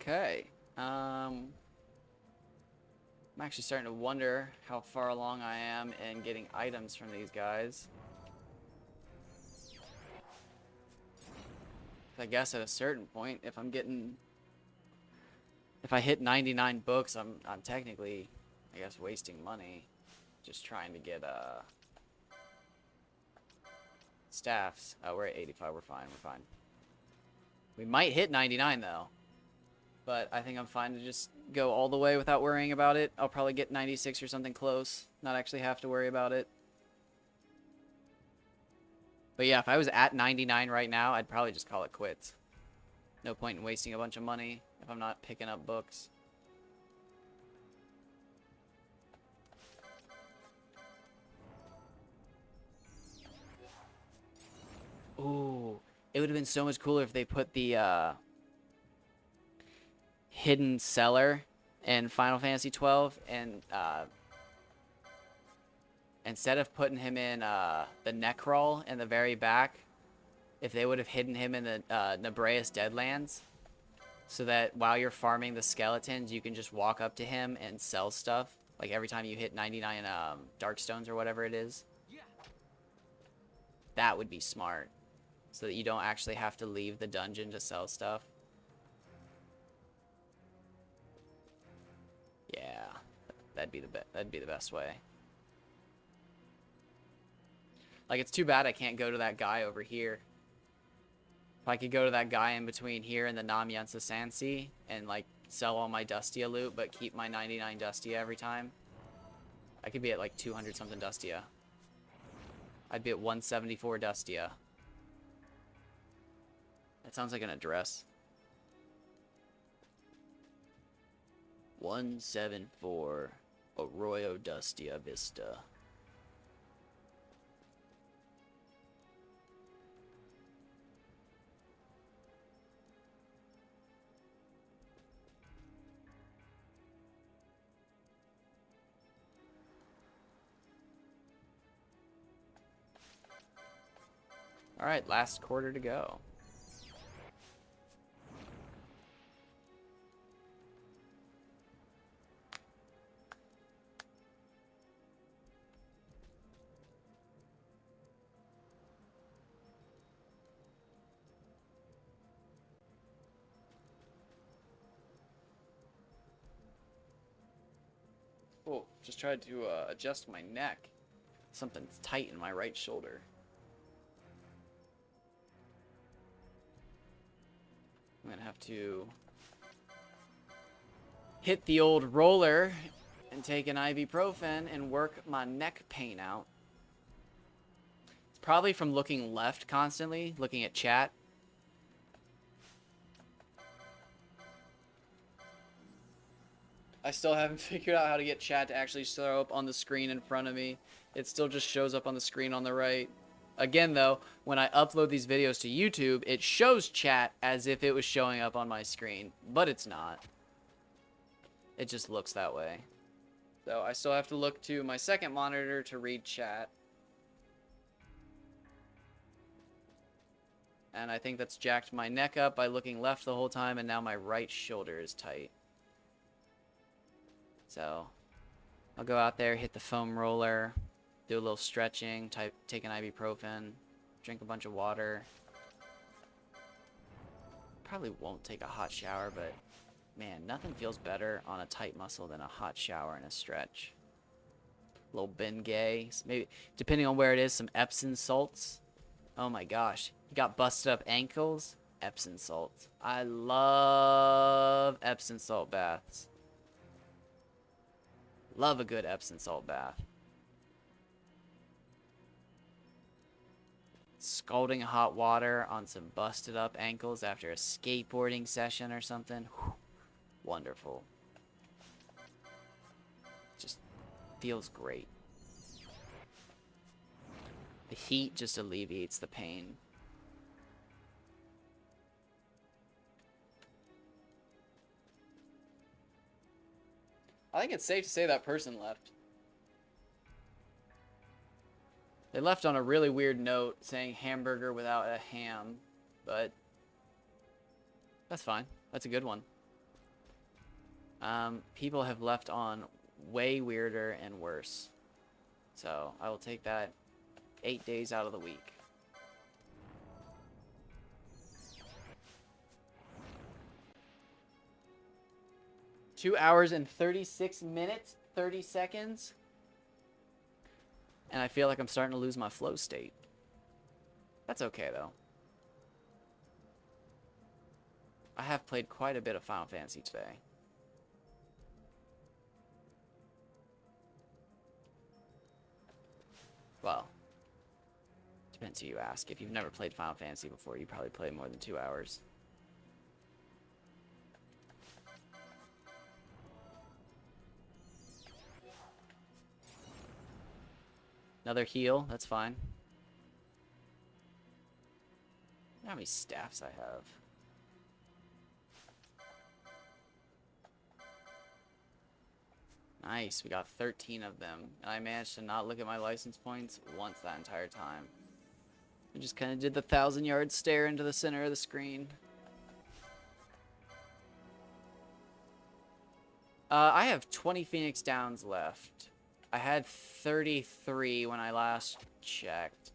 Okay. I'm actually starting to wonder how far along I am in getting items from these guys. I guess at a certain point, if I hit 99 books, I'm technically, I guess, wasting money just trying to get staffs. Oh, we're at 85. We're fine. We're fine. We might hit 99 though. But I think I'm fine to just go all the way without worrying about it. I'll probably get 96 or something close. Not actually have to worry about it. But yeah, if I was at 99 right now, I'd probably just call it quits. No point in wasting a bunch of money if I'm not picking up books. Ooh, it would have been so much cooler if they put the hidden cellar in Final Fantasy XII, and instead of putting him in the neck crawl in the very back, if they would have hidden him in the Nebreus Deadlands, so that while you're farming the skeletons, you can just walk up to him and sell stuff. Like every time you hit 99 Darkstones or whatever it is. Yeah. That would be smart, so that you don't actually have to leave the dungeon to sell stuff. Yeah, that'd be the best way. Like, it's too bad I can't go to that guy over here. If I could go to that guy in between here and the Namyansa Sansi and, like, sell all my Dustia loot, but keep my 99 Dustia every time, I could be at, like, 200 something Dustia. I'd be at 174 Dustia. That sounds like an address. 174 Arroyo Dustia Vista. All right, last quarter to go. Oh, just tried to adjust my neck. Something's tight in my right shoulder. I'm gonna have to hit the old roller and take an ibuprofen and work my neck pain out. It's probably from looking left constantly, looking at chat. I still haven't figured out how to get chat to actually show up on the screen in front of me. It still just shows up on the screen on the right. Again, though, when I upload these videos to YouTube, it shows chat as if it was showing up on my screen, but it's not. It just looks that way. So I still have to look to my second monitor to read chat. And I think that's jacked my neck up by looking left the whole time, and now my right shoulder is tight. So I'll go out there, hit the foam roller, do a little stretching, take an ibuprofen, drink a bunch of water. Probably won't take a hot shower, but man, nothing feels better on a tight muscle than a hot shower and a stretch. A little Bengay, maybe depending on where it is, some Epsom salts. Oh my gosh, you got busted up ankles? Epsom salts. I love Epsom salt baths. Love a good Epsom salt bath. Scalding hot water on some busted up ankles after a skateboarding session or something. Whew. Wonderful. Just feels great. The heat just alleviates the pain. I think it's safe to say that person left. They left on a really weird note saying hamburger without a ham, but that's fine. That's a good one. People have left on way weirder and worse. So I will take that 8 days out of the week. Two hours and 36 minutes, 30 seconds. And I feel like I'm starting to lose my flow state. That's okay, though. I have played quite a bit of Final Fantasy today. Well, depends who you ask. If you've never played Final Fantasy before, you probably play more than 2 hours. Another heal, that's fine. How many staffs I have? Nice, we got 13 of them. And I managed to not look at my license points once that entire time. I just kind of did the 1,000-yard stare into the center of the screen. I have 20 Phoenix Downs left. I had 33 when I last checked.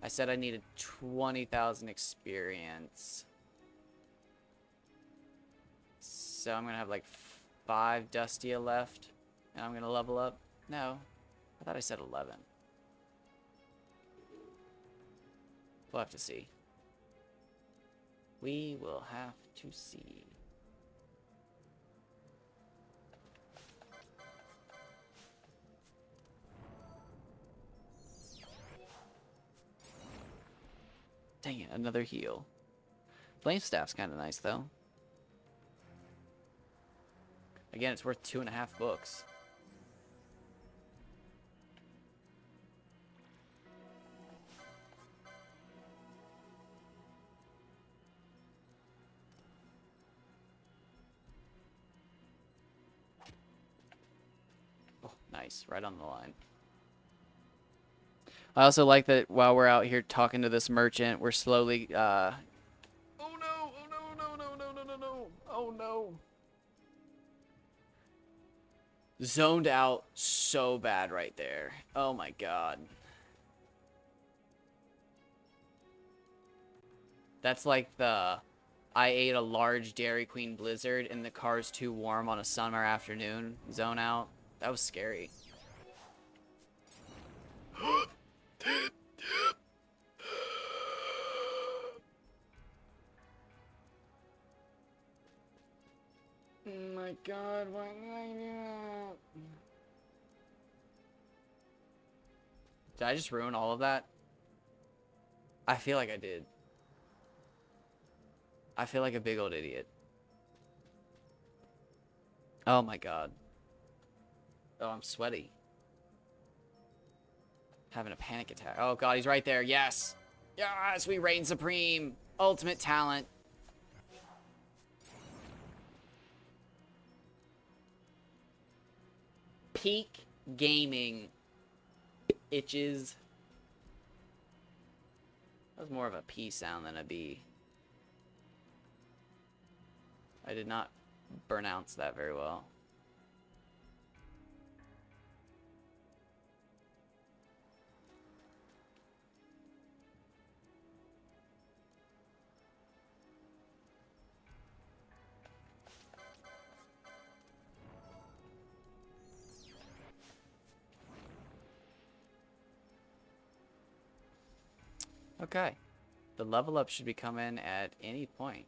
I said I needed 20,000 experience. So I'm going to have like 5 Dustia left. And I'm going to level up. No. I thought I said 11. We'll have to see. We will have to see. Dang it, another heal. Flame Staff's kind of nice, though. Again, it's worth 2.5 books. Oh, nice. Right on the line. I also like that while we're out here talking to this merchant, we're slowly, oh no, oh no, no, no, no, no, no, no, oh no. Zoned out so bad right there. Oh my god. That's like the, I ate a large Dairy Queen Blizzard and the car's too warm on a summer afternoon zone out. That was scary. Oh my god, why did I do that? Did I just ruin all of that? I feel like I did. I feel like a big old idiot. Oh my god. Oh, I'm sweaty. Having a panic attack. Oh god, he's right there. Yes! Yes, we reign supreme! Ultimate talent. Peak gaming. Itches. That was more of a P sound than a B. I did not pronounce that very well. Okay. The level up should be coming at any point.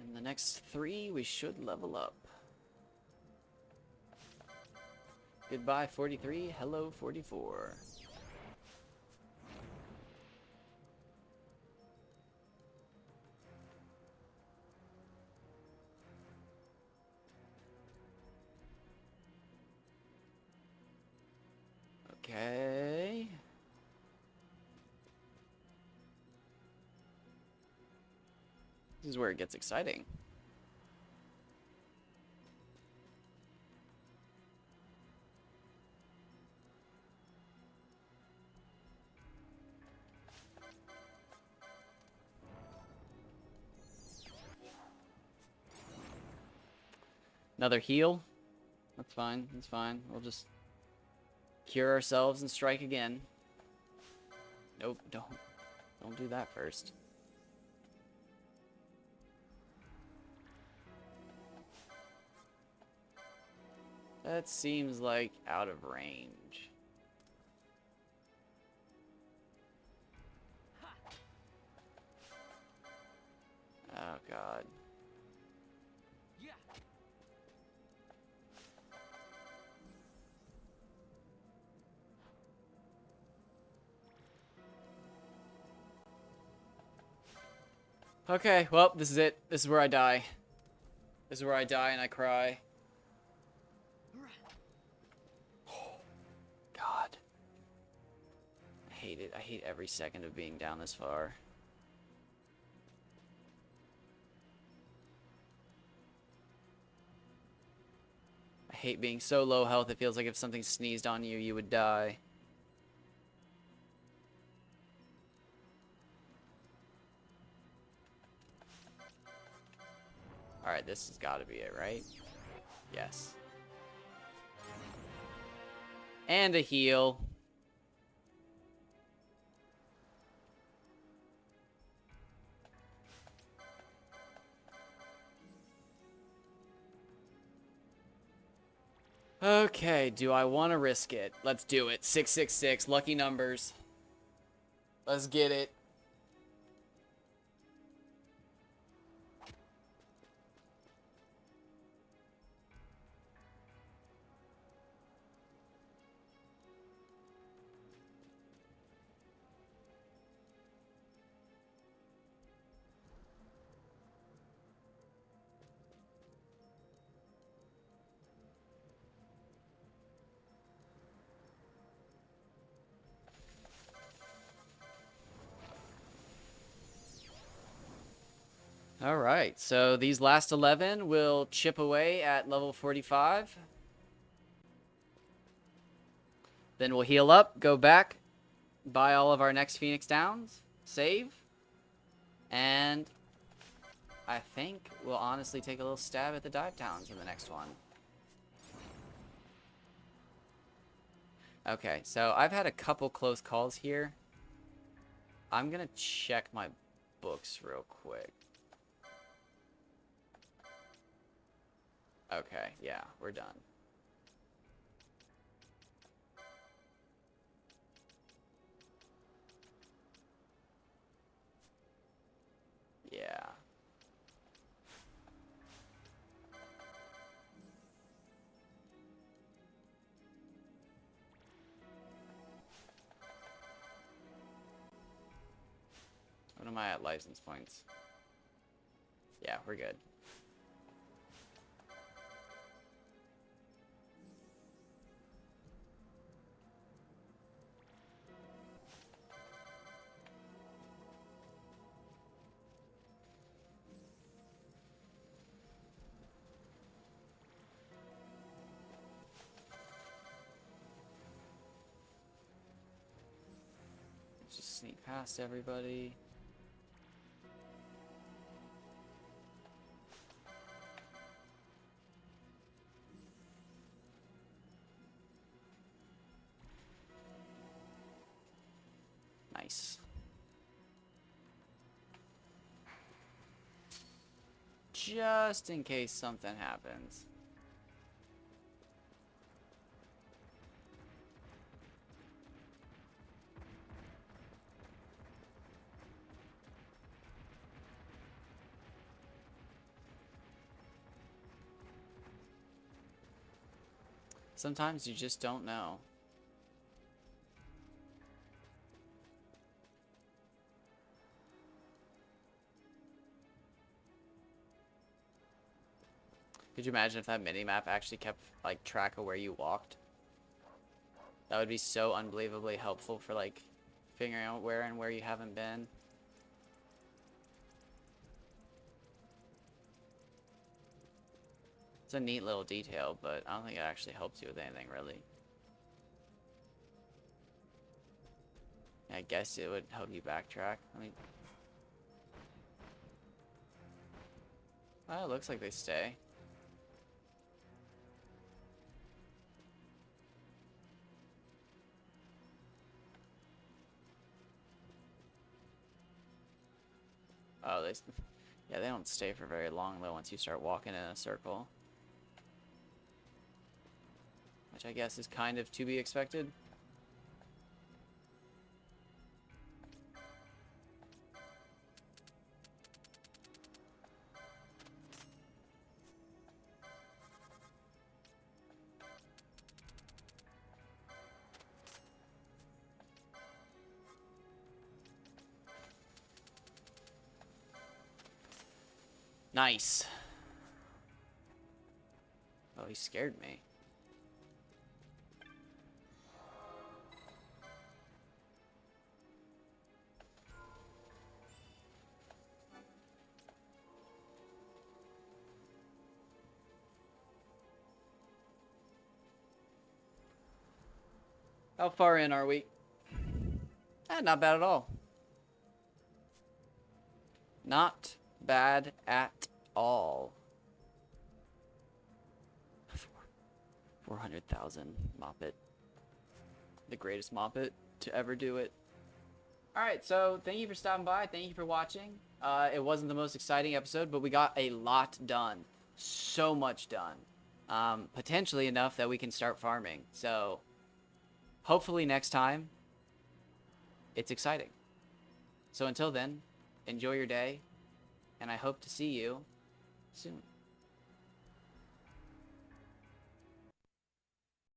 In the next 3, we should level up. Goodbye, 43. Hello, 44. Okay. This is where it gets exciting. Another heal. That's fine. That's fine. We'll just cure ourselves and strike again. Nope, don't do that first. That seems like out of range. Oh god. Yeah. Okay, well, this is it. This is where I die. This is where I die and I cry. God. I hate it. I hate every second of being down this far. I hate being so low health it feels like if something sneezed on you, you would die. Alright, this has got to be it, right? Yes. And a heal. Okay, do I want to risk it? Let's do it. 666, lucky numbers. Let's get it. All right, so these last 11 will chip away at level 45. Then we'll heal up, go back, buy all of our next Phoenix Downs, save, and I think we'll honestly take a little stab at the Dive Towns in the next one. Okay, so I've had a couple close calls here. I'm going to check my books real quick. Okay, yeah, we're done. Yeah. What am I at license points? Yeah, we're good. Just sneak past everybody. Nice. Just in case something happens. Sometimes you just don't know. Could you imagine if that mini-map actually kept, like, track of where you walked? That would be so unbelievably helpful for, like, figuring out where you haven't been. It's a neat little detail, but I don't think it actually helps you with anything, really. I guess it would help you backtrack. I mean... Oh, it looks like they stay. Oh, they... Yeah, they don't stay for very long, though, once you start walking in a circle. Which I guess is kind of to be expected. Nice. Oh, he scared me. How far in are we? Not bad at all. Not bad at all. 400,000 Moppet. The greatest Moppet to ever do it. Alright, so thank you for stopping by. Thank you for watching. It wasn't the most exciting episode, but we got a lot done. So much done. Potentially enough that we can start farming. So, hopefully next time, it's exciting. So until then, enjoy your day, and I hope to see you soon.